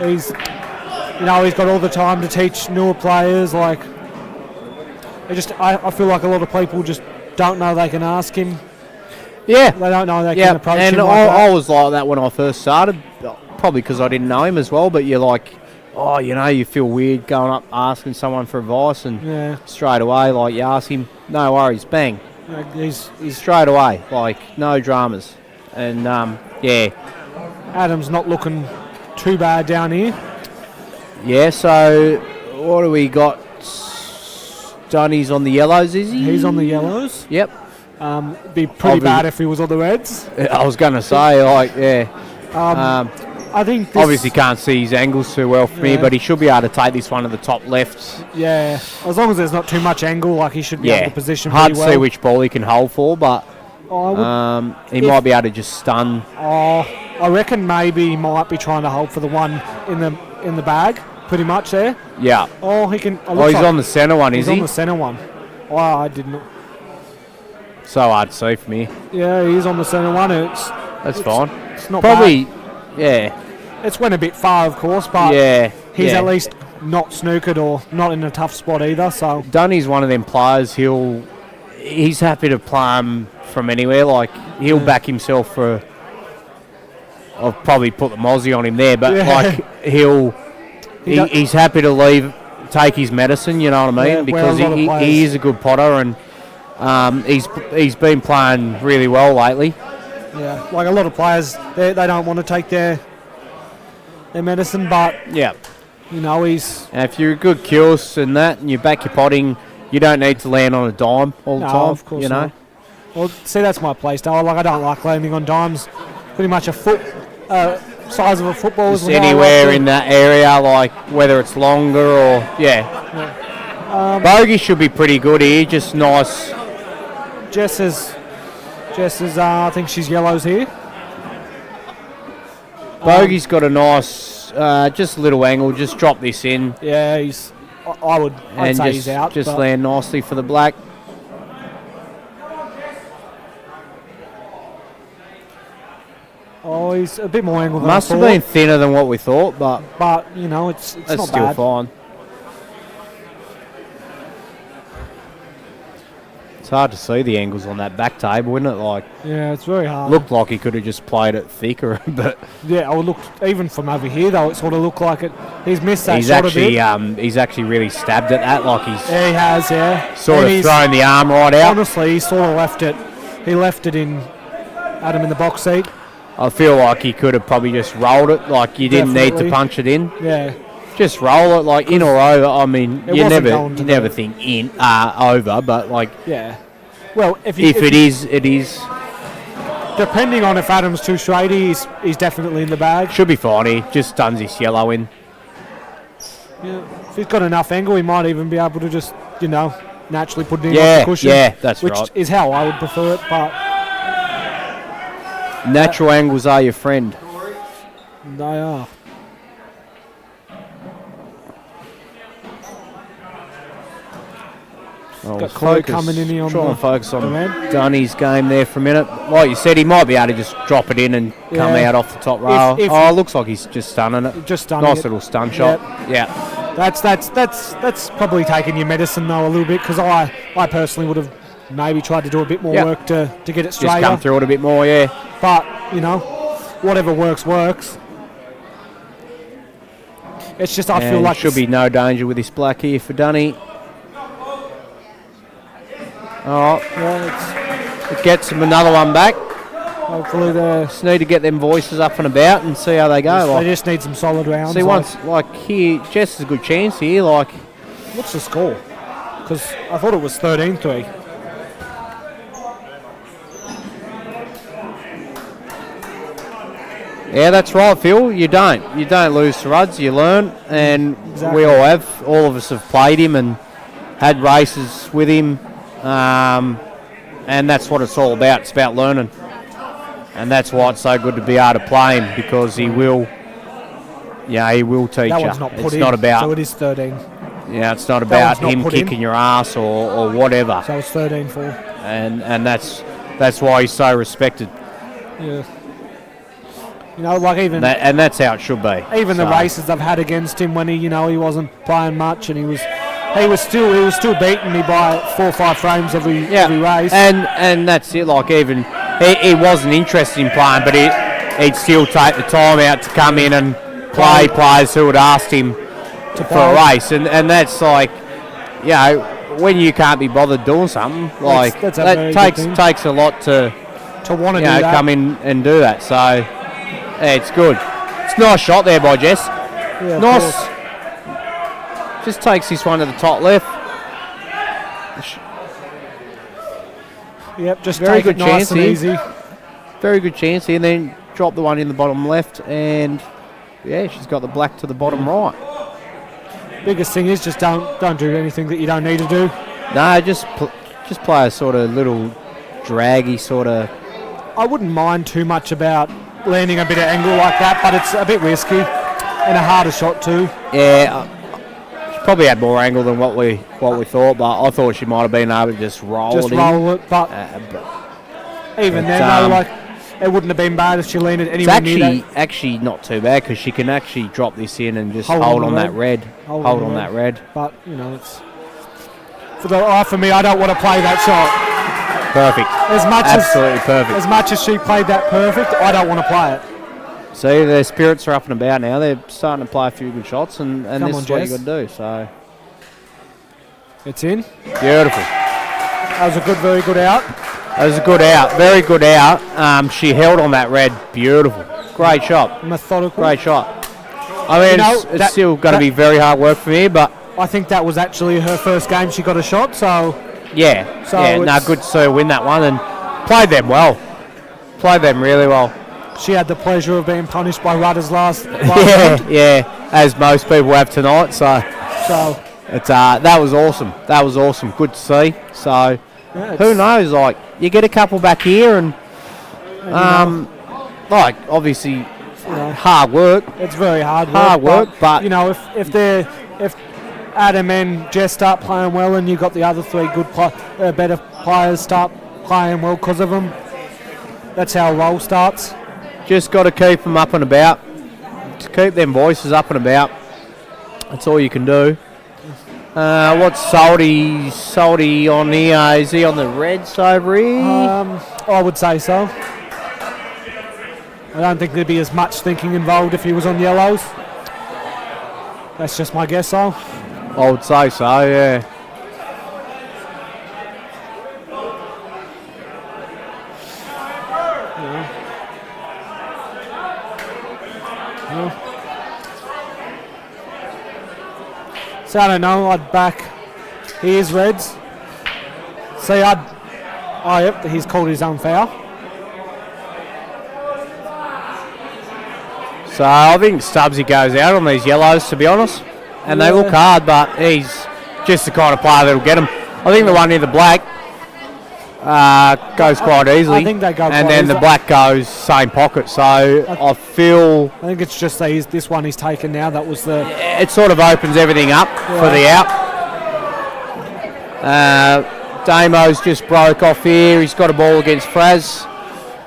He's got all the time to teach newer players. Like, I feel like a lot of people just don't know they can ask him. Yeah. They don't know they can approach him. And I was like that when I first started, probably because I didn't know him as well, but you're like, you feel weird going up asking someone for advice, and straight away, like, you ask him, no worries, bang. He's straight away, like, no dramas. And, Adam's not looking too bad down here. Yeah, so what do we got? Dunny's on the yellows, is he? He's on the yellows. Yep. Be pretty bad if he was on the reds. I was going to say, I think obviously can't see his angles too well for me, but he should be able to take this one to the top left. Yeah, as long as there's not too much angle, like he should be able to position hard pretty to see which ball he can hold for, but he might be able to just stun. I reckon maybe he might be trying to hold for the one in the bag, pretty much there. Yeah. He can. He's on the centre one, is he? He's on the centre one. I didn't. So hard to see for me. Yeah, he's on the centre one. That's fine. It's not probably bad. Yeah. It's went a bit far, of course, but he's at least not snookered or not in a tough spot either. So Dunny's one of them players. He's happy to play him from anywhere. Like, he'll back himself for. I'll probably put the mozzie on him there, but like he's happy to take his medicine. You know what I mean? Because he is a good potter, and he's been playing really well lately. Yeah, like a lot of players, they don't want to take their medicine, but he's. And if you're a good kills and that, and you back your potting, you don't need to land on a dime all the time. Of course not. Well, see, that's my play style. Like, I don't like landing on dimes. Pretty much a foot size of a football. Just anywhere in that area, like whether it's longer or bogey should be pretty good here. Just nice. Jess is. I think she's yellows here. Bogey's got a nice, just a little angle. Just drop this in. Yeah, I'd say he's out. Just land nicely for the black. He's a bit more angled than Must have been thinner than what we thought, but it's that's not still bad. Fine. It's hard to see the angles on that back table, isn't it? Like, yeah, it's very hard. Looked like he could have just played it thicker, but yeah, even from over here though, it sort of looked like it. He's missed that shot a bit. He's actually really stabbed at that, like he has, sort of thrown the arm right out. Honestly, he sort of left it. He left it in Adam in the box seat. I feel like he could have probably just rolled it, like you didn't need to punch it in. Yeah. Just roll it, like in or over. I mean, you never think in, over, but like. Yeah. Well, if it is, it is. depending on if Adam's too straight, he's definitely in the bag. Should be fine. He just stuns his yellow in. Yeah. If he's got enough angle, he might even be able to just, naturally put it in off the cushion. Yeah, that's right. Which is how I would prefer it, but natural angles are your friend. they are. Got Chloe coming in here on try and focus on the red. Dunny's game there for a minute. Like you said, he might be able to just drop it in and come out off the top rail. It looks like he's just stunning it. Just stunning nice it. little stun shot. Yeah. That's probably taking your medicine though a little bit, because I personally would have maybe tried to do a bit more work to get it straighter. Just come through it a bit more, yeah. But whatever works. It's just I feel like should be no danger with this black here for Dunny. Oh, it gets him another one back. Hopefully they just need to get them voices up and about and see how they go. They just need some solid rounds. See, once here, Jess has a good chance here. What's the score? Because I thought it was 13-3. Yeah, that's right, Phil. You don't lose to Ruds. You learn, and we all have. All of us have played him and had races with him, and that's what it's all about. It's about learning, and that's why it's so good to be able to play him, because he will teach that you. One's not put It's in, not about. So it is 13. Yeah, it's not about not him put kicking in. your ass or whatever. So it's 13-4. And that's why he's so respected. Yeah. Even and that's how it should be. Even the races I've had against him when he wasn't playing much, and he was still beating me by 4 or 5 frames every race. And that's it. Even he wasn't interested in playing, but he'd still take the time out to come in and play players who had asked him for a race, and that's when you can't be bothered doing something, that takes a lot to want to do that. Come in and do that. So. Yeah, it's good. It's a nice shot there by Jess. Yeah, nice. Just takes this one to the top left. Yep, just very take good it nice chance and here. easy. Very good chance here, and then drop the one in the bottom left, and she's got the black to the bottom right. Biggest thing is just don't do anything that you don't need to do. No, just play a sort of little draggy sort of. I wouldn't mind too much about landing a bit of angle like that, but it's a bit risky and a harder shot too. Yeah, she probably had more angle than what we thought, but I thought she might have been able to just roll it. But even then, it wouldn't have been bad if she landed anywhere near that. It's actually not too bad, because she can actually drop this in and just hold on that red. Hold on that red. But it's for me. I don't want to play that shot. Perfect. Absolutely perfect. As much as she played that perfect, I don't want to play it. See, their spirits are up and about now. They're starting to play a few good shots, and this is what you got to do. So it's in. Beautiful. That was a very good out. That was a good out. Very good out. She held on that red. Beautiful. Great shot. Methodical. Great shot. I mean, it's still going to be very hard work for me, but I think that was actually her first game she got a shot, so. Good to see her win that one, and played them well. Played them really well. She had the pleasure of being punished by Rudders last round. As most people have tonight. So it's that was awesome. That was awesome. Good to see. So who knows? You get a couple back here, and obviously hard work. It's very hard work. But if Adam and Jess start playing well, and you've got the other 3 good better players start playing well because of them, that's how a roll starts. Just got to keep them up and about. To keep them voices up and about. That's all you can do. What's Salty on here? Is he on the reds over here? I would say so. I don't think there'd be as much thinking involved if he was on yellows. That's just my guess, though. I would say so, yeah. So I don't know, I'd back. He is reds. See, he's called his own foul. So I think Stubbsy goes out on these yellows, to be honest. And they look hard, but he's just the kind of player that'll get them. I think the one near the black goes quite easily. I think they go and quite then easily. the black goes same pocket. So I feel I think it's just this one he's taken now. That was the. it sort of opens everything up for the out. Damo's just broke off here. He's got a ball against Fraz.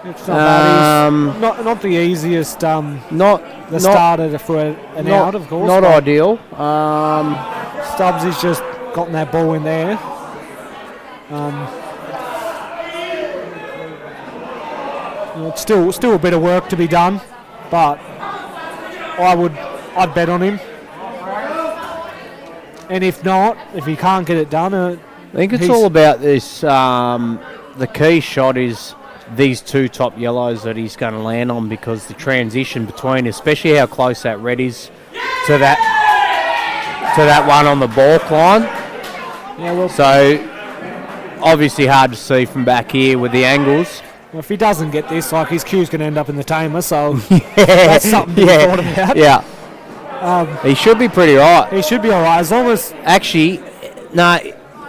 It's not bad. Not the easiest. Starter for an out, of course. Not ideal. Stubbs has just gotten that ball in there. It's still a bit of work to be done, but I'd bet on him. And if not, if he can't get it done, I think it's all about this. The key shot is these two top yellows that he's going to land on, because the transition between, especially how close that red is to that one on the balk line. Yeah, well, so obviously hard to see from back here with the angles. Well, if he doesn't get this, like, his cue's going to end up in the tamer, so that's something to be thought about. Yeah. He should be pretty right. He should be all right, as long as... Actually, no,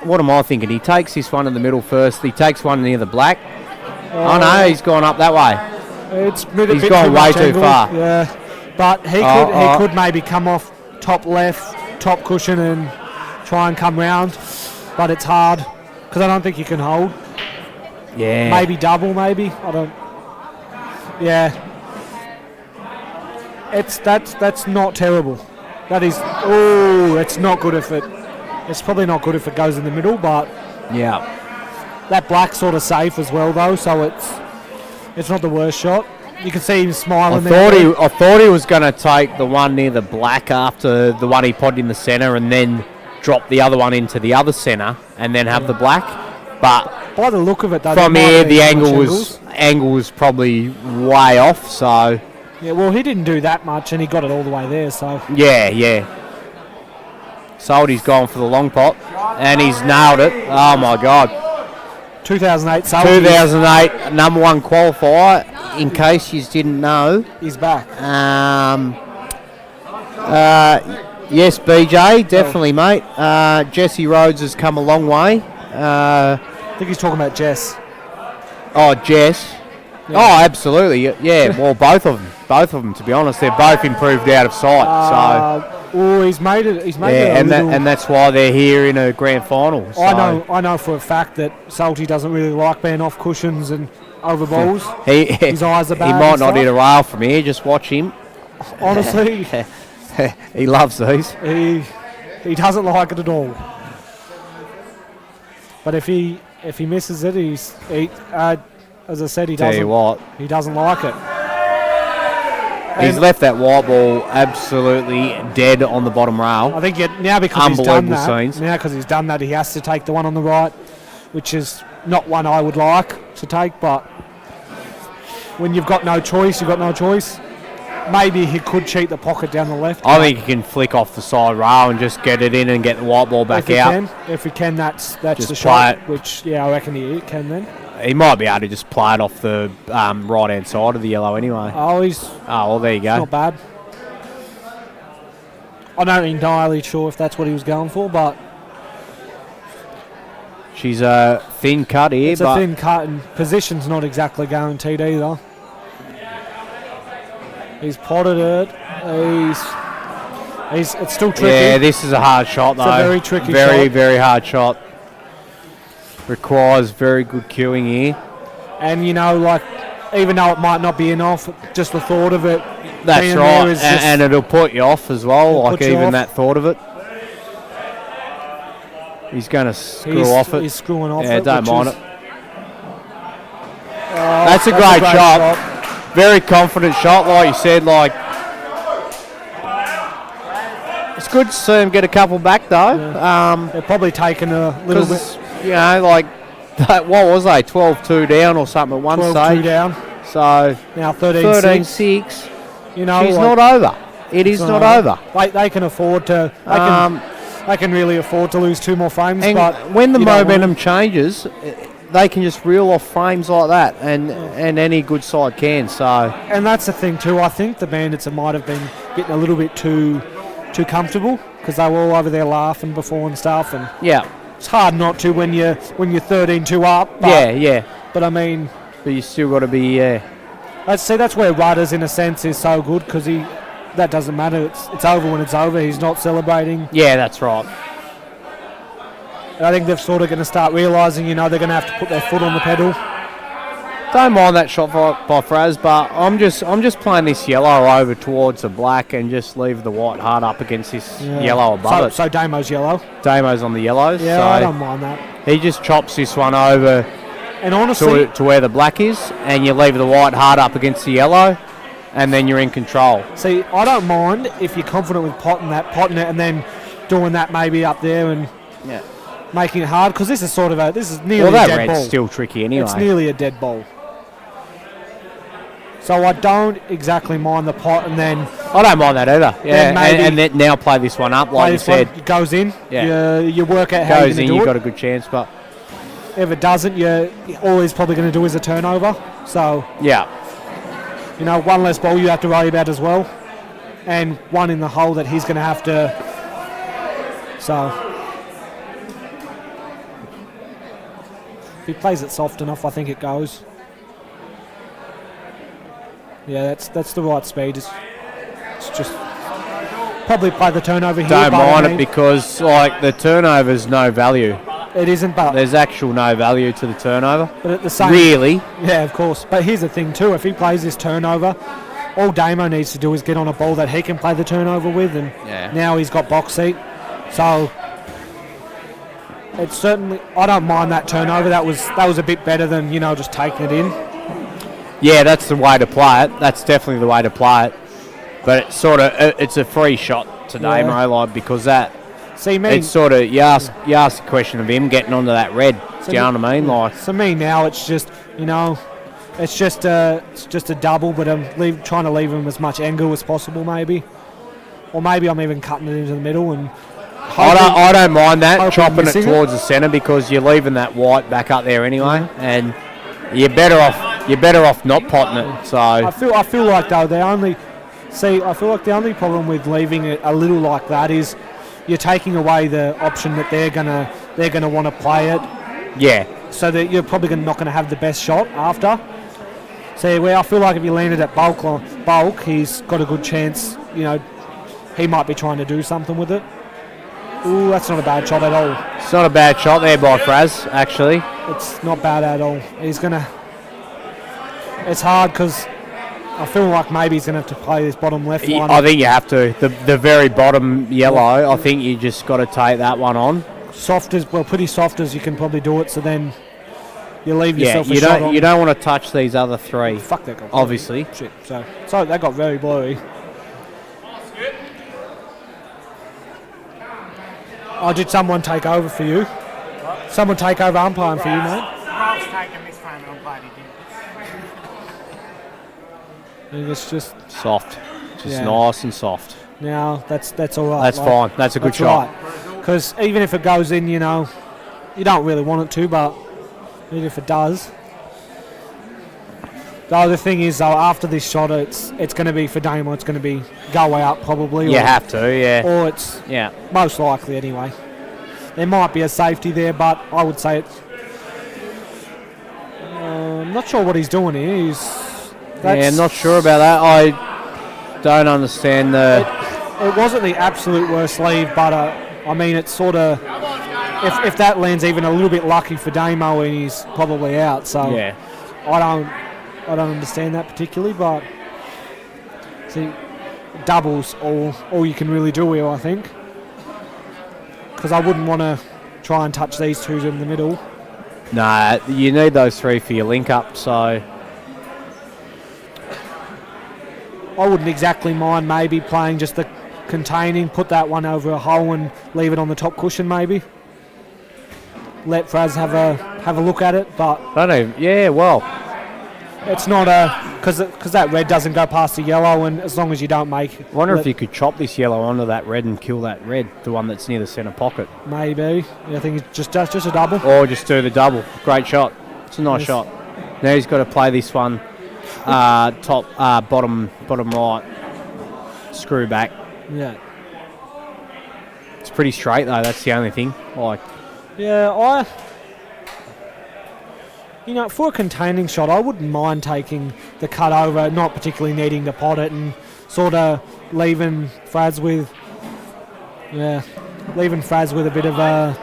what am I thinking? He takes this one in the middle first. He takes one near the black. Oh, no, he's gone up that way. He's gone way too far. Yeah, but he could maybe come off top left, top cushion, and try and come round, but it's hard, because I don't think you can hold. Yeah. Maybe double, maybe. I don't... Yeah. That's not terrible. That is... Oh, it's not good if it... It's probably not good if it goes in the middle, but... Yeah. That black's sort of safe as well, though, so it's not the worst shot. You can see him smiling there. I thought he was going to take the one near the black after the one he potted in the centre, and then drop the other one into the other centre, and then have the black. But by the look of it, though, from here the angle was probably way off. So yeah, well, he didn't do that much, and he got it all the way there. So yeah. Salty's gone for the long pot, and he's nailed it. Oh my God! 2008 Salty. 2008 number one qualifier. In case you didn't know, he's back. Yes, BJ, definitely, mate. Jesse Rhodes has come a long way. I think he's talking about Jess. Oh, Jess. Yeah. Oh, absolutely. Yeah, well, both of them, to be honest. They're both improved out of sight. He's made it. He's made it. And that's why they're here in a grand final. So. I know for a fact that Salty doesn't really like being off cushions and over balls. His eyes are bad. He might not hit a rail from here. Just watch him. Honestly, he loves these. He doesn't like it at all. But if he misses it, as I said, he doesn't. Tell you what, he doesn't like it. He's left that white ball absolutely dead on the bottom rail. I think now because he's done that, scenes. now because he's done that, he has to take the one on the right, which is not one I would like to take. But when you've got no choice, you've got no choice. Maybe he could cheat the pocket down the left. I think he can flick off the side rail and just get it in and get the white ball back out. If he can, that's just the shot. Which I reckon he can then. He might be able to just play it off the right-hand side of the yellow anyway. Oh, well, there you go. Not bad. I'm not entirely sure if that's what he was going for, but... She's a thin cut here, It's a thin cut, and position's not exactly guaranteed either. He's potted it. It's still tricky. Yeah, this is a hard shot, though. It's a very tricky shot. Very hard shot. Requires very good cueing here. And, even though it might not be enough, just the thought of it. That's right. And it'll put you off as well, that thought of it. He's going to screw off it. He's screwing off it. Yeah, don't mind it. That's a great shot. Very confident shot, like you said. It's good to see him get a couple back, though. Yeah. They're probably taking a little bit. What was they? 12-2 down or something at one stage. 12-2 down. So now 13-6. She's not over. It is not over. They can afford to. They can really afford to lose two more frames. And but when the momentum changes, they can just reel off frames like that, and any good side can. So, and that's the thing too. I think the Bandits might have been getting a little bit too comfortable because they were all over there laughing before and stuff. And yeah, it's hard not to when you're 13-2 up. But, But I mean, but you still got to be that's where Rudders in a sense is so good because that doesn't matter. It's over when it's over. He's not celebrating. Yeah, that's right. And I think they're sort of going to start realising, they're going to have to put their foot on the pedal. Don't mind that shot by Fraz, but I'm just playing this yellow over towards the black and just leave the white hard up against this yellow above it. So Damo's yellow. Damo's on the yellows. Yeah, so I don't mind that. He just chops this one over and honestly, to where the black is, and you leave the white hard up against the yellow, and then you're in control. See, I don't mind if you're confident with potting it, and then doing that maybe up there and making it hard, because this is nearly a dead ball. That red's still tricky anyway. It's nearly a dead ball. So I don't exactly mind the pot, and then I don't mind that either. Yeah, and then now play this one up like you said. It goes in. Yeah, you work out how you're going to do it. You've got a good chance, but if it doesn't, all he's probably going to do is a turnover. So yeah, one less ball you have to worry about as well, and one in the hole that he's going to have to. So if he plays it soft enough, I think it goes. Yeah, that's the right speed. It's just probably play the turnover here. Don't mind it because the turnover's no value. It isn't, but there's actual no value to the turnover. But at the same, really, yeah, of course. But here's the thing too: if he plays this turnover, all Damo needs to do is get on a ball that he can play the turnover with, and now he's got box seat. So it's certainly, I don't mind that turnover. That was a bit better than just taking it in. Yeah, that's the way to play it. That's definitely the way to play it. But it's it's a free shot to Damo, because that. See, it's sort of you ask the question of him getting onto that red. Do you know what I mean? For me now, it's just it's just a double, but I'm trying to leave him as much angle as possible, maybe, or maybe I'm even cutting it into the middle and. I don't mind that chopping it towards the centre because you're leaving that white back up there anyway, and you're better off not potting it. So I feel like though I feel like the only problem with leaving it a little like that is you're taking away the option that they're gonna want to play it. Yeah. So that you're probably not going to have the best shot after. So where I feel like if you landed at bulk, he's got a good chance. He might be trying to do something with it. Ooh, that's not a bad shot at all. It's not a bad shot there by Fraz, actually. It's not bad at all. It's hard because I feel like maybe he's going to have to play this bottom left one. I think you have to. The very bottom yellow, I think you just got to take that one on. Pretty soft as you can probably do it, so then you leave yourself a shot on. You don't want to touch these other three. Fuck that. Obviously. Shit. So that got very blurry. Oh, did someone take over for you? What? Someone take over umpiring for you, mate? Rob's taking this frame and I'm glad he did. It's just soft. Nice and soft. Now, that's all right. That's fine. That's a good shot. Because even if it goes in, you don't really want it to, but even if it does. The other thing is, though, after this shot, it's going to be for Damo. It's going to be go way up probably. You have to, yeah. Or it's most likely anyway. There might be a safety there, but I would say it's. I'm not sure what he's doing here. I'm not sure about that. I don't understand the. It wasn't the absolute worst leave, but I mean, it's sort of. If that lands even a little bit lucky for Damo, and he's probably out. So I don't understand that particularly, but see, doubles all you can really do here, I think, because I wouldn't want to try and touch these two in the middle. Nah, you need those three for your link up, so I wouldn't exactly mind maybe playing just the containing, put that one over a hole and leave it on the top cushion maybe. Let Fraz have a look at it, but it's not because that red doesn't go past the yellow, and as long as you don't make. I wonder if you could chop this yellow onto that red and kill that red, the one that's near the centre pocket. Maybe. I think it's just a double. Or just do the double. Great shot. It's a nice shot. Now he's got to play this one bottom right. Screw back. Yeah. It's pretty straight though, that's the only thing. Yeah, for a containing shot, I wouldn't mind taking the cut over, not particularly needing to pot it, and sort of leaving Fraz with a bit of a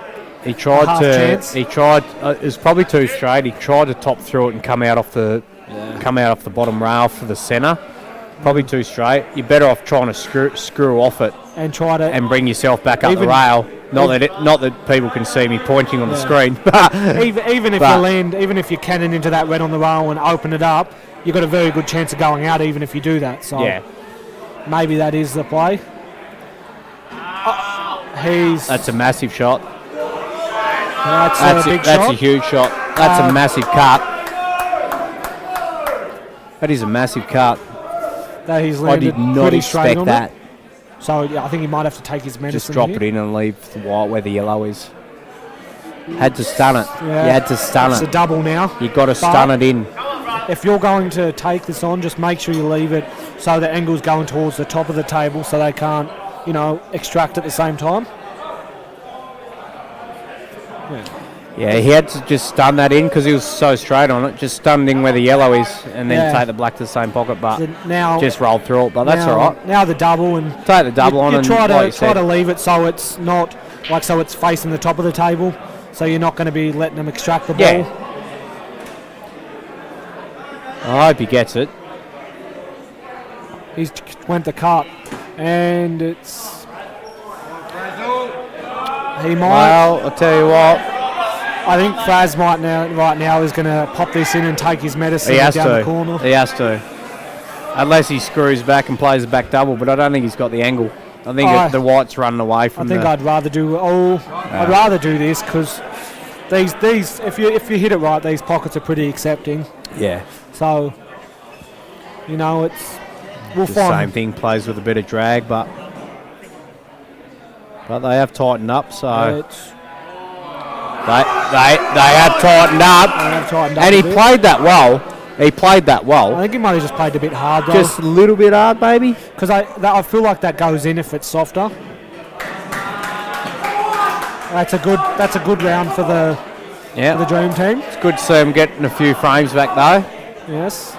He tried half to. chance. He tried. It was probably too straight. He tried to top through it and come out off the bottom rail for the centre. Probably too straight. You're better off trying to screw off it and try to bring yourself back up the rail. Not that people can see me pointing on the screen. But even if you cannon into that red on the rail and open it up, you've got a very good chance of going out. Even if you do that, so maybe that is the play. That's a massive shot. That's a big shot. That's a huge shot. That's a massive cut. That is a massive cut. That he's landed. I did not expect that. So I think he might have to take his medicine. Just drop it in and leave the white where the yellow is. Had to stun it. Yeah. You had to stun it. It's a double now. You got to stun it in. If you're going to take this on, just make sure you leave it so the angle's going towards the top of the table, so they can't, extract at the same time. Yeah, he had to just stun that in because he was so straight on it. Just stun in where the yellow is and then take the black to the same pocket, but now just rolled through it. But that's all right. Now the double and take the double on you and try like to leave it so it's not so it's facing the top of the table, so you're not going to be letting them extract the ball. Yeah. I hope he gets it. He's went the cut, and it's he might. Well, I'll tell you what. I think Fraz right now is going to pop this in and take his medicine down the corner. He has to. Unless he screws back and plays a back double, but I don't think he's got the angle. I think the white's running away from. I think I'd rather do this because these if you hit it right, these pockets are pretty accepting. Yeah. So it's we'll the find same thing, plays with a bit of drag, but they have tightened up. So they have tightened up. And he played that well. I think he might have just played a bit hard though. Just a little bit hard, maybe. Because I feel like that goes in if it's softer. That's a good round for the Dream Team. It's good to see him getting a few frames back though. Yes.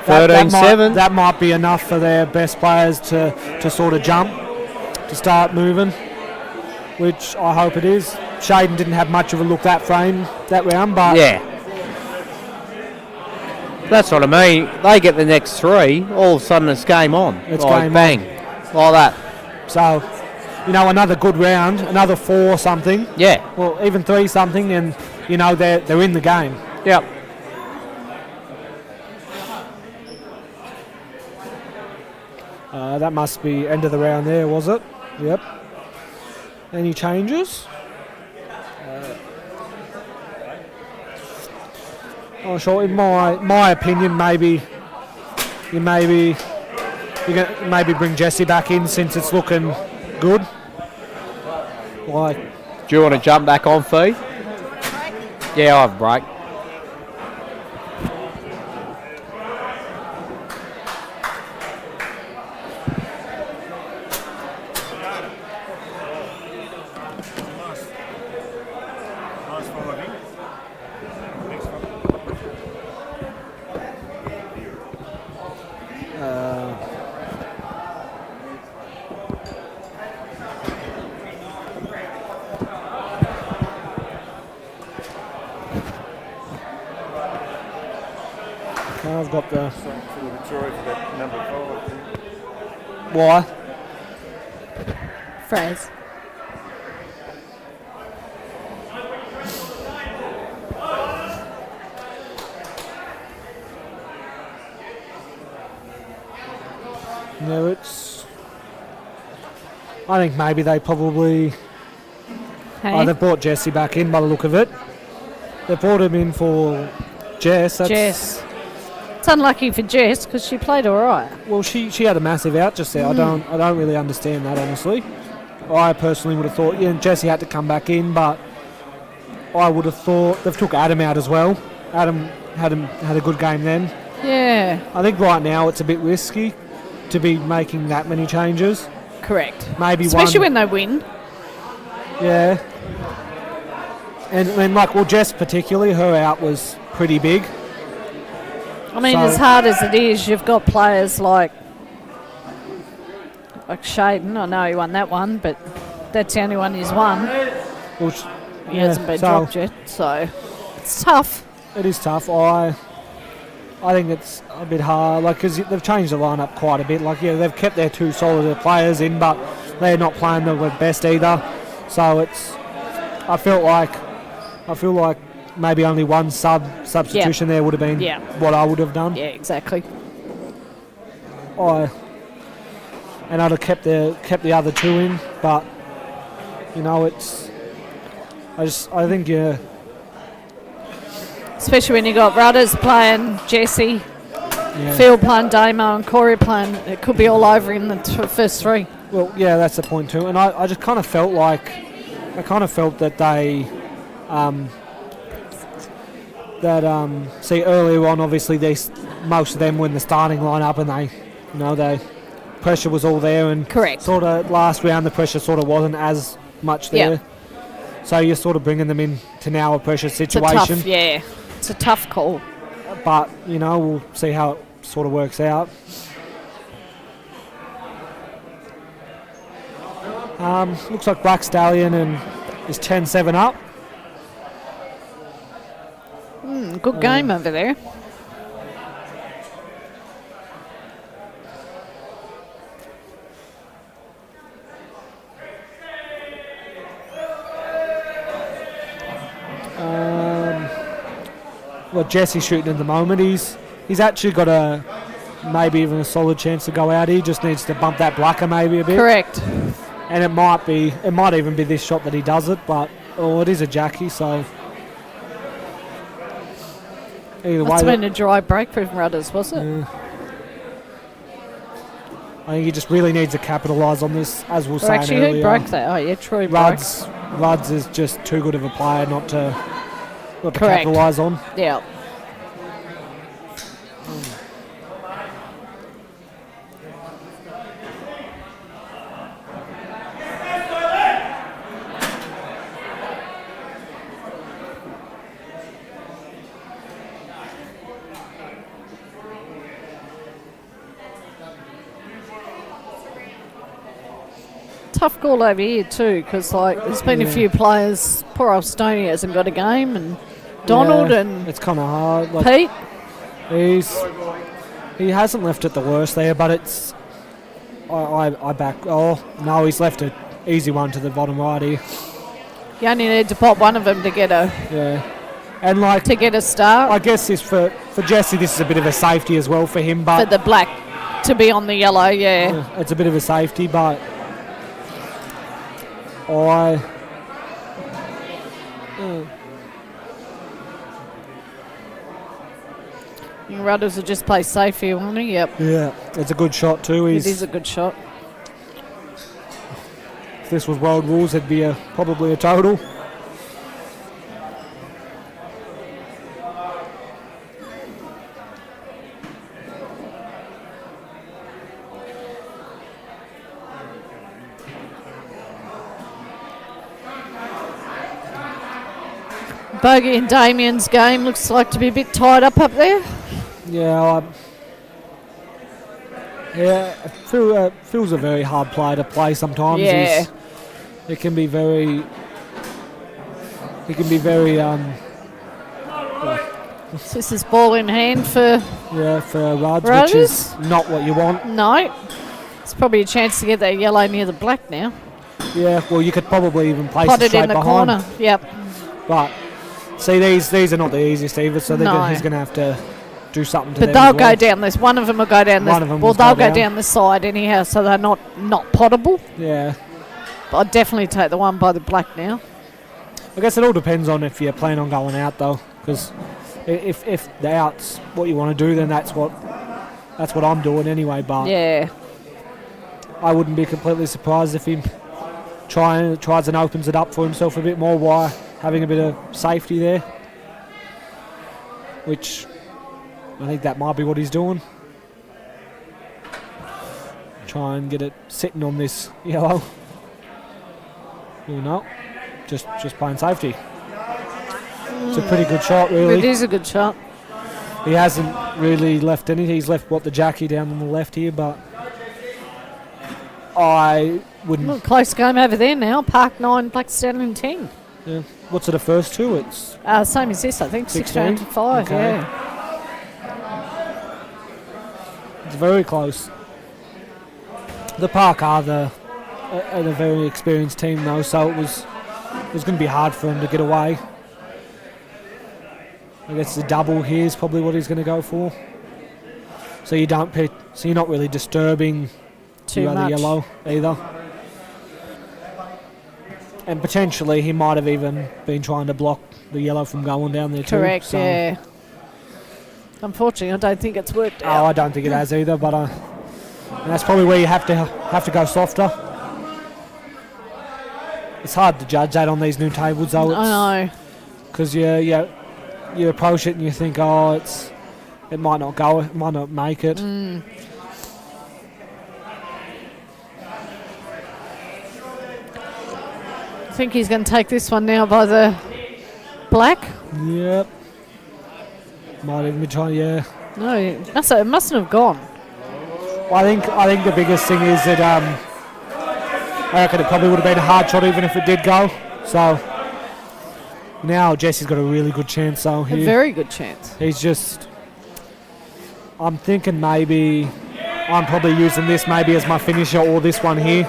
13-7. That might be enough for their best players to sort of jump, to start moving, which I hope it is. Shaden didn't have much of a look that round, but yeah. That's what I mean. They get the next three, all of a sudden it's game on. It's game bang, like that. So, another good round, another 4 something. Yeah. Well, even 3 something, and they're in the game. Yep. That must be end of the round there, was it? Yep. Any changes? Sure. In my opinion, maybe you maybe bring Jesse back in since it's looking good. Do you want to jump back on, Fee? Yeah, I'll have a break. I've got the. Number 5. Why? Fraz. No, I think maybe they probably. They brought Jesse back in by the look of it. They brought him in for Jess. Jess. It's unlucky for Jess because she played all right. Well, she had a massive out just there. I don't really understand that, honestly. I personally would have thought Jesse had to come back in, but I would have thought they've took Adam out as well. Adam had a good game then. Yeah. I think right now it's a bit risky to be making that many changes. Correct. Maybe especially one. when they win. Yeah. And like, well, Jess particularly, her out was pretty big. I mean, So- as hard as it is, you've got players like Shaden. I know he won that one, but that's the only one he's won. Well, He hasn't been dropped yet, so it's tough. It is tough. I think it's a bit hard, like, because they've changed the lineup quite a bit. Like, yeah, they've kept their two solid players in, but they're not playing the best either. So it's, I feel like maybe only one substitution there would have been what I would have done. Yeah, exactly. And I'd have kept the other two in, but you know, it's, I think especially when you got Rudders playing Jesse, Phil playing Damo, and Corey playing. It could be all over in the first three. Well, yeah, that's the point too. And I just kind of felt that they, see, earlier on, obviously most of them were in the starting lineup, and they pressure was all there, and correct. Sort of last round the pressure sort of wasn't as much there. Yep. So you're sort of bringing them in to now a pressure situation. It's a tough call. But you know, we'll see how it sort of works out. Looks like Black Stallion is 10-7 up. Good game over there. Well, Jesse's shooting at the moment. He's actually got maybe even a solid chance to go out. He just needs to bump that blacker maybe a bit. Correct. And it might even be this shot that he does it, but it is a Jackie, so either way. It's been a dry break for Rudders, was it? I think he just really needs to capitalise on this, as we'll say Actually, earlier. who broke that? Oh yeah, Troy Rudds is just too good of a player not to capitalise on. Yeah. Tough call over here too, because there's been a few players. Poor old Stoney hasn't got a game, and Donald and it's kind of hard. Like, Pete. He hasn't left it the worst there, but it's I back. Oh no, he's left an easy one to the bottom right here. You only need to pop one of them to get a and to get a start. I guess this for Jesse, this is a bit of a safety as well for him, but for the black to be on the yellow, it's a bit of a safety, but Rudders will just play safe here, won't he? Yep. Yeah, it's a good shot too. It is a good shot. If this was world rules, it'd be probably a total. Bogey and Damien's game looks like to be a bit tied up there. Yeah, Phil's a very hard player to play sometimes. Yeah. He can be very. This is ball in hand for Rudds, Rudders, which is not what you want. No. It's probably a chance to get that yellow near the black now. Yeah, well, you could probably even place Pot it it straight in the behind. corner. Yep. But see, these are not the easiest either, so he's going to have to do something to them. But they'll as well. go down this. One of them will go down this. Well, they'll go down the side anyhow, so they're not potable. Yeah. But I'd definitely take the one by the black now. I guess it all depends on if you plan on going out though, because if the out's what you want to do, then that's what I'm doing anyway. But yeah, I wouldn't be completely surprised if he tries and opens it up for himself a bit more. Why having a bit of safety there, which I think that might be what he's doing. Try and get it sitting on this yellow. Oh no, just playing safety. It's a pretty good shot, really. It is a good shot. He hasn't really left anything. He's left the Jackie down on the left here, but I wouldn't. Well, close game over there now. Park 9, Blackstone 10. Yeah. What's it, the first two? It's Same as this, I think. 16? 16 to 5, Okay. yeah. It's very close. The Park are a very experienced team, though, so it was going to be hard for him to get away. I guess the double here is probably what he's going to go for. So you don't pitch, so you're not really disturbing Too the other much. yellow either. And potentially he might have even been trying to block the yellow from going down there too. Correct, So- yeah. Unfortunately, I don't think it's worked Oh, out. I don't think it has either, but and that's probably where you have to go softer. It's hard to judge that on these new tables, though. I know. Because you approach it and you think, oh, it might not go, it might not make it. I think he's going to take this one now by the black. Yep. Might even be trying, yeah. No, it mustn't have gone. Well, I think the biggest thing is that I reckon it probably would have been a hard shot even if it did go. So now Jesse's got a really good chance though A here. very good chance. He's just, I'm thinking maybe I'm probably using this maybe as my finisher or this one here.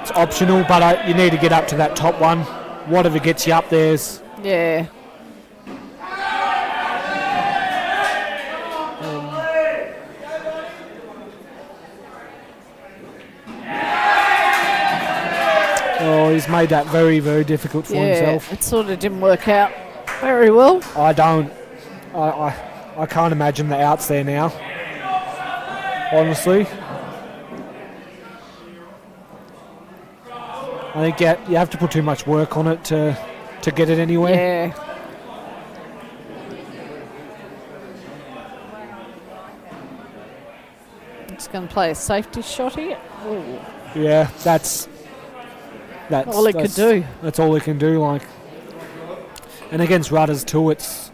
It's optional, but you need to get up to that top one. Whatever gets you up there's. Yeah. Oh, he's made that very, very difficult for himself. It sort of didn't work out very well. I can't imagine the outs there now. Honestly. I think you have to put too much work on it to get it anywhere. Yeah. It's going to play a safety shot here. Ooh. Yeah, that's All he could do. That's all he can do. Like, and against Rudders too, it's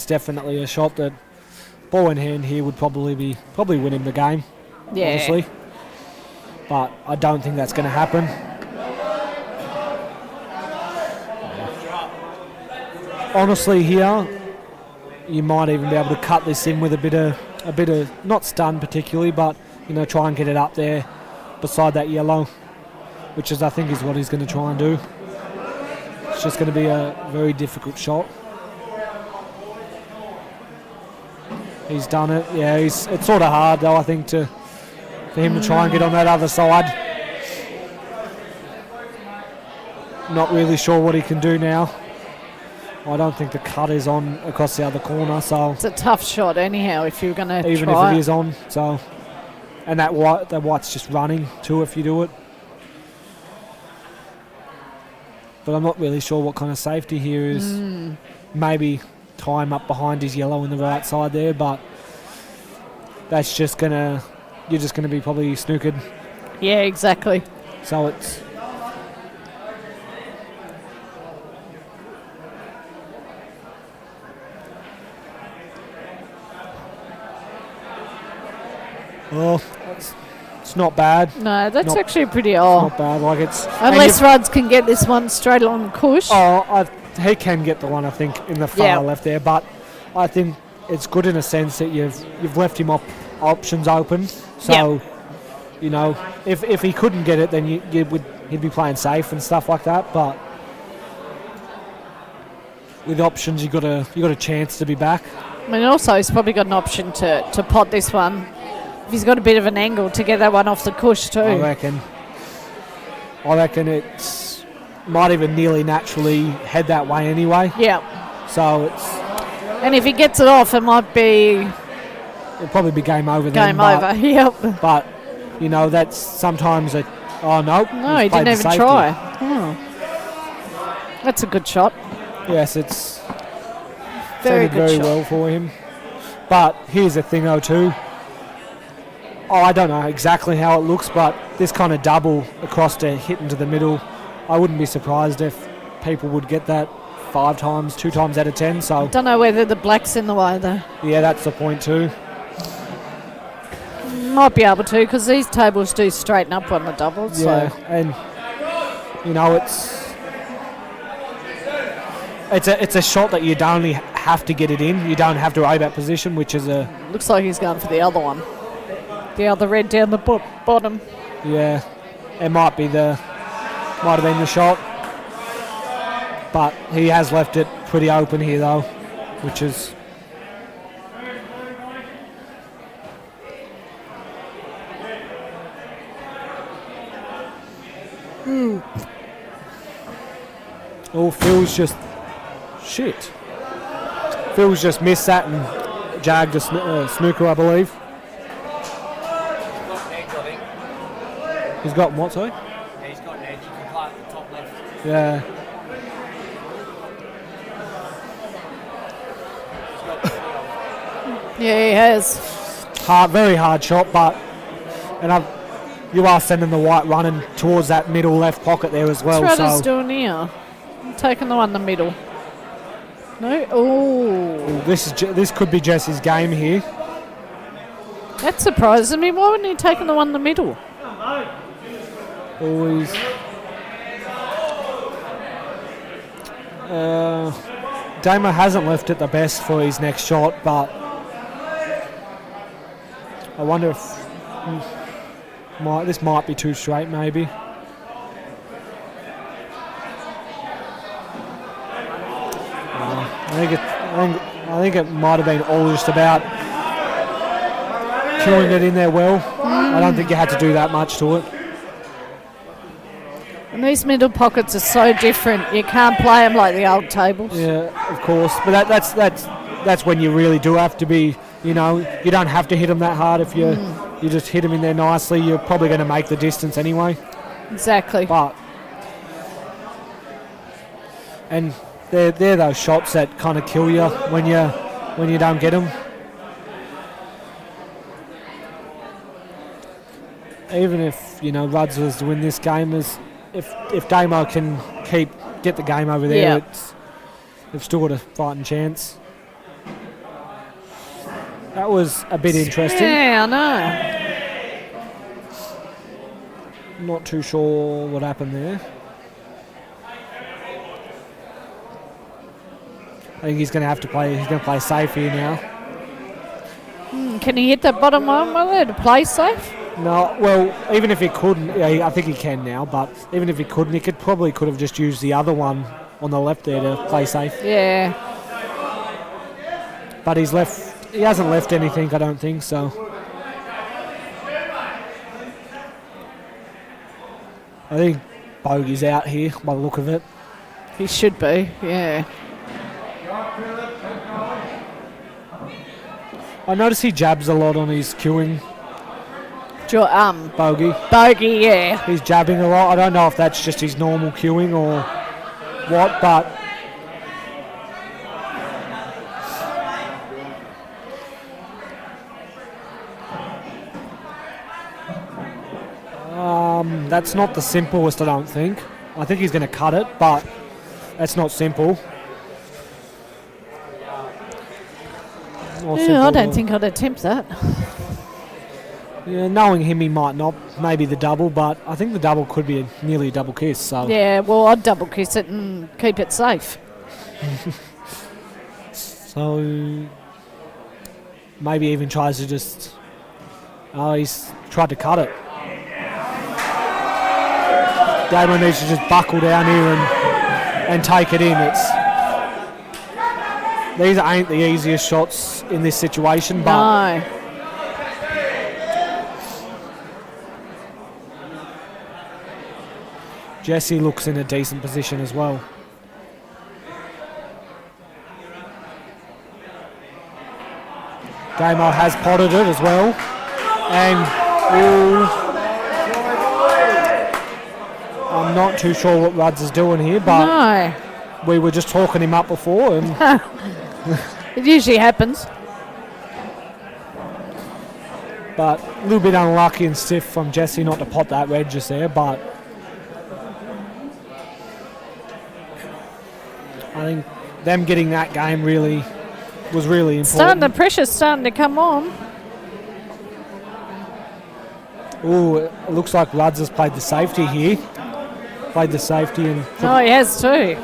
definitely a shot that ball in hand here would probably win him the game. Yeah. Honestly, but I don't think that's going to happen. Honestly, here you might even be able to cut this in with a bit of not stun particularly, but try and get it up there beside that yellow, which I think is what he's going to try and do. It's just going to be a very difficult shot. He's done it. Yeah, it's sort of hard though, I think, for him to try and get on that other side. Not really sure what he can do now. I don't think the cut is on across the other corner, so It's a tough shot anyhow if you're going to even try if it is on, so and that white's just running too if you do it. But I'm not really sure what kind of safety here is. Maybe tie him up behind his yellow on the right side there, but that's just you're just gonna be probably snookered. Yeah, exactly. So it's it's not bad. No, that's Not- actually pretty Not bad. Like it's Unless Ruds can get this one straight on the cush. he can get the one I think in the far Yeah. left there, but I think it's good in a sense that you've left him options open. So if he couldn't get it, then he'd be playing safe and stuff like that. But with options, you got a chance to be back. I mean, also he's probably got an option to pot this one. If he's got a bit of an angle to get that one off the cush too. I reckon it's might even nearly naturally head that way anyway. Yeah. So And if he gets it off, it might be it'll probably be game over then. game over. Yep. But that's sometimes no, No, he didn't even try. Oh. That's a good shot. Yes, it's Very sounded good very shot. well for him. But here's the thing, though, too. I don't know exactly how it looks, but this kind of double across to hit into the middle, I wouldn't be surprised if people would get that 5 times, 2 times out of 10. So Don't know whether the black's in the way though. yeah, that's the point too. Might be able to because these tables do straighten up on the doubles. Yeah, So and you know it's a shot that you don't only have to get it in. You don't have to worry about position, which is a looks like he's going for the other one. The other red down the bottom. yeah. It might have been the shot, but he has left it pretty open here though, which is. Oh, Phil's just shit. Phil's just missed that and jagged a snooker, I believe. He's got what, sorry? Yeah, he's got an edge. You can play at the top left. Yeah. Yeah, he has. Very hard shot, but you are sending the white running towards that middle left pocket there as well. What's Rudders So doing here? Taking the one in the middle. No? Oh. this could be Jesse's game here. That surprises me. Why wouldn't he taking the one in the middle? Always. Damo hasn't left it the best for his next shot, but I wonder if this might be too straight, maybe. I think it might have been all just about killing it in there well. I don't think you had to do that much to it. And these middle pockets are so different. You can't play them like the old tables. Yeah, of course. But that's when you really do have to be. You know, you don't have to hit them that hard. If you just hit them in there nicely, you're probably going to make the distance anyway. Exactly. But and they're those shots that kind of kill you when you don't get them. Even if Ruds was to win this game, if Damo can get the game over there, they've still got a fighting chance. That was a bit interesting. Yeah, I know. Not too sure what happened there. I think he's going to have to play. He's going to play safe here now. Can he hit that bottom one there to play safe? No, well, even if he couldn't, I think he can now. But even if he couldn't, he could have just used the other one on the left there to play safe. Yeah. But he hasn't left anything, I don't think so. I think bogey's out here by the look of it. He should be, yeah. I notice he jabs a lot on his queuing. Bogey. Bogey, yeah. He's jabbing a lot. I don't know if that's just his normal queuing or what, but that's not the simplest, I don't think. I think he's going to cut it, but that's not simple. I don't think I'd attempt that. Yeah, knowing him, he might not. Maybe the double, but I think the double could be nearly a double kiss. So yeah, well, I'd double kiss it and keep it safe. So maybe even tries to just. Oh, he's tried to cut it. Damo needs to just buckle down here and take it in. These ain't the easiest shots in this situation, but No. Jesse looks in a decent position as well. Damo has potted it as well, and I'm not too sure what Ruds is doing here, but No. we were just talking him up before. And It usually happens. but a little bit unlucky and stiff from Jesse not to pot that red just there. But I think them getting that game really was really important. The pressure's starting to come on. Ooh, it looks like Rudds has played the safety here. Played the safety and Oh, he has too.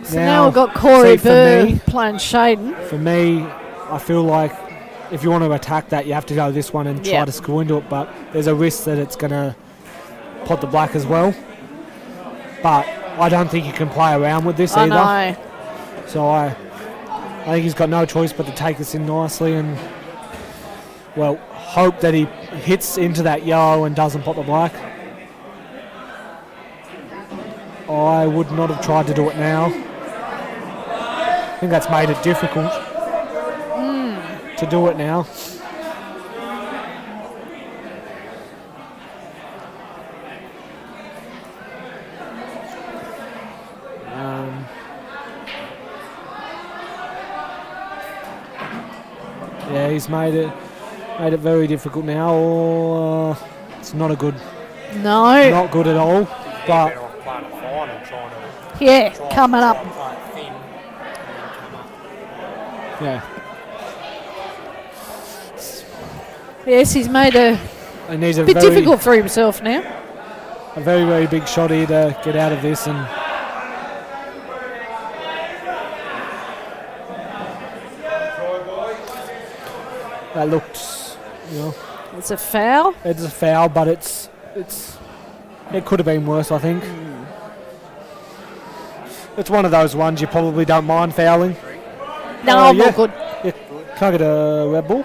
So now we've got Corey see, for Burr me- playing Shaden. For me, I feel like if you want to attack that, you have to go this one and try Yeah. to score into it. But there's a risk that it's going to pot the black as well. But I don't think you can play around with this I either. know. So I think he's got no choice but to take this in nicely and, well, hope that he hits into that yellow and doesn't pot the black. I would not have tried to do it now. I think that's made it difficult to do it now. Yeah, he's made it very difficult now. It's not not good at all. But Better off playing a fine and trying to Yeah, coming up. play it thin and then come up. yeah, Yes, he's made a he needs a bit very, difficult for himself now. a very, very big shot here to get out of this. And that looked, It's a foul. it's a foul, but it could have been worse, I think. It's one of those ones you probably don't mind fouling. No, Oh, not yeah. good. Yeah, can't get a red ball.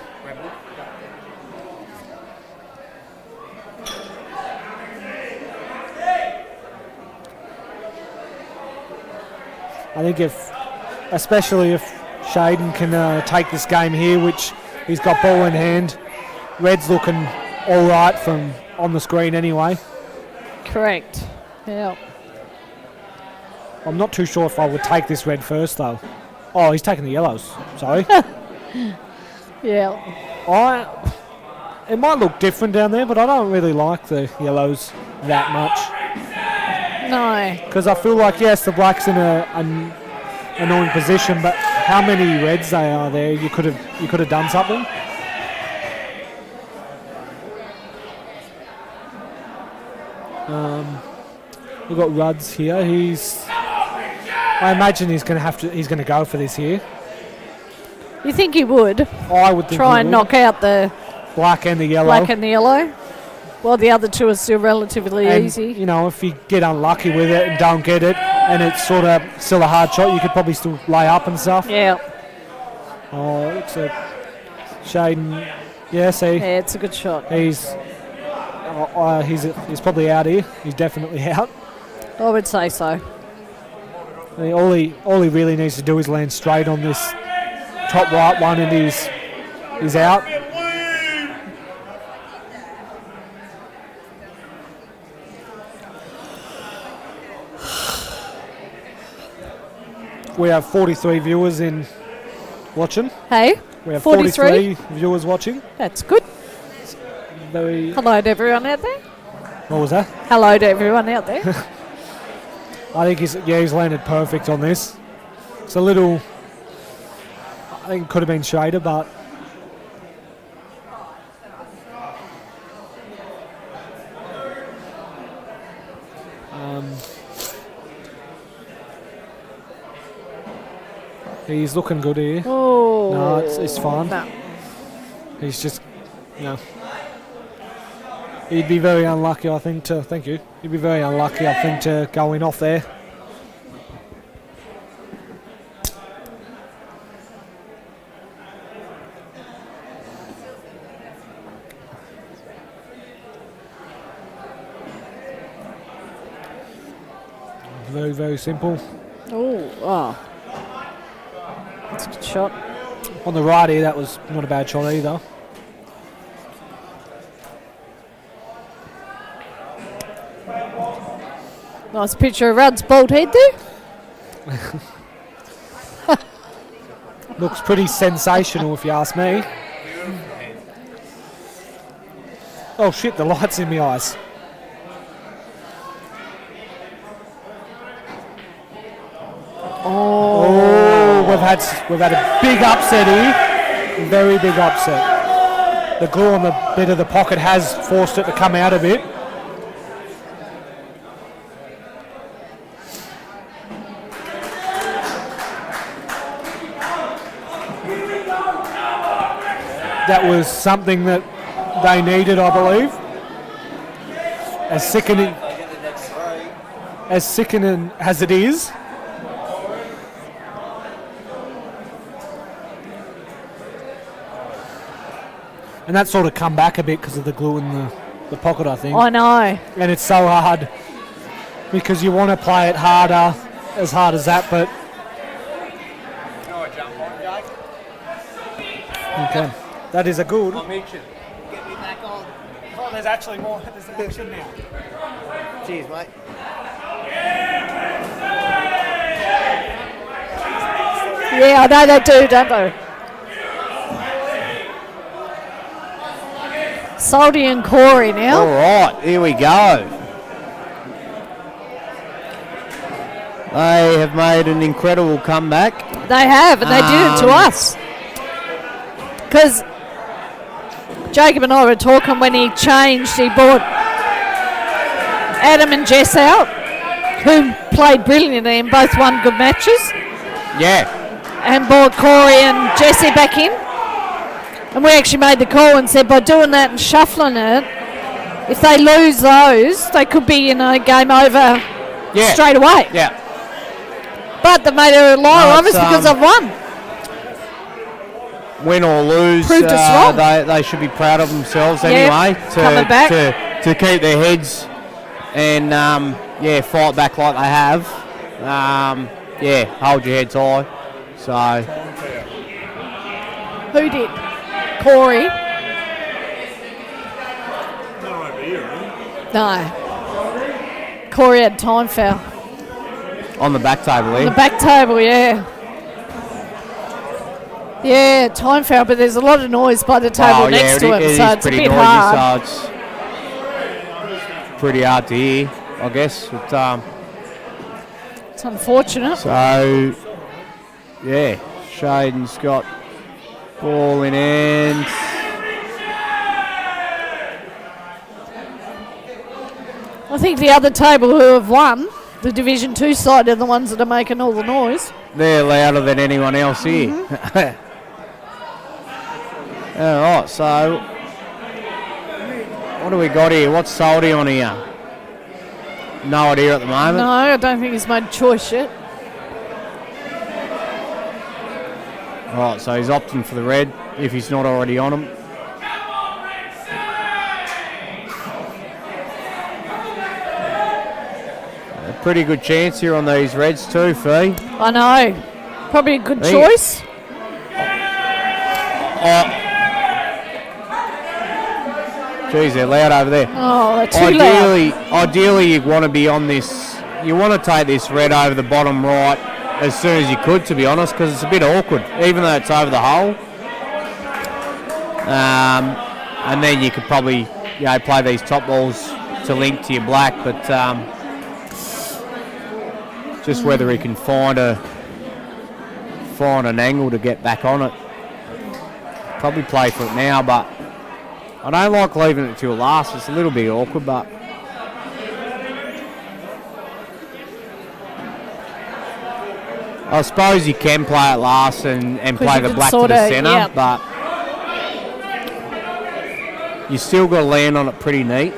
I think especially if Shaden can take this game here, which he's got ball in hand. Red's looking all right from on the screen anyway. Correct. Yeah. I'm not too sure if I would take this red first though. Oh, he's taking the yellows. Sorry. Yeah. It might look different down there, but I don't really like the yellows that much. No. Because I feel like, yes, the black's in an annoying position, but how many reds they are there, you could have done something. We've got Rudds here. I imagine he's going to go for this here. You think he would I would think try he and would. knock out the Black and the yellow. black and the yellow? Well, the other two are still relatively And, easy. you know, if you get unlucky with it and don't get it, and it's sort of still a hard shot, you could probably still lay up and stuff. Yeah. Oh, it's a Shaden. Yeah, see, Yeah, it's a good shot. he's probably out here. He's definitely out. I would say so. I mean, all he really needs to do is land straight on this top right one, and he's out. We have 43 viewers watching. Hey, We have 43? 43 viewers watching. that's good. Very. Hello to everyone out there. What was that? Hello to everyone out there. I think he's landed perfect on this. It's a little. I think it could have been straighter, but. He's looking good here. Oh. No, it's fine. No. He's just, he'd be very unlucky, I think, thank you. He'd be very unlucky, I think, to go in off there. Very, very simple. Oh. That's a good shot. On the right here, that was not a bad shot either. Nice picture of Rudd's bald head there. Looks pretty sensational if you ask me. Oh shit, the light's in my eyes. Oh, we've had a big upset here. Very big upset. The glue on the bit of the pocket has forced it to come out a bit. That was something that they needed, I believe. As sickening as it is. And that sort of come back a bit because of the glue in the pocket, I think. I know. And it's so hard because you want to play it harder, as hard as that, but... Okay. That is a good... Get me back on. Oh, there's actually more. There's action now. Cheers, mate. Yeah, I know they do, don't they? Salty and Corey now. All right, here we go. They have made an incredible comeback. They have, and they did it to us. Because Jacob and I were talking when he changed, he brought Adam and Jess out, who played brilliantly and both won good matches. Yeah. And brought Corey and Jesse back in. And we actually made the call and said by doing that and shuffling it, if they lose those, they could be, game over straight away. Yeah. But they made a liar of us because they've won. Win or lose, Proved us wrong. they should be proud of themselves anyway coming back. to keep their heads and fight back like they have. Hold your heads high. So Who did? Corey. No. Corey had time foul. on the back table, On the back table, yeah. Yeah, time foul, but there's a lot of noise by the table next to him, so it's a bit hard. So it's pretty hard to hear, I guess. But, it's unfortunate. So, yeah, Shaden's got ball in hand. I think the other table who have won, the Division 2 side, are the ones that are making all the noise. They're louder than anyone else here. All right, so what do we got here? What's Salty on here? No idea at the moment. No, I don't think he's made a choice yet. All right, so he's opting for the red if he's not already on him. A pretty good chance here on these reds too, Fee. I know. Probably a good choice. Geez, they're loud over there. Oh, they're too loud. Ideally, you want to be on this. You want to take this red over the bottom right as soon as you could, to be honest, because it's a bit awkward, even though it's over the hole. And then you could probably, play these top balls to link to your black, but just whether he can find an angle to get back on it. Probably play for it now, but I don't like leaving it till last. It's a little bit awkward, but I suppose you can play it last and play the black to the centre, but you still got to land on it pretty neat.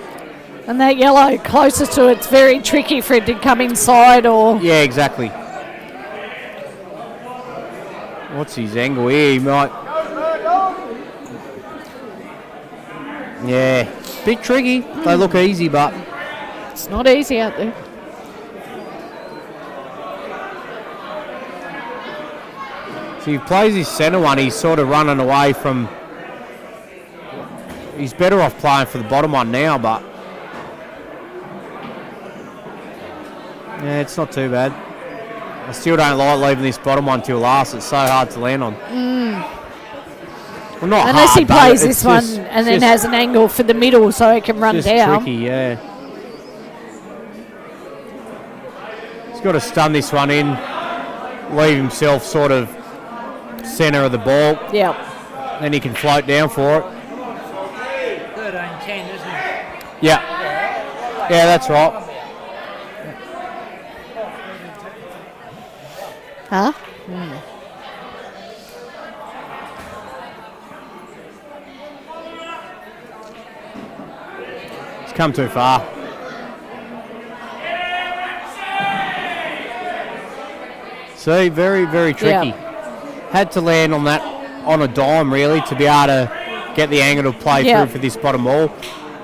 And that yellow closer to it's very tricky for it to come inside or... Yeah, exactly. What's his angle here? He might... Yeah, bit tricky. They look easy, but... It's not easy out there. So he plays his centre one, he's sort of running away from... He's better off playing for the bottom one now, but... Yeah, it's not too bad. I still don't like leaving this bottom one till last. It's so hard to land on. Well, not Unless hard, he but plays it's this one just- and then just- has an angle for the middle so he can run just down. tricky, yeah. He's got to stun this one in, leave himself sort of centre of the ball, Yeah. then he can float down for it. 13-10, isn't it? Yeah. Yeah, that's right. Huh? It's come too far. See, very, very tricky. Had to land on that on a dime, really, to be able to get the angle to play Yeah. through for this bottom ball.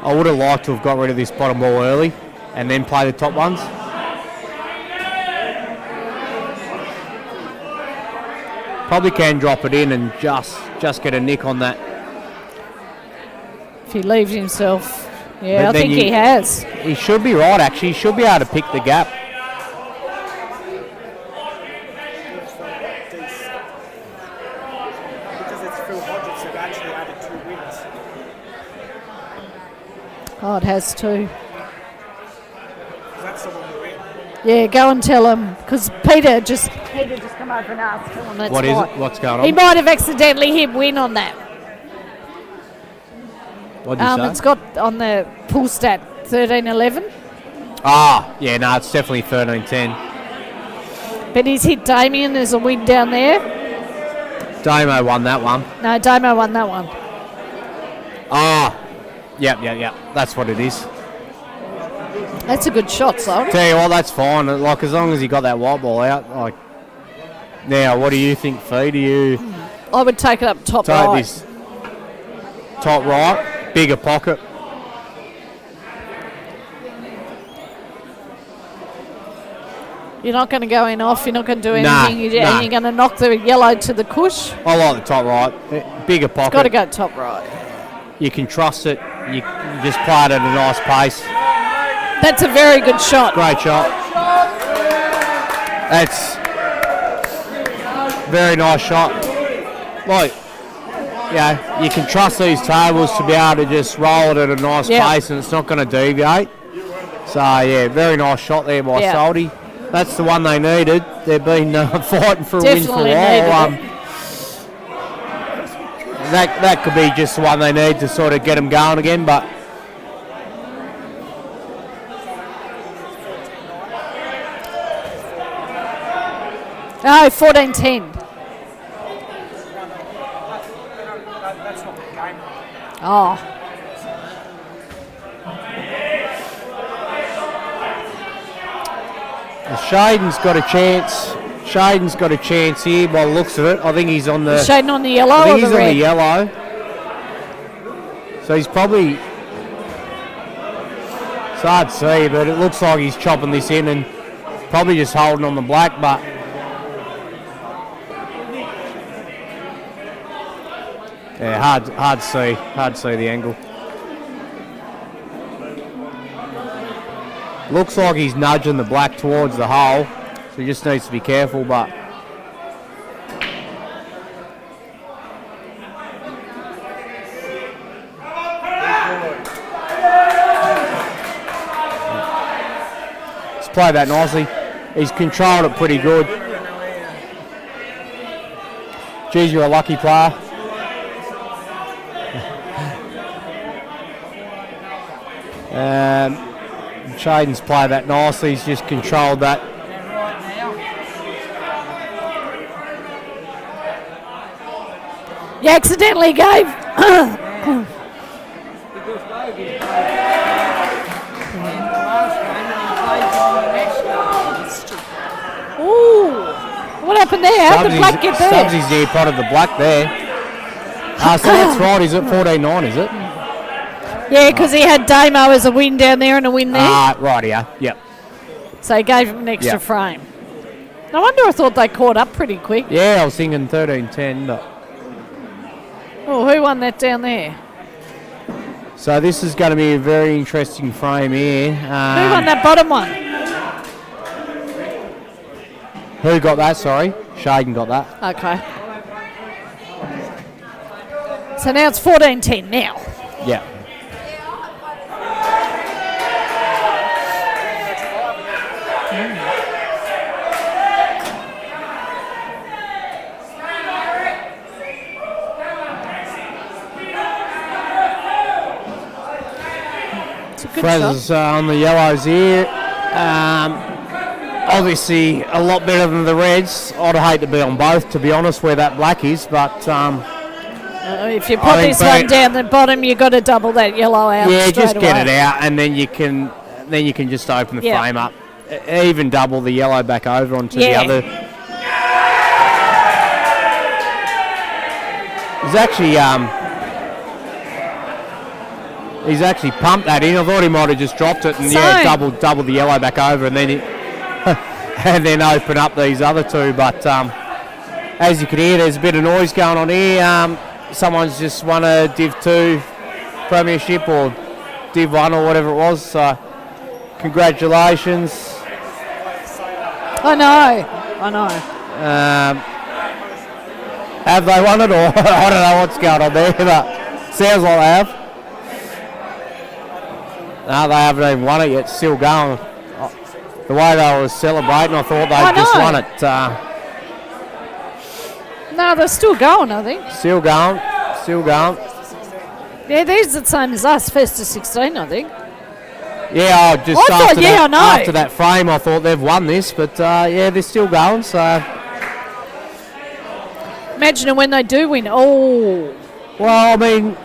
I would have liked to have got rid of this bottom ball early and then play the top ones. Probably can drop it in and just get a nick on that. If he leaves himself. Yeah, But I then think you- he has. He should be right, actually. He should be able to pick the gap. Because it's Phil Hodges that actually added 2 wins. Oh, it has too. That's the one we're in. Yeah, go and tell him. Because Peter just come over and asked him. That's What is why. it? What's going on? He might have accidentally hit win on that. What did you say? It's got on the pull stat 13-11. Ah, yeah, no, it's definitely 13-10. But he's hit Damien. There's a win down there. Damo won that one. No, Damo won that one. Ah, yep. That's what it is. That's a good shot, Sol. Tell you what, that's fine. Like, as long as he got that white ball out. Like, now, what do you think, Fee? Do you I would take it up top take right. this top right, bigger pocket? You're not going to go in off. You're not going to do Nah, anything. nah. You're going to knock the yellow to the cush. I like the top right, bigger pocket. Got to go top right. You can trust it. You just play it at a nice pace. That's a very good shot. Great shot. That's very nice shot. Like, yeah, you can trust these tables to be able to just roll it at a nice pace and it's not going to deviate. So, yeah, very nice shot there by Salty. That's the one they needed. They've been fighting for a win for a while. That could be just the one they need to sort of get them going again, but No, 14-10. That's not the game. Oh. Shaden's got a chance. Shaden's got a chance here by the looks of it. I think he's on the. Shading on the yellow I think or he's the on red? the yellow. So he's probably. It's hard to see, but it looks like he's chopping this in and probably just holding on the black, but. Yeah, hard to see. Hard to see the angle. Looks like he's nudging the black towards the hole, so he just needs to be careful, but. He's played that nicely. He's controlled it pretty good. Geez, you're a lucky player. Shaden's played that nicely. He's just controlled that. You accidentally gave. Ooh. What happened there? How did the black get there? Stubbsy's near potted the black there. So that's right. Is it 14-9, is it? Yeah, because he had Damo as a win down there and a win there. Right, yeah. Yep. So he gave him an extra Yeah. frame. No wonder I thought they caught up pretty quick. Yeah, I was thinking 13-10, but. Oh, who won that down there? So this is going to be a very interesting frame here. Who won that bottom one? Who got that? Sorry, Shaden got that. Okay. So now it's 14-10 now. Yeah. It's a good Fraser's shot. on the yellows here. Obviously, a lot better than the reds. I'd hate to be on both, to be honest, where that black is. But If you put I think this one Bert- down the bottom, you've got to double that yellow out. yeah, straight just get away. it out, and then you can just open the Yeah. frame up. Even double the yellow back over onto the Yeah. other. He's actually pumped that in. I thought he might have just dropped it and Same. double the yellow back over, and then and then open up these other two. But as you can hear, there's a bit of noise going on here. Someone's just won a Div 2 premiership or Div 1 or whatever it was. So congratulations. I know. Have they won it, or I don't know what's going on there, but sounds like they have. No, they haven't even won it yet. Still going. The way they were celebrating, I thought I they'd just know. won it. No, they're still going, I think. Still going. Yeah, these are the same as us, first to 16, I think. Yeah, I just I thought, after, yeah, that, I know. after that frame, I thought they've won this, but yeah, they're still going. So, Imagine when they do win. Oh, well, I mean,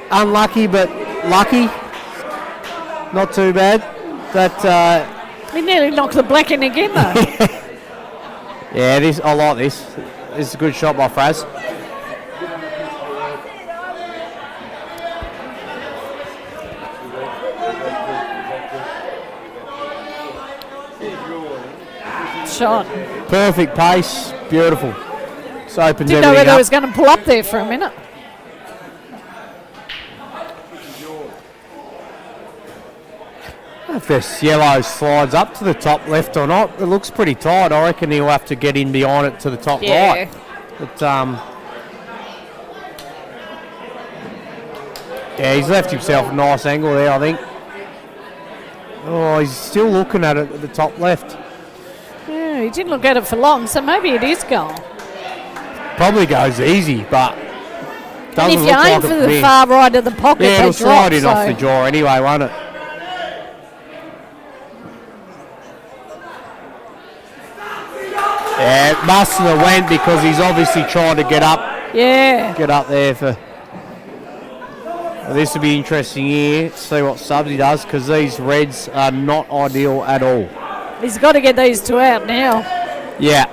unlucky but lucky. Not too bad. That we nearly knocked the black in again, though. yeah, I like this. This is a good shot by Fraz. Shot. Perfect pace, beautiful. This opens Didn't know everything whether up. it was going to pull up there for a minute. If this yellow slides up to the top left or not, it looks pretty tight. I reckon he'll have to get in behind it to the top Yeah. right. But yeah, he's left himself a nice angle there, I think. Oh, he's still looking at it at the top left. Yeah, he didn't look at it for long, so maybe it is gone. Probably goes easy, but And doesn't if you look aim like for it the big. far right of the pocket, Yeah, they it'll drop. slide in off the jaw anyway, won't it? Yeah, it must have went because he's obviously trying to get up Yeah. there for. Well, this will be interesting here. See what Subsy does, because these reds are not ideal at all. He's got to get these two out now. Yeah.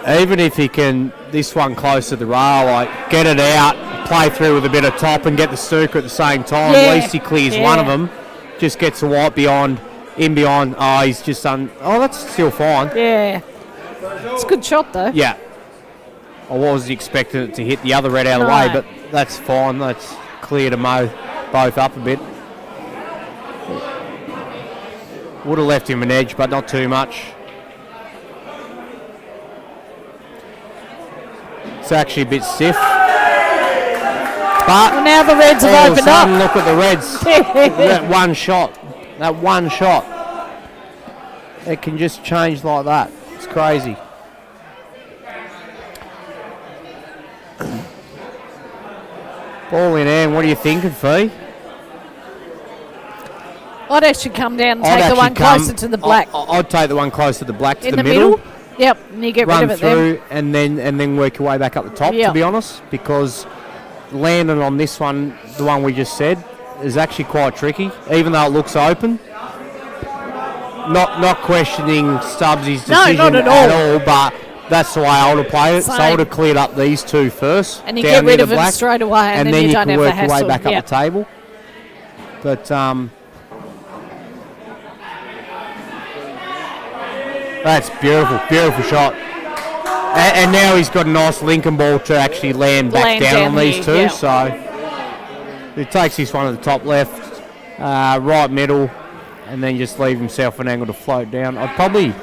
Even if he can, this one close to the rail, like get it out, play through with a bit of top and get the snooker at the same time. Yeah. At least he clears Yeah. one of them. Just gets the white in behind. Oh, he's just done. Oh, that's still fine. Yeah. It's a good shot, though. Yeah. I was expecting it to hit the other red out of the No. way, but that's fine. That's clear to mow both up a bit. Would have left him an edge, but not too much. It's actually a bit stiff. But Well, now the Reds have all of a opened sudden, up. look at the Reds. That one shot. That one shot. It can just change like that. It's crazy. Ball in hand. What are you thinking, Fee? I'd actually come down and I'd take the actually one closer to the black. I'd take the one closer to the black to In the the middle. Yep, and you get rid Run of it then. through and then work your way back up the top, Yep. to be honest, because landing on this one, the one we just said, is actually quite tricky, even though it looks open. Not questioning Stubbs' No, decision not at all. but that's the way I would have played it. So I Same. would have cleared up these two first, And you down get near rid the of them black, straight away, and then you you don't can have the work your way hassle. back Yep. up the table. But that's beautiful shot. And now he's got a nice Lincoln ball to actually land back Land down down on these here, two. yeah. So he takes this one at the top left. right middle, and then just leave himself an angle to float down. I'd probably,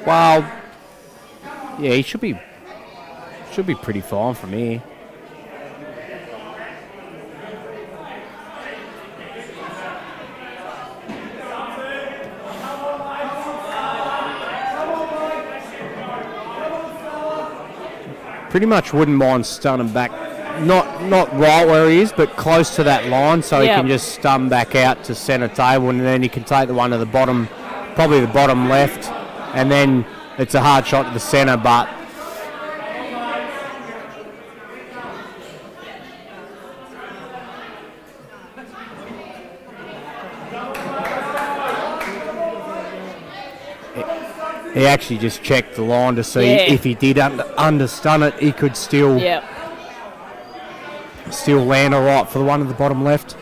well, yeah, he should be pretty fine from here. Pretty much wouldn't mind stunning back, not right where he is, but close to that line, so he can just stun back out to centre table, and then he can take the one to the bottom, probably the bottom left, and then it's a hard shot to the centre, but he actually just checked the line to see if he did understun it, he could still land all right for the one at the bottom left.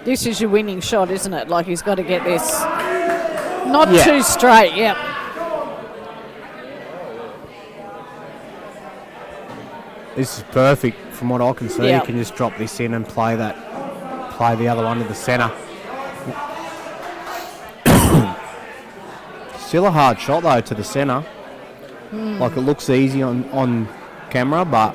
This is your winning shot, isn't it? Like, he's got to get this not too straight. This is perfect from what I can see. You can just drop this in and play the other one to the centre. Still a hard shot though to the centre. Like, it looks easy on camera, but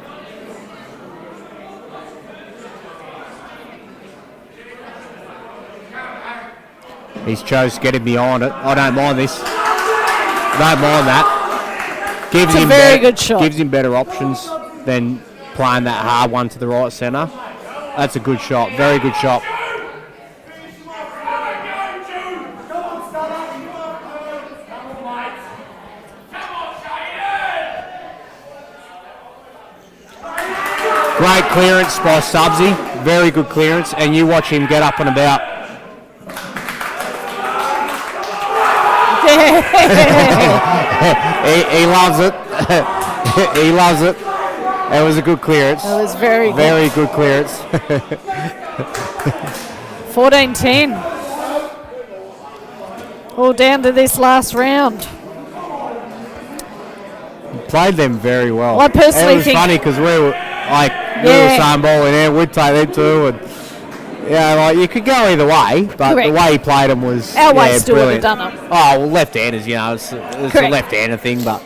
he's chose to get him behind it. I don't mind this. I don't mind that. Gives him very good shot. Gives him better options than playing that hard one to the right centre. That's a good shot. Very good shot. Great clearance by Stubbsy. Very good clearance, and you watch him get up and about. he loves it. He loves it. It was a good clearance. That was very good. Very good clearance. 14-10. All down to this last round. Played them very well. I personally it was think funny because we were saying ball in there, we'd take them too, and you could go either way, but Correct. the way he played them was our way still would have brilliant. done it. Oh well, left-handers, it's a left-hander thing, but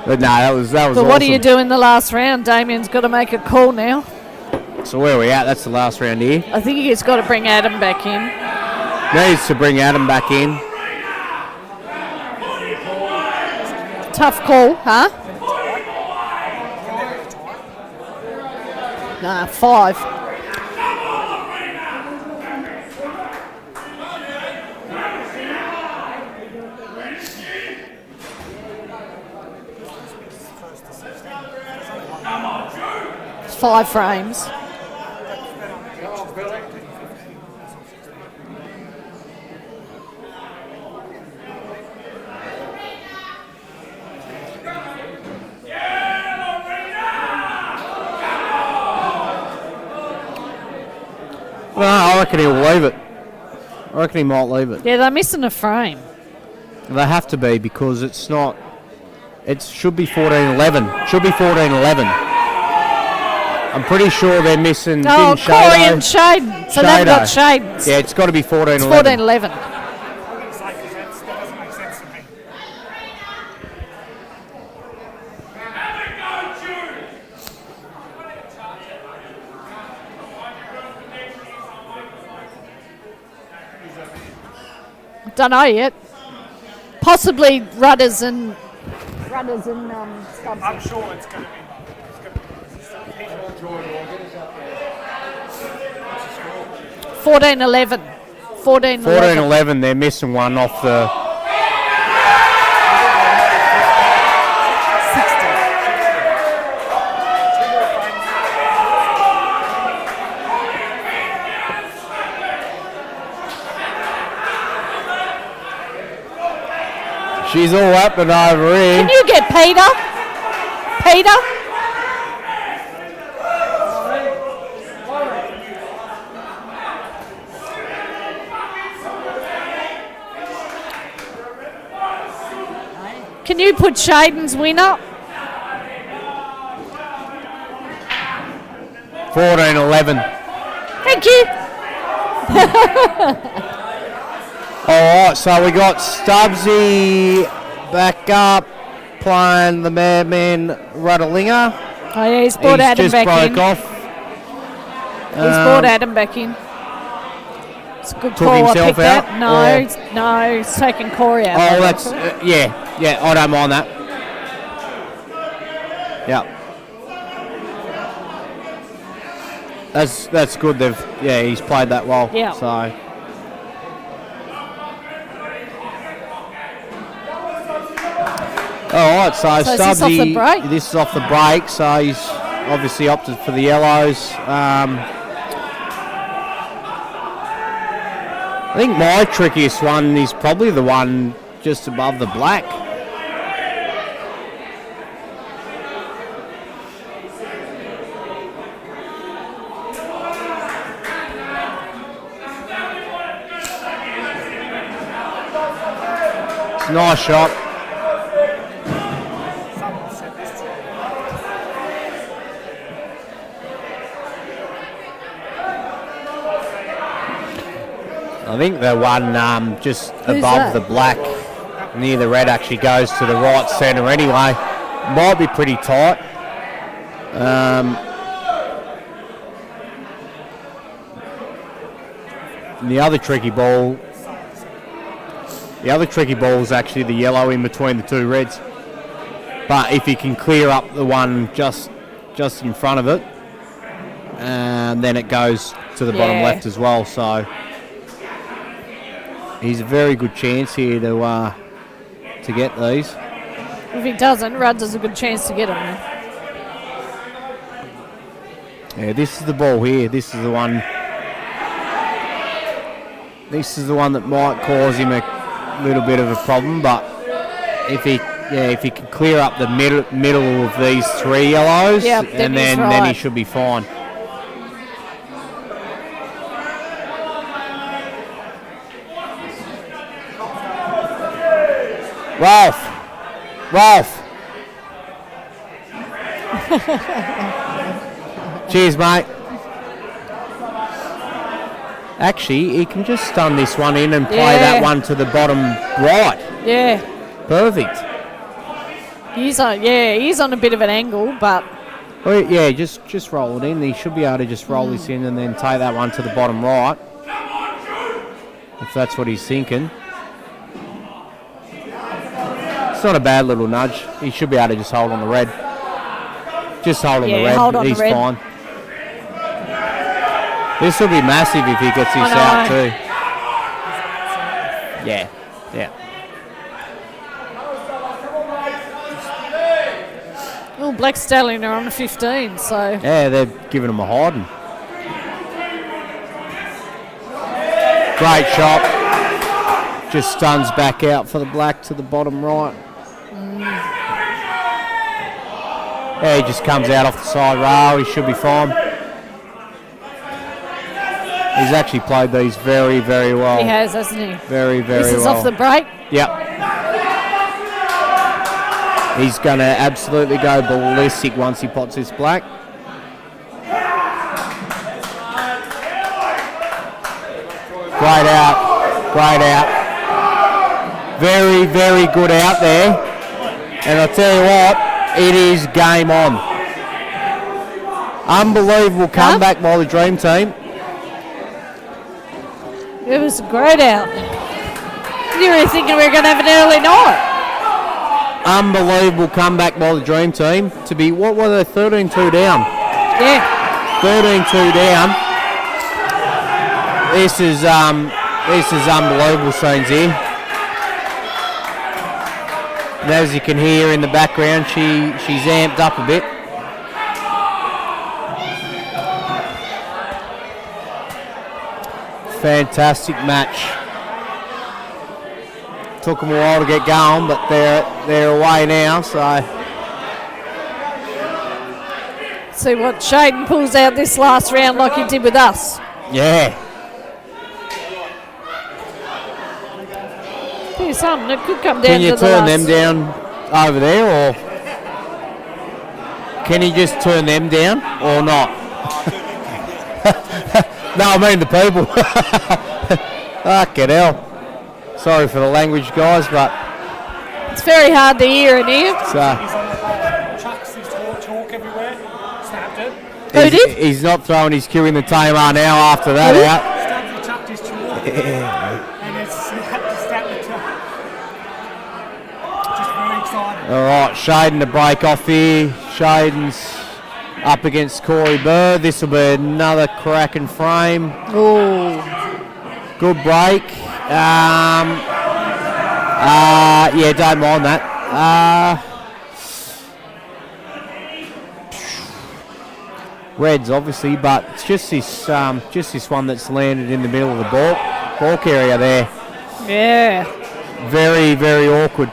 no, that was But awesome. what do you do in the last round? Damien's got to make a call now. So where are we at? That's the last round here. I think he's got to bring Adam back in. Needs to bring Adam back in. Tough call, huh? Nah, 5. It's 5 frames. No, I reckon he'll leave it. I reckon he might leave it. Yeah, they're missing a frame. They have to be because it's not. It should be 14-11. Should be 14-11. I'm pretty sure they're missing. Oh, Corey and Shaden. So they've got Shadens. Yeah, it's got to be 14-11. It's 14-11. That doesn't make sense to me. Don't know yet. Possibly Rudders and Stubbs. I'm sure it's going to be. 14-11. 14-11. They're missing one off the. She's all up and over here. Can you get Peter? Peter? Can you put Shaden's win up? 14-11. Thank you. All right, so we got Stubbsy back up playing the madman Ruddalinger. Oh, yeah, he's brought Adam just back broke in. off. He's brought Adam back in. It's a good Took call. I himself picked out, that. No, he's taken Corey out. Oh, that's yeah. I don't mind that. Yeah, that's good. He's played that well. Yeah. So. All right, so is this Stubbsy. off the break? This is off the break, so he's obviously opted for the yellows. I think my trickiest one is probably the one just above the black. It's a nice shot. I think the one just Who's above that? the black near the red actually goes to the right centre anyway. Might be pretty tight. The other tricky ball is actually the yellow in between the two reds. But if you can clear up the one just in front of it, then it goes to the bottom left as well. So he's a very good chance here to get these. If he doesn't, Rudd has a good chance to get him. Yeah, this is the ball here. This is the one. This is the one that might cause him a little bit of a problem. But if he can clear up the middle of these three yellows, then he should be fine. Ralph. Cheers, mate. Actually, he can just stun this one in and play that one to the bottom right. Yeah. Perfect. He's on a bit of an angle, but Well, yeah, just roll it in. He should be able to just roll this in and then take that one to the bottom right, if that's what he's thinking. It's not a bad little nudge. He should be able to just hold on the red. Just hold on the red. Hold on He's the red. fine. This will be massive if he gets this out too. Yeah. well, Black Stallion are on 15, so Yeah, they're giving him a hiding. Great shot. Just stuns back out for the black to the bottom right. Yeah, he just comes out off the side rail. He should be fine. He's actually played these very, very well. he has, hasn't he? Very, very well. This is off the break. Yep. He's going to absolutely go ballistic once he pots this black. Great out. Very, very good out there. And I'll tell you what, it is game on. Unbelievable comeback by the Dream Team. It was a great out. You were thinking we were going to have an early night. Unbelievable comeback by the Dream Team to be, what were they, 13-2 down? Yeah. 13-2 down. This is unbelievable scenes here. And as you can hear in the background, she's amped up a bit. Fantastic match. Took them a while to get going, but they're away now. So See what Shaden pulls out this last round like he did with us. yeah, There's something that could come down can to you the turn last. them down over there, or can you just turn them down or not? No, I mean the people. Fucking hell. Sorry for the language, guys, but It's very hard to hear in here. He's on the ball, chucks his chalk everywhere, snapped it. Who did? he's not throwing his cue in the Tamar now after that out. Stubbsy chucked his chalk and it's snapped the chalk. Just very excited. All right, Shaden to break off here. Shaden's up against Corey Bird. This will be another cracking frame. Oh, Good break. Yeah, don't mind that. Reds, obviously, but it's just this one that's landed in the middle of the balk area there. yeah. Very, very awkward.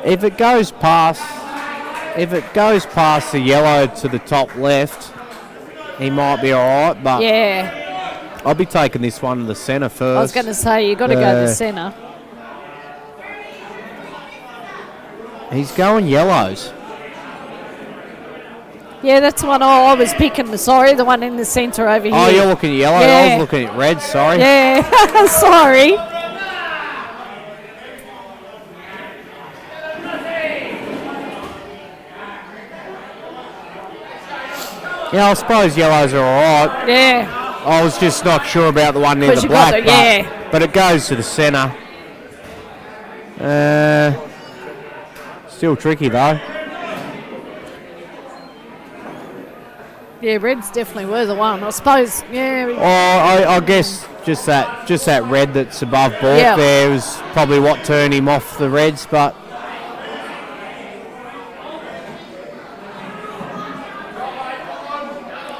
If it goes past the yellow to the top left, he might be all right. But Yeah. I'll be taking this one to the centre first. I was going to say, you've got to go to centre. He's going yellows. Yeah, that's the one I was picking. Sorry, the one in the centre over here. Oh, you're looking at yellow. I Yeah. was looking at red. Sorry. Yeah, sorry. Yeah, I suppose yellows are all right. Yeah. I was just not sure about the one near 'Cause the you got black, the- yeah. but it goes to the centre. Still tricky though. Yeah, red's definitely were the one. I suppose, yeah. I guess just that red that's above balk Yeah. there was probably what turned him off the reds, but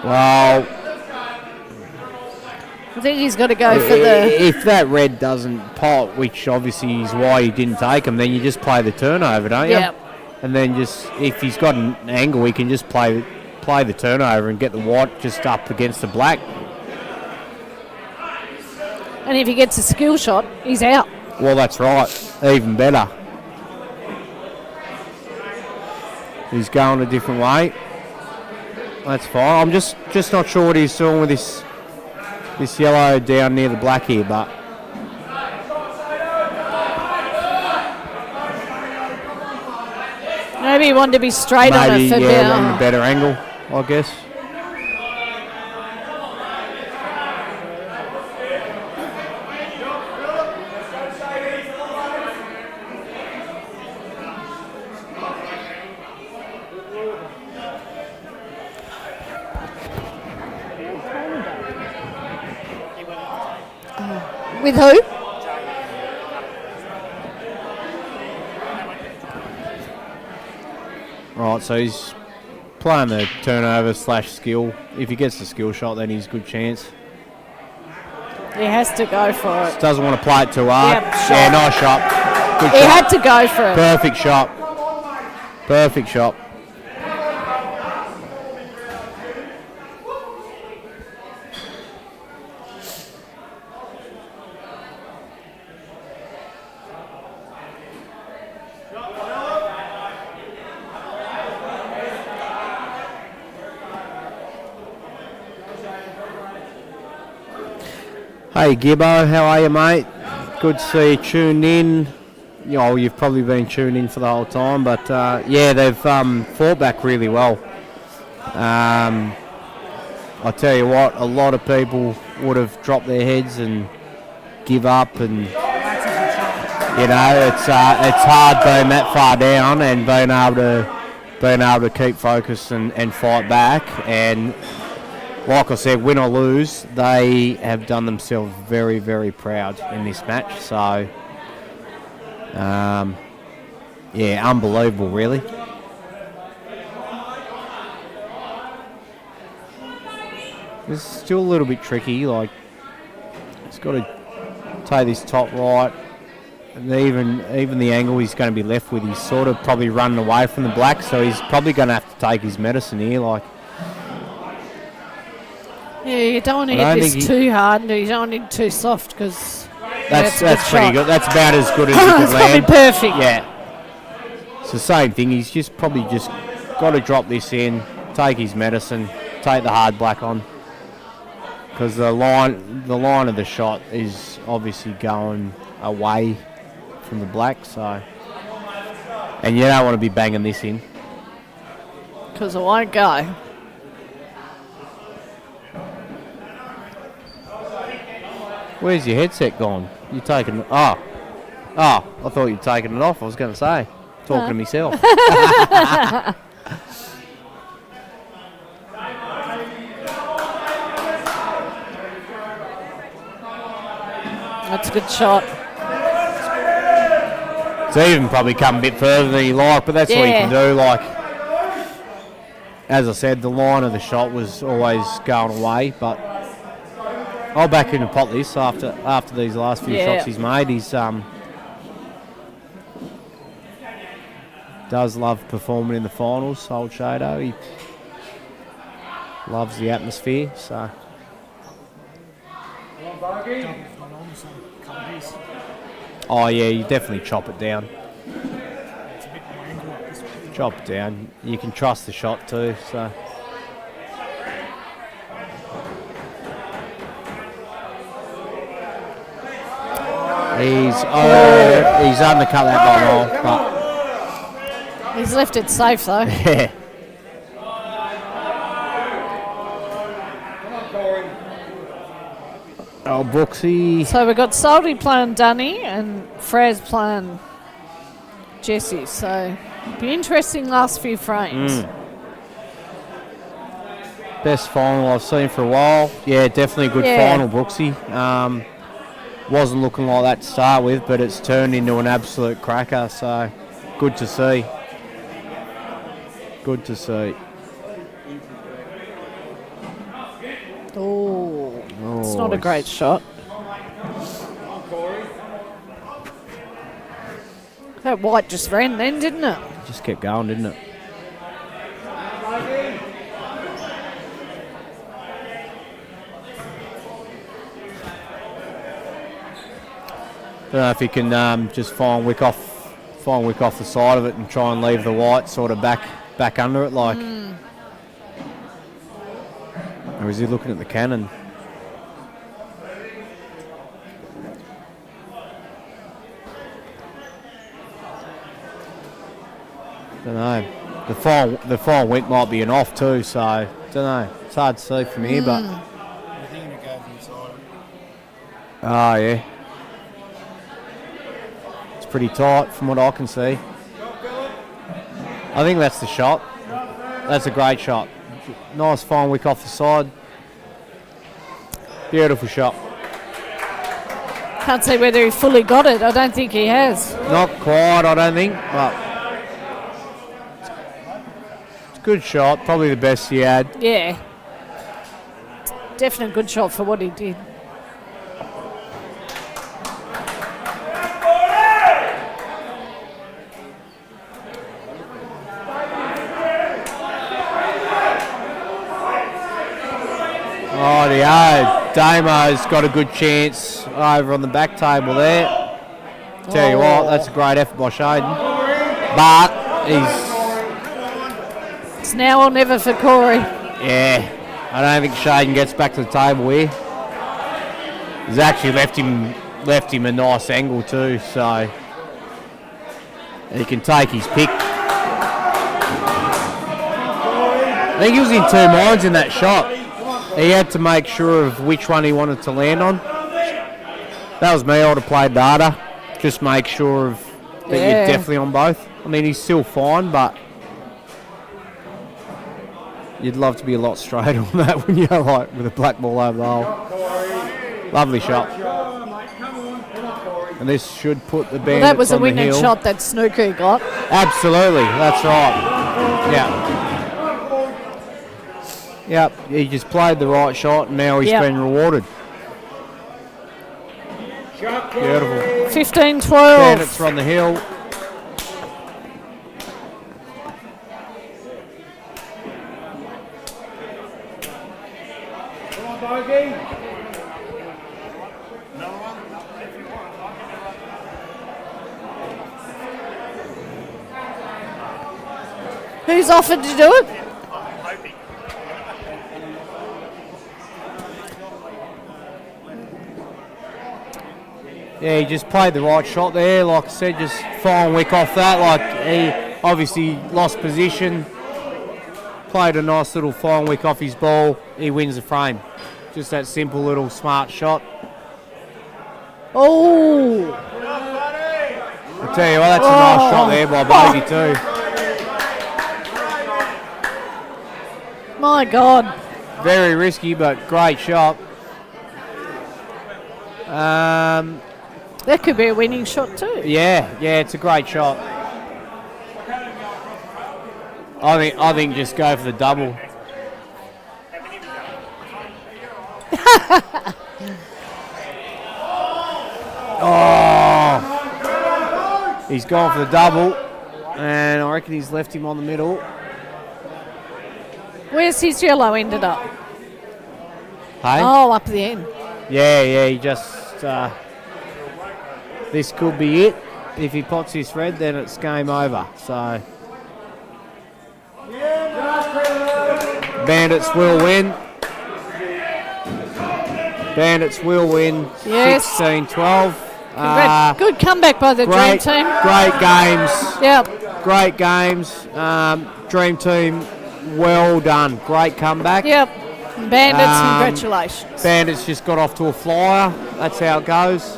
well, I think he's got to go for the... if that red doesn't pot, which obviously is why he didn't take him, then you just play the turnover, don't you? Yeah. And then just if he's got an angle, he can just play the turnover and get the white just up against the black. And if he gets a skill shot, he's out. Well, that's right. Even better. He's going a different way. That's fine. I'm just not sure what he's doing with this yellow down near the black here, but Maybe he wanted to be straight on maybe it for on a better angle, I guess. With who? Right, so he's playing the turnover / skill. If he gets the skill shot, then he's a good chance. He has to go for it. Just doesn't want to play it too hard. Yep, shot. Yeah, nice shot. Good He shot. had to go for it. Perfect shot. Perfect shot. Hey Gibbo, how are you, mate? Good to see you tuned in. You've probably been tuned in for the whole time, but yeah, they've fought back really well. I tell you what, a lot of people would have dropped their heads and give up, and it's hard being that far down and being able to keep focused and fight back. And like I said, win or lose, they have done themselves very, very proud in this match. So, yeah, unbelievable, really. It's still a little bit tricky. Like, it's got to take this top right, and even the angle he's going to be left with, he's sort of probably running away from the black. So he's probably going to have to take his medicine here. Like. Yeah, you don't want to hit this too hard, and you don't want to hit it too soft, because that's pretty good. That's about as good as you can it's land. probably perfect. Yeah. It's the same thing. He's probably got to drop this in, take his medicine, take the hard black on, because the line of the shot is obviously going away from the black. So, and you don't want to be banging this in, because it won't go. Where's your headset gone? You taking? Oh, I thought you'd taken it off. I was going to say, talking to myself. That's a good shot. It's even probably come a bit further than you like, but that's all you can do. Like, as I said, the line of the shot was always going away, but I'll back him to pot this after these last few shots he's made. He's does love performing in the finals, Old Shado. He loves the atmosphere, so. Oh yeah, you definitely chop it down. Chop it down. You can trust the shot too, so. He's undercut that ball off, but he's left it safe though. yeah. Oh, Brooksy. So we've got Salty playing Dunny and Fraz playing Jesse. So be interesting last few frames. Best final I've seen for a while. Yeah, definitely a good final, Brooksy. Wasn't looking like that to start with, but it's turned into an absolute cracker. So good to see. Good to see. Oh, it's not a great shot. That white just ran then, didn't it? Just kept going, didn't it? Don't know if he can just fine wick off the side of it and try and leave the white sort of back under it, like. Or is he looking at the cannon? Don't know. The fine wick might be an off too, so don't know. It's hard to see from here, but. Oh yeah. It's pretty tight from what I can see. I think that's the shot. That's a great shot. Nice fine wick off the side. Beautiful shot. Can't see whether he fully got it. I don't think he has. Not quite, I don't think, but it's a good shot. Probably the best he had. Yeah. Definitely a good shot for what he did. Rightio, Damo's got a good chance over on the back table there. Tell you what, that's a great effort by Shaden. But it's now or never for Corey. Yeah, I don't think Shaden gets back to the table here. He's actually left him a nice angle too, so he can take his pick. I think he was in two minds in that shot. He had to make sure of which one he wanted to land on. That was me. I would have played data. Just make sure of that you're definitely on both. I mean, he's still fine, but you'd love to be a lot straighter on that when you're like with a black ball over the hole. Lovely shot. And this should put the Bandits on the hill. That was a winning shot that Snooker got. Absolutely, that's right. Yeah. Yep, he just played the right shot and now he's been rewarded. Beautiful. 15-12. Bandits are on the hill. Come on, Bogey. Who's offered to do it? I'm hoping. Yeah, he just played the right shot there. Like I said, just fine wick off that. Like he obviously lost position, played a nice little fine wick off his ball. He wins the frame. Just that simple little smart shot. Oh! I tell you what, that's a nice shot there by Bogey too. My God. Very risky, but great shot. That could be a winning shot too. Yeah, it's a great shot. I think just go for the double. Oh, he's gone for the double, and I reckon he's left him on the middle. Where's his yellow ended up? Hey? Oh, up the end. Yeah, he just. This could be it. If he pots his red, then it's game over. So. Bandits will win. Bandits will win. Yes. 16-12. Good comeback by the Dream Team. Great games. Yep. Great games. Dream Team, well done. Great comeback. Yep. Bandits, congratulations. Bandits just got off to a flyer. That's how it goes.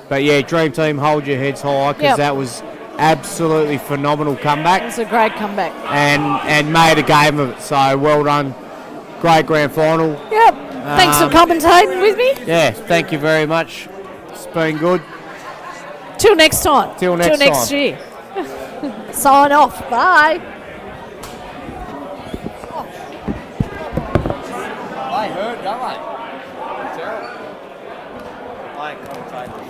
But yeah, Dream Team, hold your heads high because that was absolutely phenomenal comeback. It was a great comeback. And made a game of it. So well done. Great grand final. Yep. Thanks for commentating with me. Yeah, thank you very much. It's been good. Till next time. Till next time. year. Sign off. Bye. I heard, don't I? Terrible. I ain't commentating.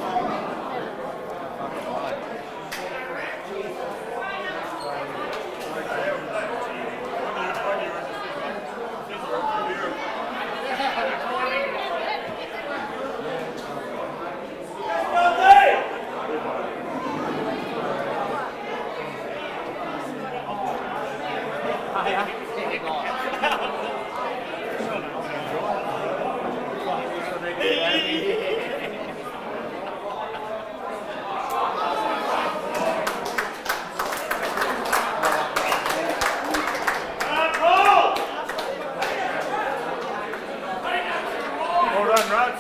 Well done, Raj.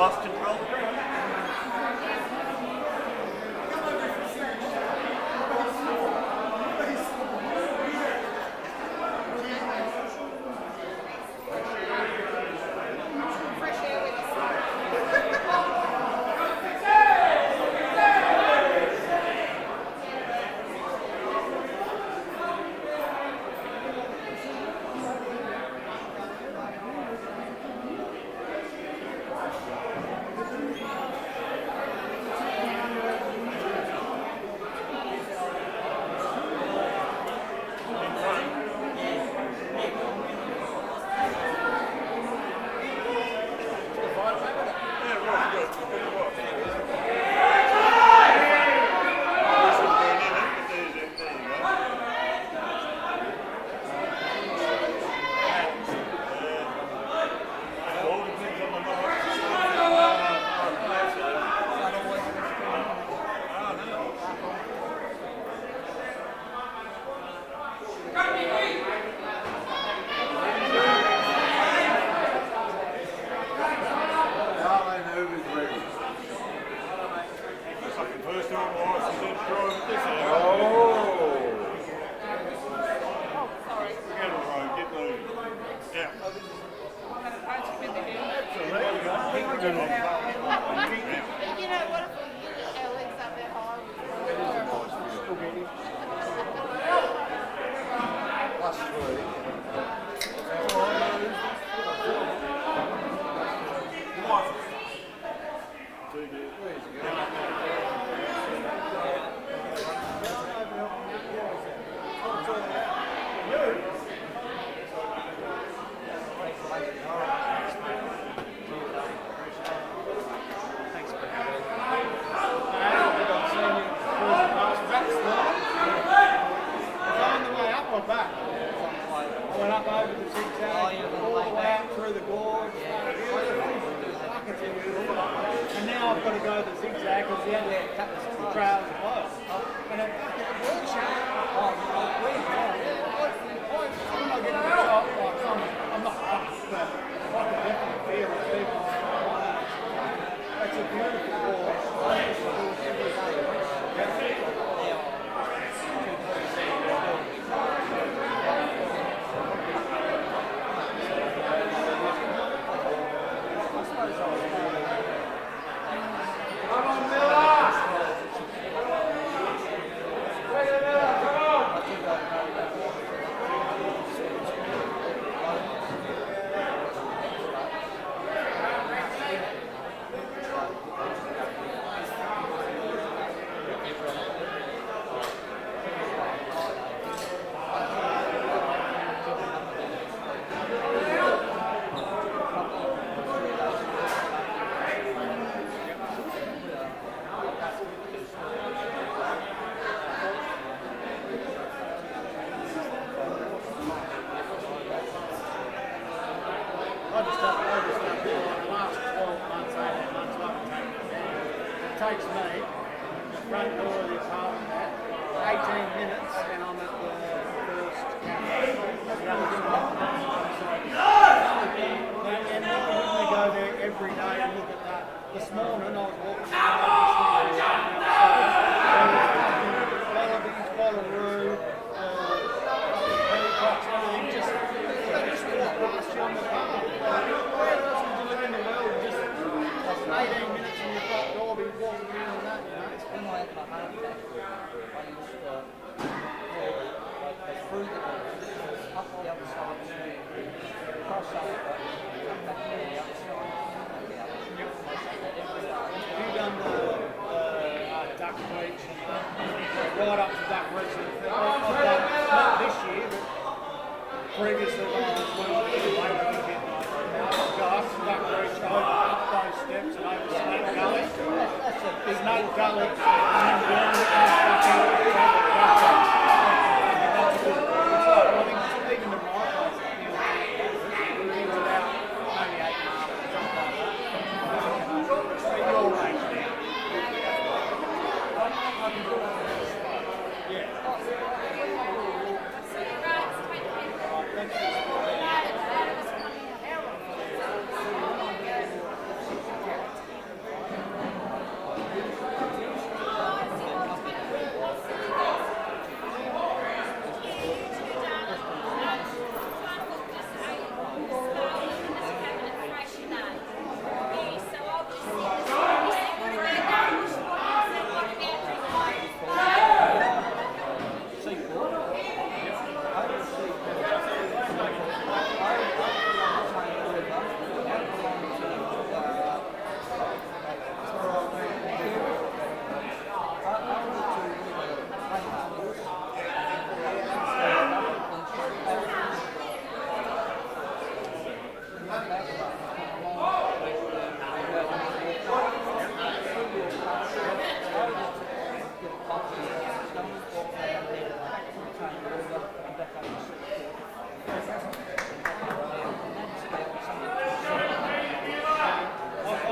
lost control.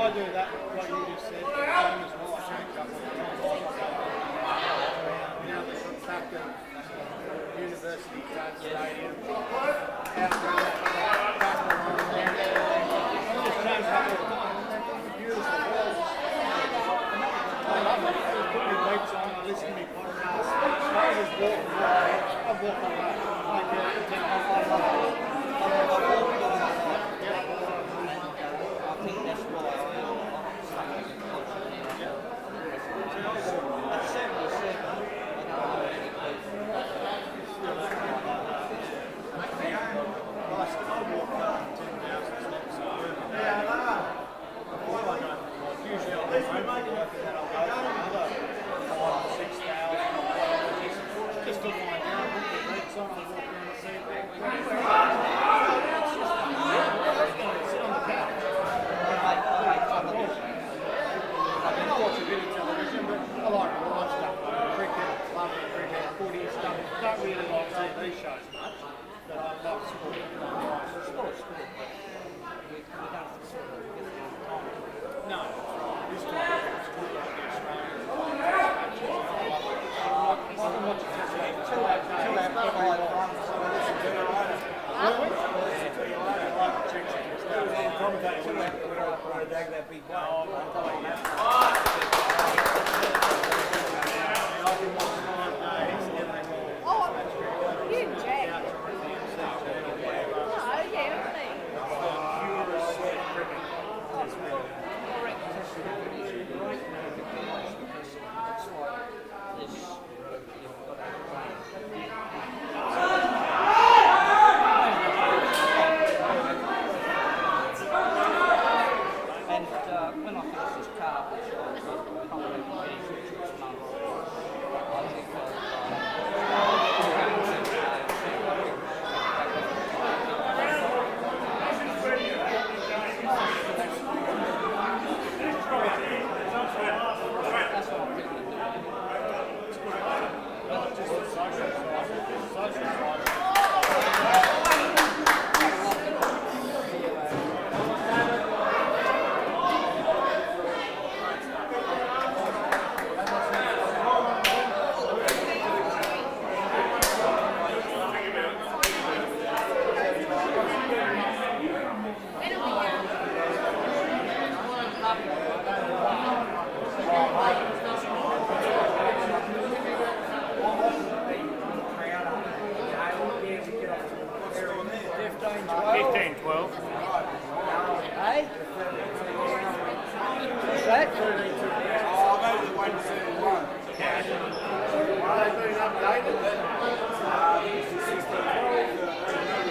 I do that, what you just said. Same as well. I've seen a couple of times. Now they've got back to University Club Stadium. Out there, back along there. Just changed up all the time. Beautiful walls. I love it. I just put my beats on, I listen to my podcast. I just walk and walk. I've walked on that. Like, I love it. I love it.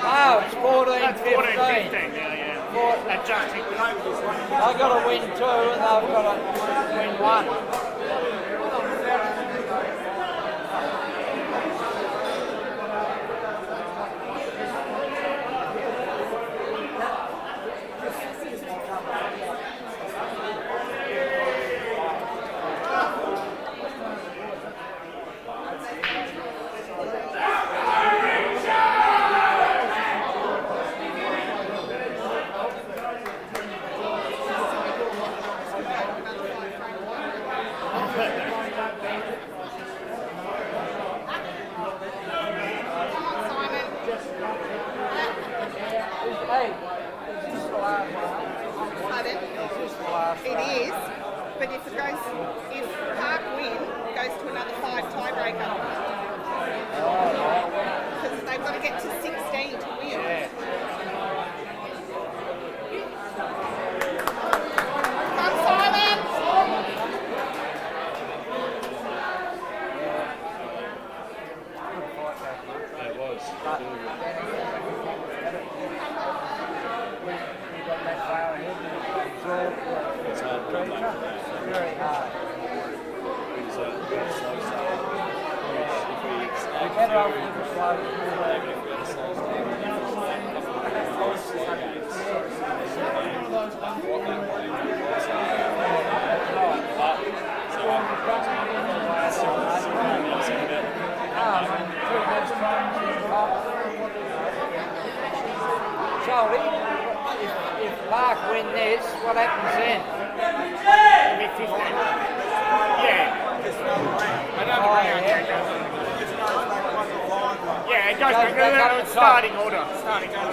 Oh, it's 14-15 now, yeah. Adjusting. I've got to win 2 and they've got to win 1. It is, but if Park win, it goes to another 5 tiebreaker. Because they've got to get to 16 to win. Yeah. Come, silence! It was. It's hard to play. Very hard. It's a slow start. We're better off with the slow. If we had a slow start, win this, what happens then? It'll be 15. Yeah. Another round. Yeah, it goes back to the starting order. Starting order.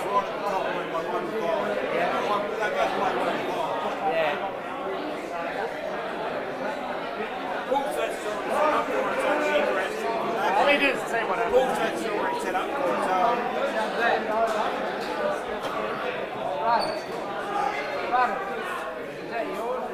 It is, say what happens. Is that yours?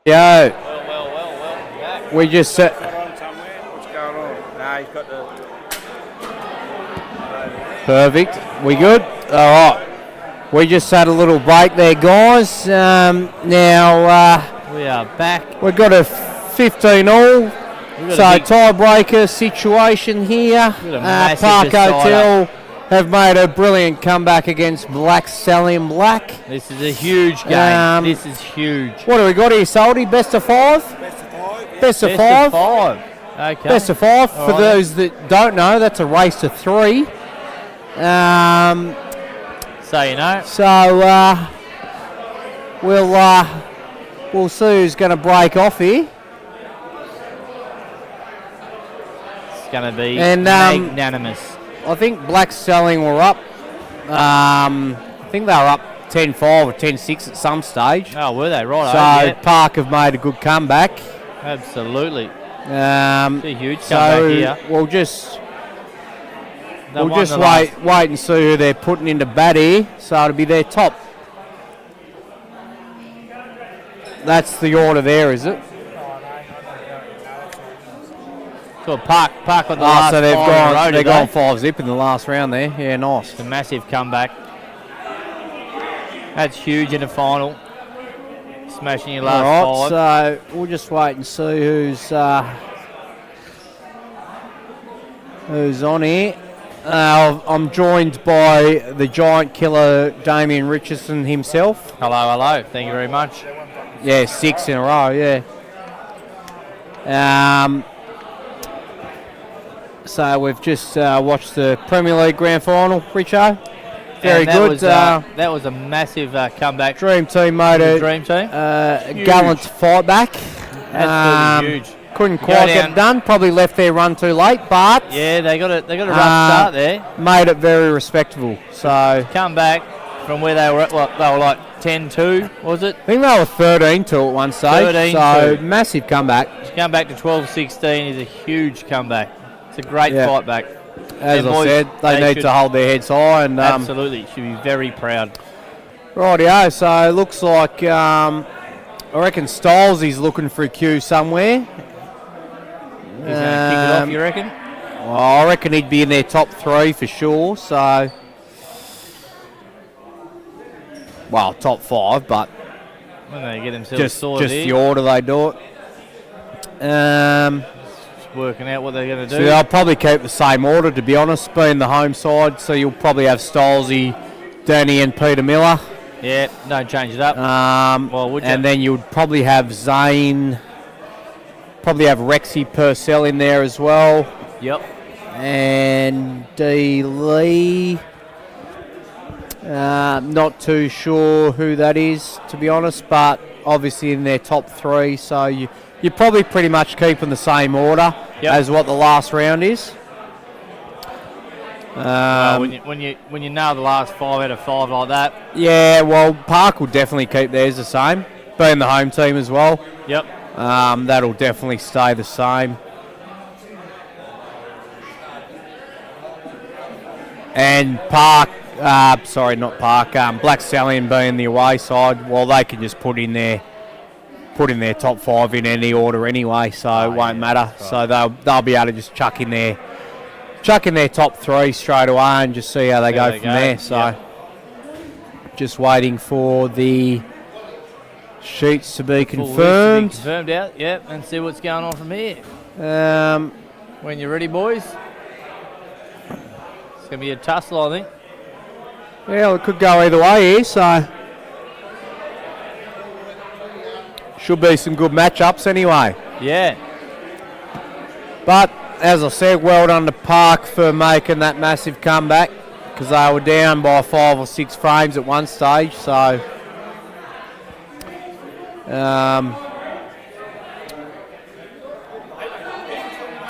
Yeah, Well. we just On somewhere. What's going on? Nah, he's got the. perfect. We good? All right. We just had a little break there, guys. Now We are back. we've got a 15 all. We've got So a big- tiebreaker situation here. We've got a massive Park decider. Hotel have made a brilliant comeback against Black Stallion Black. This is a huge game. Um, This is huge. What do we got here, Salty? Best of five? Best of five. Okay. Best of five. All For right. those that don't know, that's a race to 3. So you know. So we'll see who's going to break off here. It's going to be And, magnanimous. I think Black Stallion were up. I think they were up 10-5 or 10-6 at some stage. Oh, were they? Right. So Yeah, Park have made a good comeback. absolutely. It's a huge comeback here. We'll just They we'll won just the wait and see who they're putting into bat here. So it'll be their top. That's the order there, is it? So Park got the last so they've five in a row gone they've today. gone 5-zip in the last round there. Yeah, nice. It's a massive comeback. That's huge in the final. Smashing your last All right, five. so we'll just wait and see who's on here. I'm joined by the giant killer Damien Richardson himself. Hello. Thank you very much. Yeah, 6 in a row. Yeah. So we've just watched the Premier League Grand Final, Richo. Very And good. That was a massive comeback. Dream team made The a dream team. gallant fight back. Absolutely huge. Couldn't Go quite get down. it done. Probably left their run too late, but Yeah, they got a rough start there. made it very respectable. So I Come back from where they were at. What they were like 10-2, was it? think they were 13-2 at one stage. 13-2. So massive comeback. To come back to 12-16 is a huge comeback. It's a great Yeah. fight back. As Them I boys, said, they need should- to hold their heads high. And Absolutely, should be very proud. rightio. So it looks like I reckon Styles looking for a cue somewhere. He's going to kick it off, you reckon? Well, I reckon he'd be in their top 3 for sure. So, well, top 5, but When they get themselves just sorted the here, order they do it. working out what they're going to So do. they'll probably keep the same order, to be honest, being the home side. So you'll probably have Stolesy, Danny, and Peter Miller. Yeah, don't change it up. Well, would you? And then you'd probably have Zane, probably have Rexy Purcell in there as well. Yep. And D. Lee. Not too sure who that is, to be honest, but obviously in their top 3. So you're probably pretty much keeping the same order as what the last round is. Well, when you nail the last 5 out of 5 like that. Yeah, well, Park will definitely keep theirs the same, being the home team as well. Yep. That'll definitely stay the same. And Park, not Park, Black Stallion being the away side, well, they can just put in their top 5 in any order anyway, so it won't matter. So they'll be able to just chuck in their top 3 straight away and just see how they go from there. So just waiting for the sheets to be confirmed. Confirmed out, yep, and see what's going on from here. When you're ready, boys. It's going to be a tussle, I think. Well, it could go either way here, so should be some good matchups anyway. Yeah. But as I said, well done to Park for making that massive comeback, because they were down by 5 or 6 frames at one stage. So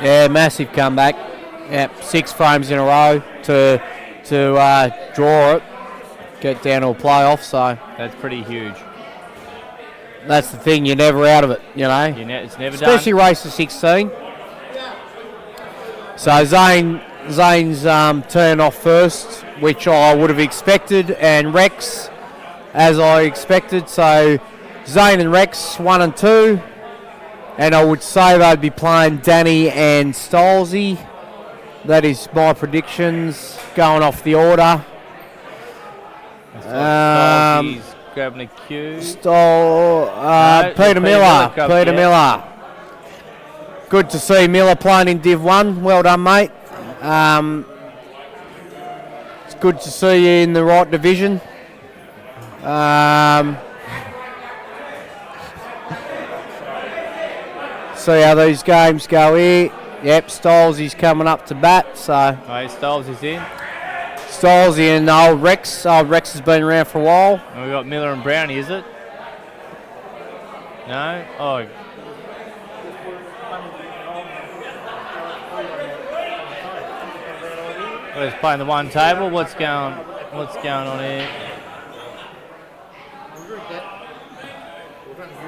yeah, massive comeback. Yep, 6 frames in a row to draw it, get down to a playoff. So that's pretty huge. That's the thing, you're never out of it, you know. It's never especially done. race to 16. So Zane's turned off first, which I would have expected, and Rex, as I expected. So Zane and Rex 1 and 2. And I would say they'd be playing Danny and Stolzy. That is my predictions going off the order. He's grabbing a cue. Peter Miller. Good to see Miller playing in Div 1. Well done, mate. It's good to see you in the right division. See how these games go here. Yep, Stolzy's coming up to bat. So Stoles is in. Stolzy and old Rex. Old Rex has been around for a while. And we've got Miller and Brownie, is it? No? Oh. We're just playing the one table. What's going on here?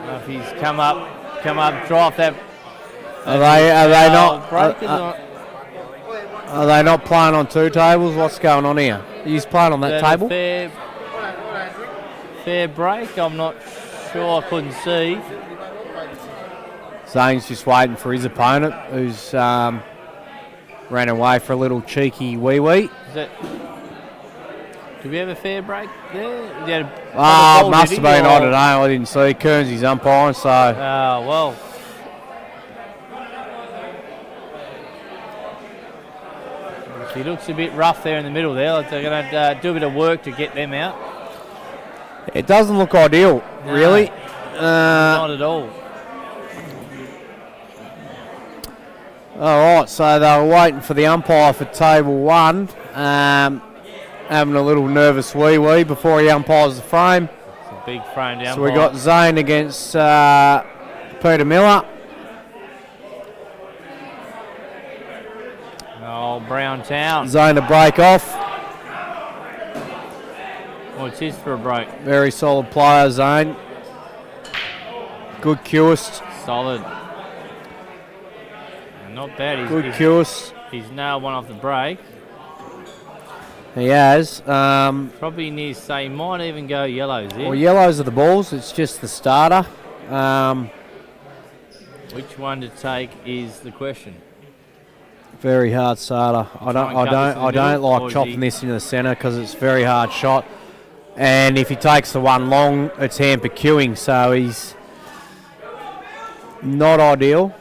If he's come up, drop that. Are they not playing on two tables? What's going on here? He's playing on that table. Fair break. I'm not sure. I couldn't see. Zane's just waiting for his opponent, who's ran away for a little cheeky wee. Did we have a fair break there? Must have been. I don't know. I didn't see. Kearnsey's umpiring, so. Well. He looks a bit rough there in the middle there. They're going to do a bit of work to get them out. It doesn't look ideal, really. Not at all. All right, so they were waiting for the umpire for table 1. Having a little nervous wee before he umpires the frame. It's a big frame down. So we got Zane against Peter Miller. Oh, Brown Town. Zane to break off. What's this for a break? Very solid player, Zane. Good cuest. Solid. Not bad. Good cuest. He's nailed one off the break. He has. Probably needs to say he might even go yellows here. Well, yellows are the balls. It's just the starter. Which one to take is the question. Very hard starter. I don't like chopping this into the centre because it's a very hard shot. And if he takes the one long, it's hamper queuing, so he's not ideal.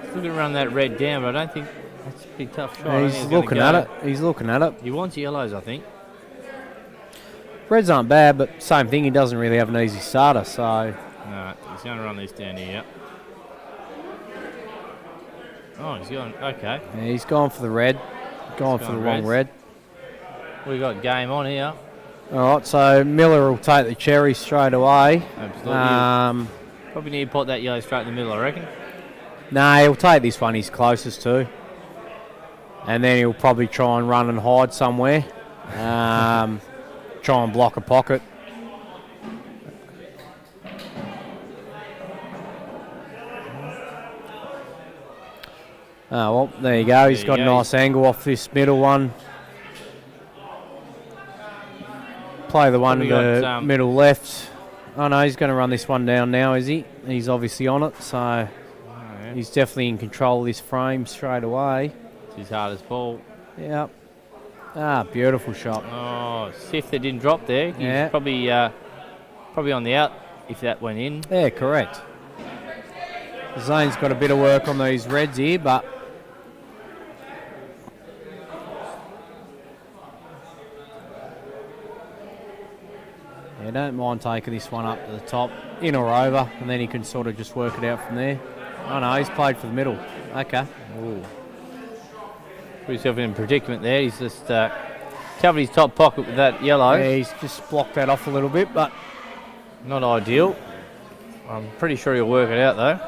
He's looking to run that red down, but I don't think that's a pretty tough shot. He's looking at it. He's looking at it. He wants yellows, I think. Reds aren't bad, but same thing. He doesn't really have an easy starter, so. No, he's going to run this down here. Oh, he's gone. Okay. Yeah, he's gone for the red. Gone for the wrong red. We got game on here. All right, so Miller will take the cherry straight away. Absolutely. Probably need to put that yellow straight in the middle, I reckon. No, he'll take this one he's closest to. And then he'll probably try and run and hide somewhere. Try and block a pocket. Oh, well, there you go. He's got a nice angle off this middle one. Play the one in the middle left. Oh, no, he's going to run this one down now, is he? He's obviously on it, so he's definitely in control of this frame straight away. It's his hardest ball. Yep. Beautiful shot. Oh, Sif that didn't drop there. He's probably on the out if that went in. Yeah, correct. Zane's got a bit of work on these reds here, but yeah, don't mind taking this one up to the top, in or over, and then he can sort of just work it out from there. Oh no, he's played for the middle. Okay. Ooh. Put himself in a predicament there. He's just covered his top pocket with that yellow. Yeah, he's just blocked that off a little bit, but not ideal. I'm pretty sure he'll work it out though.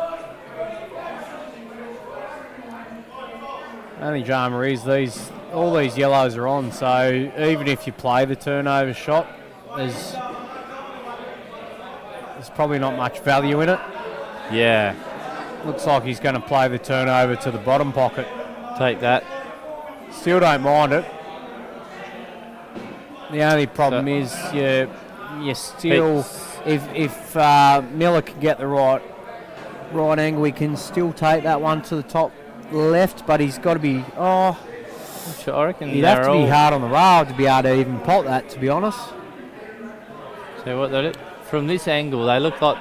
Only drama is all these yellows are on, so even if you play the turnover shot, there's probably not much value in it. Yeah. Looks like he's going to play the turnover to the bottom pocket. Take that. Still don't mind it. The only problem is you still, if Miller can get the right angle, he can still take that one to the top left, but he's got to be, I reckon he'd have to be hard on the rail to be able to even pot that, to be honest. So what from this angle, they look like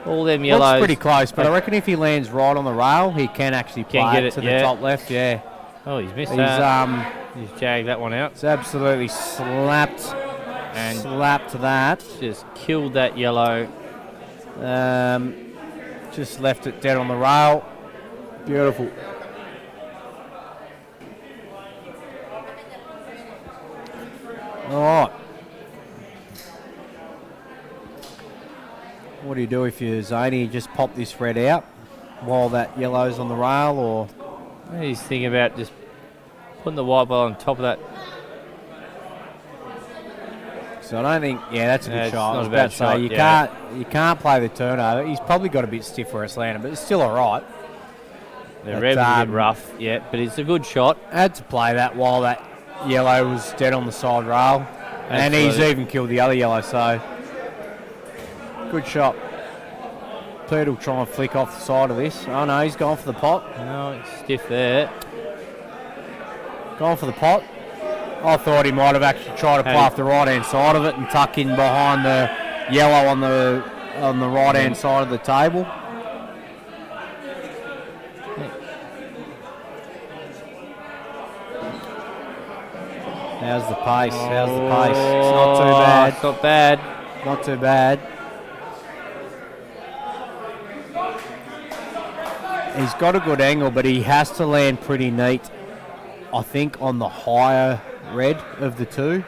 all them yellows. Looks pretty close, but I reckon if he lands right on the rail, he can actually play it to the top left, yeah. Oh, he's missed that. He's jagged that one out. It's absolutely slapped that. Just killed that yellow. Just left it dead on the rail. Beautiful. All right. What do you do if you're Zany? You just pop this red out while that yellow's on the rail, or? He's thinking about just putting the white ball on top of that. So I don't think, that's a good shot. Not a bad shot. You can't play the turnover. He's probably got a bit stiff where it's landed, but it's still all right. The red was a bit rough, but it's a good shot. Had to play that while that yellow was dead on the side rail. And he's even killed the other yellow, so good shot. Pete will try and flick off the side of this. Oh no, he's gone for the pot. No, it's stiff there. Gone for the pot. I thought he might have actually tried to play off the right hand side of it and tuck in behind the yellow on the right hand side of the table. How's the pace? It's not too bad. It's not bad. Not too bad. He's got a good angle, but he has to land pretty neat, I think, on the higher red of the two.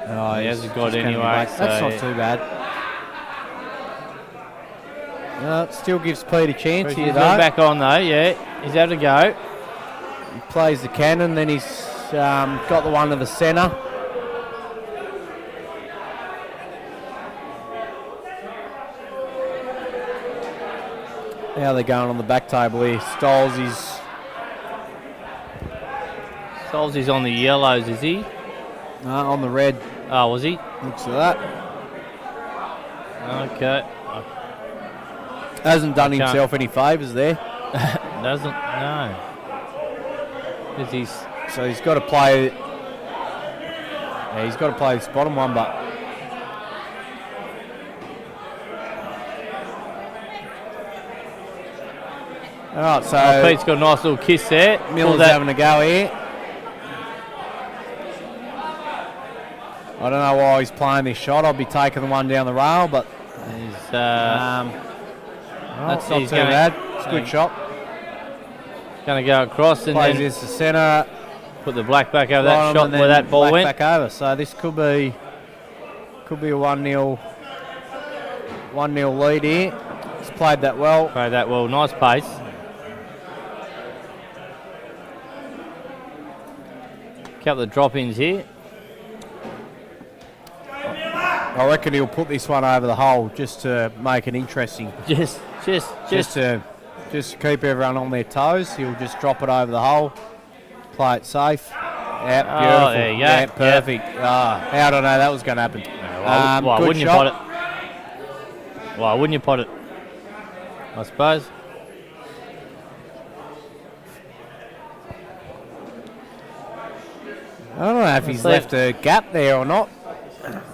Oh, he hasn't got it anyway. That's not too bad. It still gives Pete a chance here, He's though. back on, though, He's had to go. He plays the cannon, then he's got the one to the centre. How they're going on the back table here. Stoles is on the yellows, is he? on the red. Oh, was he? Looks like that. Okay. Hasn't done himself any favours there. Doesn't, no. So he's got to play. Yeah, he's got to play this bottom one, but. All right, so Pete's got a nice little kiss there. Miller's having a go here. I don't know why he's playing this shot. I'll be taking the one down the rail, but that's not too bad. It's a good shot. Going to go across and plays then this to centre. Put the black back over that shot where that ball went. Back over. So this could be a 1-0 lead here. He's played that well. Nice pace. Couple of drop-ins here. I reckon he'll put this one over the hole just to make it interesting. Just to keep everyone on their toes. He'll just drop it over the hole, play it safe. Yep, beautiful. Oh, there you go. Yep, perfect. How did I know that was going to happen? Why good wouldn't shot. you pot it? Why wouldn't you pot it? I suppose. I don't know if he's left a gap there or not.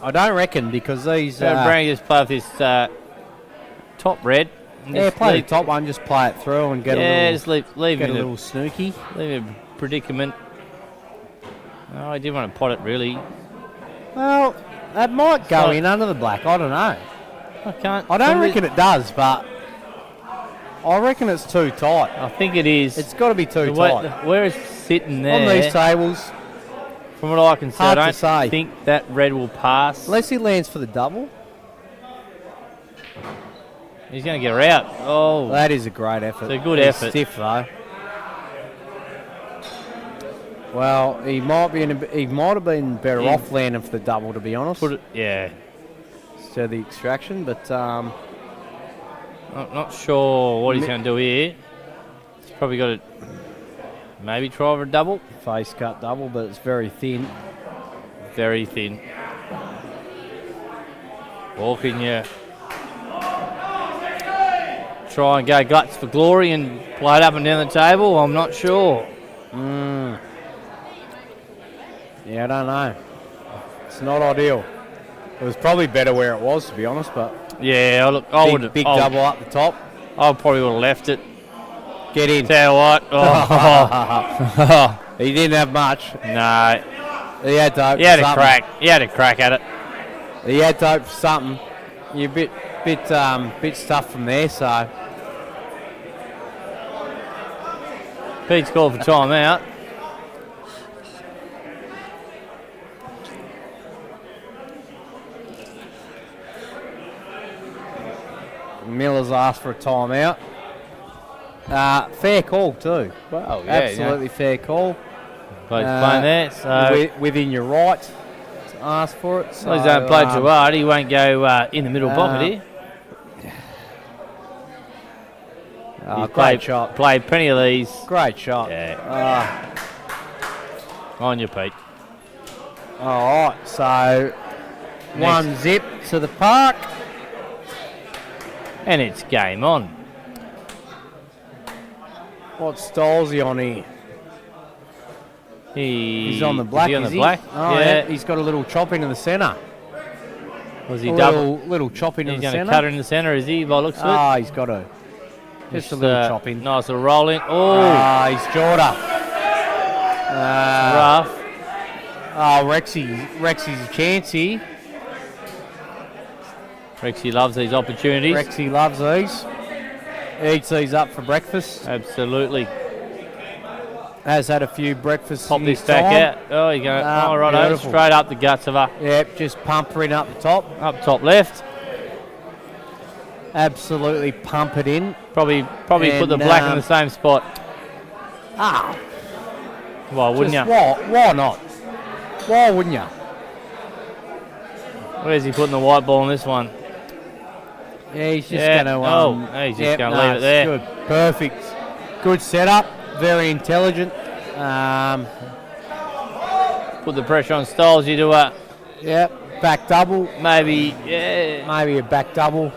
I don't reckon, because these. Brownie just play with this top red. Yeah, play the top one, just play it through and get a little. Just leave get him a little snooky. Leave him in a predicament. Oh, I did want to pot it really. Well, that might go in under the black. I don't know. I don't reckon it does, but I reckon it's too tight. I think it is. It's got to be too tight. Where it's sitting there. On these tables. From what I can see, hard I to say. don't think that red will pass. Unless he lands for the double. He's going to get her out. Oh, that is a great effort. It's a good effort. Stiff though. Well, he might have been better off landing for the double, to be honest. Yeah. Instead of the extraction, but I'm not sure what he's going to do here. He's probably got to maybe try for a double. Face cut double, but it's very thin. very thin. Or can you try and go guts for glory and play it up and down the table? I'm not sure. Yeah, I don't know. It's not ideal. It was probably better where it was, to be honest, but Yeah, look, I would big double up the top. I probably would have left it. Get in. Tell you what. Oh. He didn't have much. No. He had to hope He had for a something. crack. He had a crack at it. He had to hope for something. You're a bit stuffed from there, so Pete's called for time out. Miller's asked for a timeout. Fair call too. Well, yeah, Absolutely fair call. Playing there, so Within your right to ask for it. So, well, he's don't play too hard. He won't go in the middle pocket here. He's great shot. Played plenty of these. Great shot. Yeah. On you, Pete. All right, so one zip to the park. And it's game on. What style's he on here? He's on the black. Is he on is the black? Oh, yeah. He's got a little chop into the centre. Was he A double? little chop into He's the going to centre. cut it in the centre, is he, by the looks of it? Ah, he's got a just a little chop in. Nice little roll in. Oh, He's Jordan. rough. Oh, Rexy's a chance here. Rexy loves these opportunities. Rexy loves these. Eats these up for breakfast. Absolutely. Has had a few breakfasts. Pop in this his back time. out. Oh, you're going. Oh, right, beautiful. straight up the guts of her. Yep, just pumpering up the top. Up top left. Absolutely pump it in. Probably And, put the black in the same spot. Why wouldn't you? Why not? Why wouldn't you? Where's he putting the white ball on this one? Yeah, he's just Yeah. going to. He's just gonna leave it there. Good, perfect, good setup. Very intelligent. Put the pressure on Styles. You do a Yep, back double. maybe. Yeah. Maybe a back double.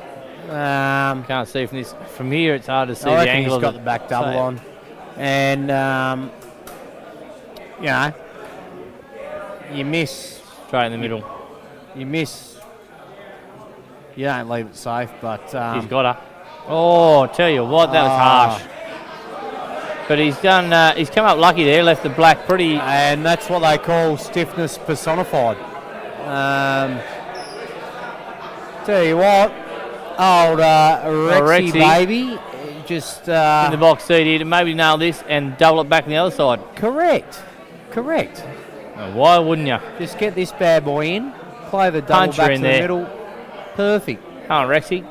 Can't see from here. It's hard to see I the reckon angle he's of got it. the back double So, on, and you know, you miss. Straight in the middle. You miss. You don't leave it safe, but He's got her. Oh, tell you what, that was harsh. But he's done. He's come up lucky there. Left the black pretty. and that's what they call stiffness personified. Tell you what, old Rexy Rexy. baby, just in the box seat here to maybe nail this and double it back on the other side. correct. Now, why wouldn't you? Just get this bad boy in, play the double Puncher back in to the there. middle. Perfect. Come on, Rexy.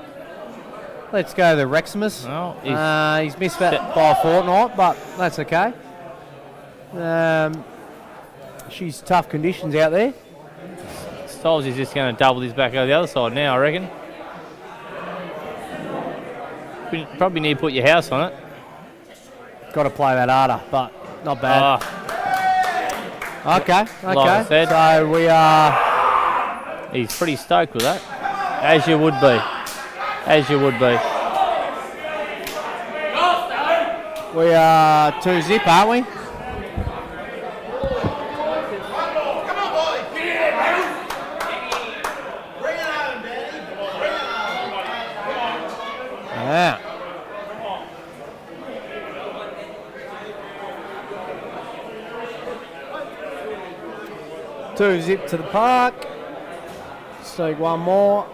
Let's go the Reximus. Oh, He's missed that by a fortnight, but that's okay. She's tough conditions out there. Styles is just going to double this back over the other side now, I reckon. We probably need to put your house on it. Got to play that harder, but not bad. Okay. Like I said. So we are. He's pretty stoked with that. As you would be. As you would be. We are 2-zip, aren't we? Yeah. Two zip to the park. Let's take one more.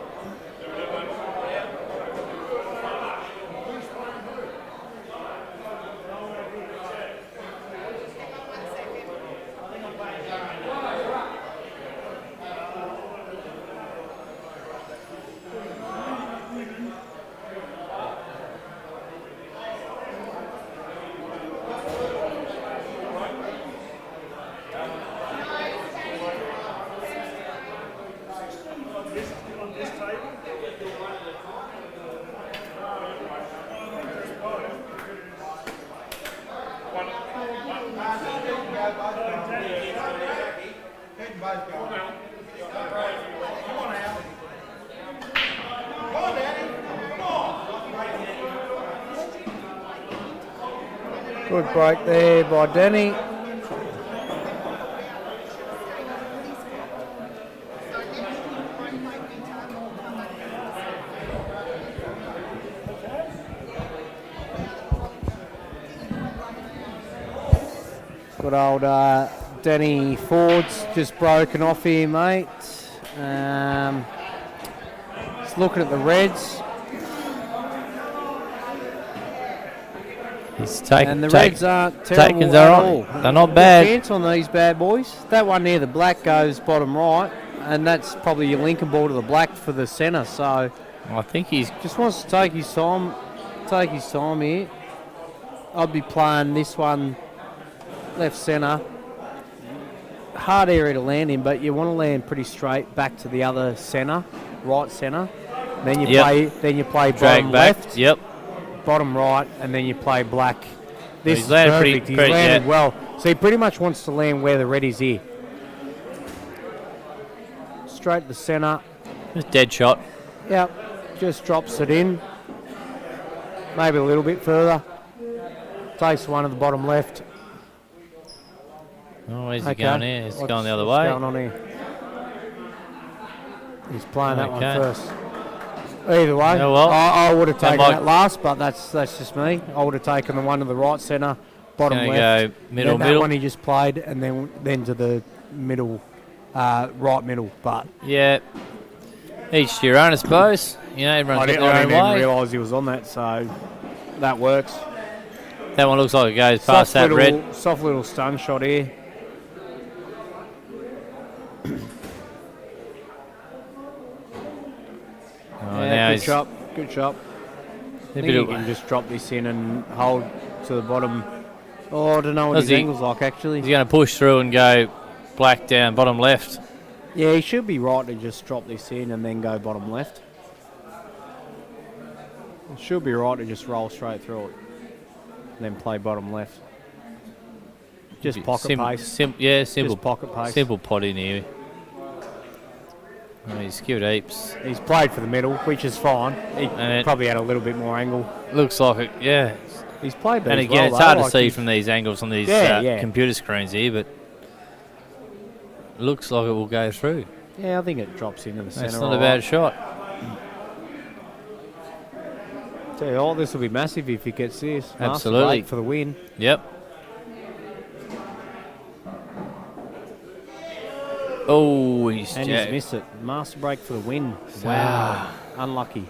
Good break there by Denny. Good old Denny Ford's just broken off here, mate. Just looking at the Reds. And the Reds aren't terrible at all. They're not bad. Chance on these bad boys. That one near the black goes bottom right, and that's probably your linking ball to the black for the centre. So I think he's just wants to take his time. Here. I'd be playing this one left centre. Hard area to land in, but you want to land pretty straight back to the other centre, right centre. Then you play drag bottom back. left. Yep. Bottom right, and then you play black. This He's is landed perfect. pretty He's landed yeah. well. So he pretty much wants to land where the red is here. Straight to the centre. Just dead shot. Yep. Just drops it in. Maybe a little bit further. Takes one at the bottom left. Oh, where's he going here? He's going the other way. What's going on here? He's playing that one Okay. first. Either way, Yeah, well, I would have taken might- that last, but that's just me. I would have taken the one to the right centre, bottom Gonna left. go middle, then middle. that one he just played, and then to the middle, right middle. But Yeah. Each to your own, I suppose. You know, everyone's got I their didn't own even way. realise he was on that, so that works. That one looks like it goes past that red. Soft little stun shot here. Oh, Yeah, now good he's shot. Good shot. I think you can just drop this in and hold to the bottom. Oh, I don't know what Does his he- angle's like, actually. He's going to push through and go black down, bottom left. Yeah, he should be right to just drop this in and then go bottom left. It should be right to just roll straight through it. And then play bottom left. Just pocket pace. Yeah, simple. Just pocket pace. Simple pot in here. Oh, he's skilled heaps. He's played for the middle, which is fine. He And probably had a little bit more angle. Looks like it, yeah. He's played these And again, well, it's though, hard to like see he's- from these angles on these Yeah. computer screens here, but looks like it will go through. Yeah, I think it drops into the centre. That's not a bad shot. Tell you what, this will be massive if he gets this. Master Absolutely. break for the win. Yep. Oh, he's And he's missed it. Master break for the win. Wow. Unlucky.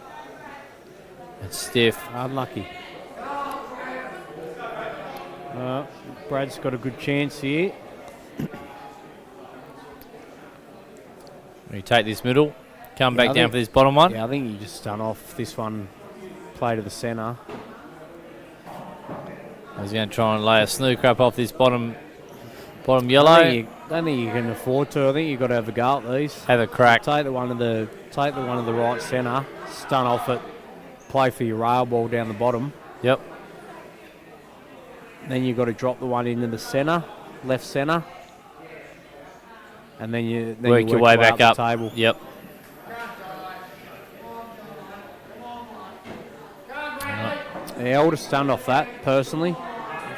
It's stiff. Unlucky. Brad's got a good chance here. You take this middle, come Yeah, back I down think- for this bottom one. Yeah, I think you just stun off this one. Play to the centre. He's going to try and lay a snooker up off this bottom I yellow. don't think you can afford to. I think you've got to have a go at these. Have a crack. Take the one to the right centre. Stun off it. Play for your rail ball down the bottom. Yep. Then you've got to drop the one into the centre, left centre. And then you Work your way back up. the table. Yep. Yeah, I would have stunned off that personally.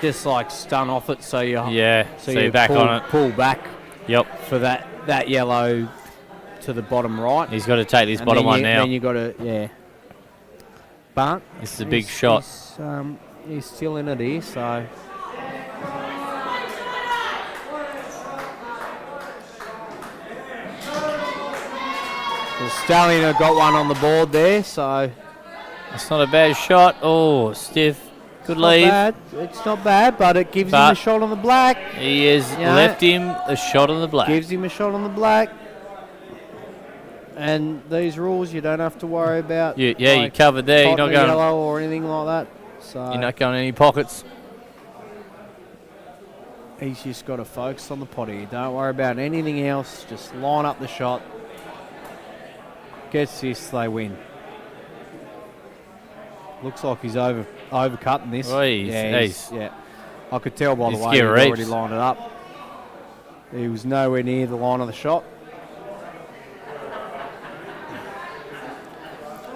Just like stun off it so you So you're back on it. Pull back Yep. for that yellow to the bottom right. He's got to take this And bottom then one you, now. Then you got to But This is a big shot. He's still in it here, so. The Stallion have got one on the board there, so. It's not a bad shot. Oh, stiff. Good leave. It's not bad, but it gives him a shot on the black. He has Yeah. left him a shot on the black. Gives him a shot on the black. And these rules you don't have to worry about. You're covered there. You're Hot not and going. yellow or anything like that. So You're not going any pockets. he's just got to focus on the potty. Don't worry about anything else. Just line up the shot. Gets this, they win. Looks like he's overcutting this. Oh, yeah. I could tell by the he's way he'd scared already heaps. lined it up. He was nowhere near the line of the shot.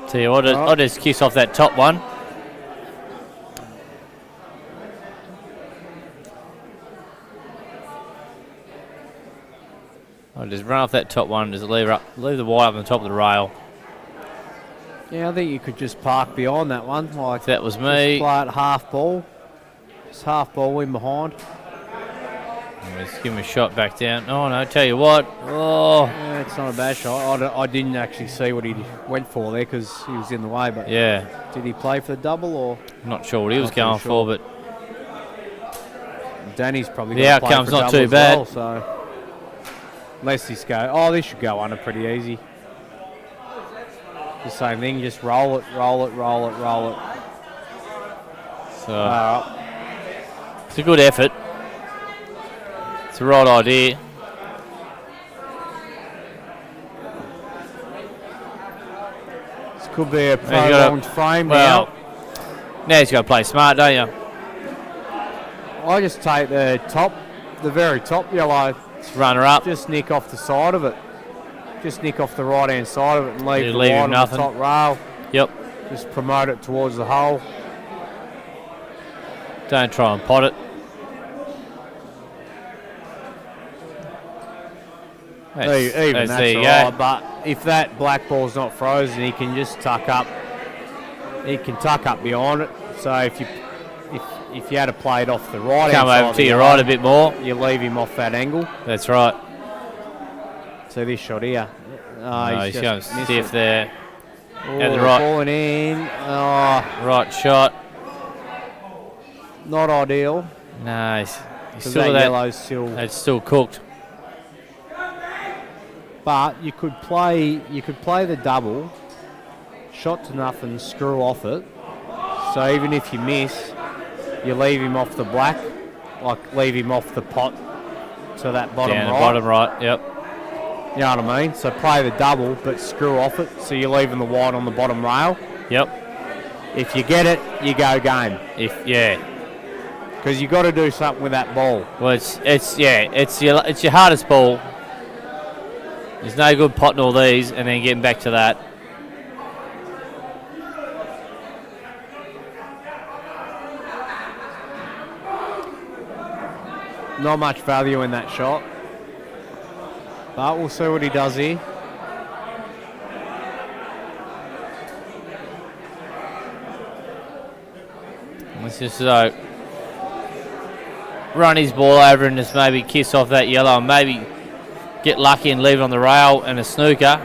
Tell you what, I'll just kiss off that top one. I'll just run off that top one, just leave the wide up on the top of the rail. Yeah, I think you could just park beyond that one. Like That was me. Just play it half ball. Just half ball in behind. Let's give him a shot back down. Oh no, tell you what. Oh. Yeah, it's not a bad shot. I didn't actually see what he went for there because he was in the way. But Yeah. did he play for the double or? Not sure what he was Not going too for, sure. but Danny's probably The gonna play outcome's for a not double too as bad. well, so let's this go. Oh, this should go under pretty easy. The same thing, just roll it, roll it, roll it, roll it. so it's a good effort. It's the right idea. This could be a He's got a- prolonged frame Well, now he's got to play smart, don't you? now. I just take the very top yellow, Just run her up. just nick off the side of it. Just nick off the right hand side of it and leave You the leave him wide on the nothing. top rail. Yep. Just promote it towards the hole. Don't try and pot it. Even that's there you all go. right, but if that black ball's not frozen, he can just tuck up. He can tuck up behind it. So if you had to play it off the right, Come over to your right a bit more. you leave him off that angle. That's right. So this shot here, No, he's just going missed stiff it. there. Oh, At the right. balling in. Oh, Right shot. not ideal. No, he's Because still that that. yellow's still. It's still cooked. But you could play the double, shot to nothing, screw off it. So even if you miss, you leave him off the black, like leave him off the pot to that bottom Down the right. bottom right. Yep. You know what I mean? So play the double, but screw off it. So you're leaving the wide on the bottom rail. Yep. If you get it, you go game. Yeah. Because you got to do something with that ball. Well, it's your hardest ball. There's no good potting all these and then getting back to that. Not much value in that shot. But we'll see what he does here. Let's just run his ball over and just maybe kiss off that yellow and maybe get lucky and leave it on the rail and a snooker.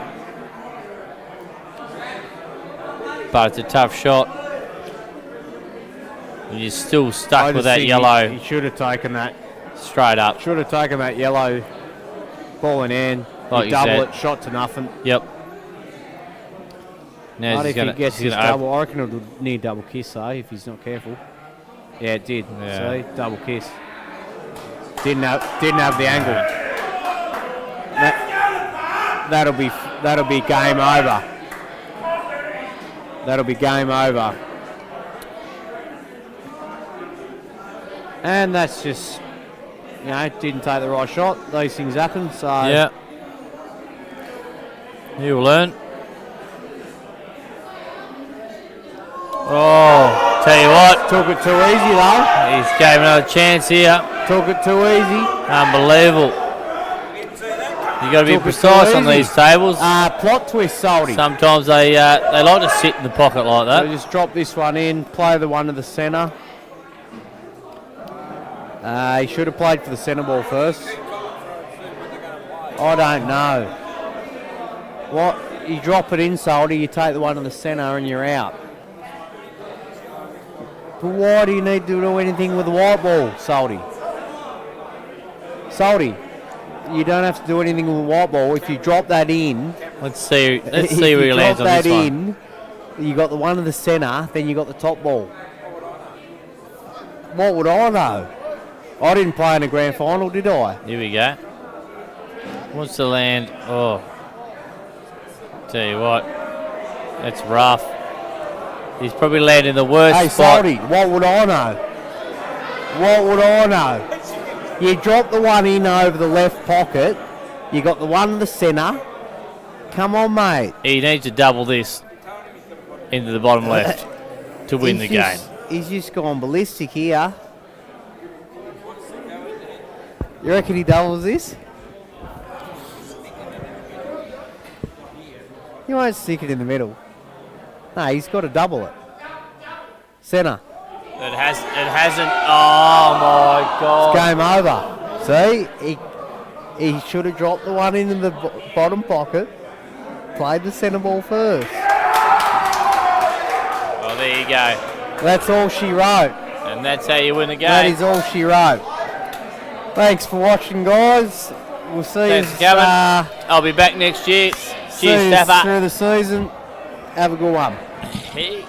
But it's a tough shot. And you're still I stuck just with that think yellow He should have taken that. straight up. Should have taken that yellow ball in hand. Like You you double said. it, shot to nothing. Yep. Now But he's if he gonna, gets he's his gonna double, I reckon it'll need double kiss though if he's not careful. Yeah, it did. Yeah. See, double kiss. Didn't have the angle. That'll be game over. That'll be game over. And that's just, didn't take the right shot. These things happen. So Yeah. You'll learn. Oh, tell you what, took it too easy though. he's gave another chance here. Took it too easy. Unbelievable. You got to be Took it precise too on easy. these tables. Plot twist, Salty. Sometimes they like to sit in the pocket like So that. just drop this one in, play the one to the centre. He should have played for the centre ball first. I don't know. What? You drop it in, Salty, you take the one to the centre and you're out. But why do you need to do anything with the white ball, Salty? Salty, you don't have to do anything with the white ball. If you drop that in... Let's see if where he you lands drop on this that one. in, you got the one to the centre, then you got the top ball. What would I know? I didn't play in the grand final, did I? Here we go. Wants to land. Oh. Tell you what. That's rough. He's probably landed in the worst Hey, spot. Salty, what would I know? What would I know? You drop the one in over the left pocket. You got the one in the centre. Come on, mate. He needs to double this into the bottom left to win the game. He's just gone ballistic here. You reckon he doubles this? He won't stick it in the middle. No, he's got to double it. Centre. It hasn't. Oh my God! It's game over. See, he should have dropped the one in the bottom pocket. Played the centre ball first. Well, there you go. That's all she wrote. And that's how you win the game. That is all she wrote. Thanks for watching, guys. We'll see Thanks you. for coming. I'll be back next year. Cheers, See you Staffer. through the season. Have a good one. Hey.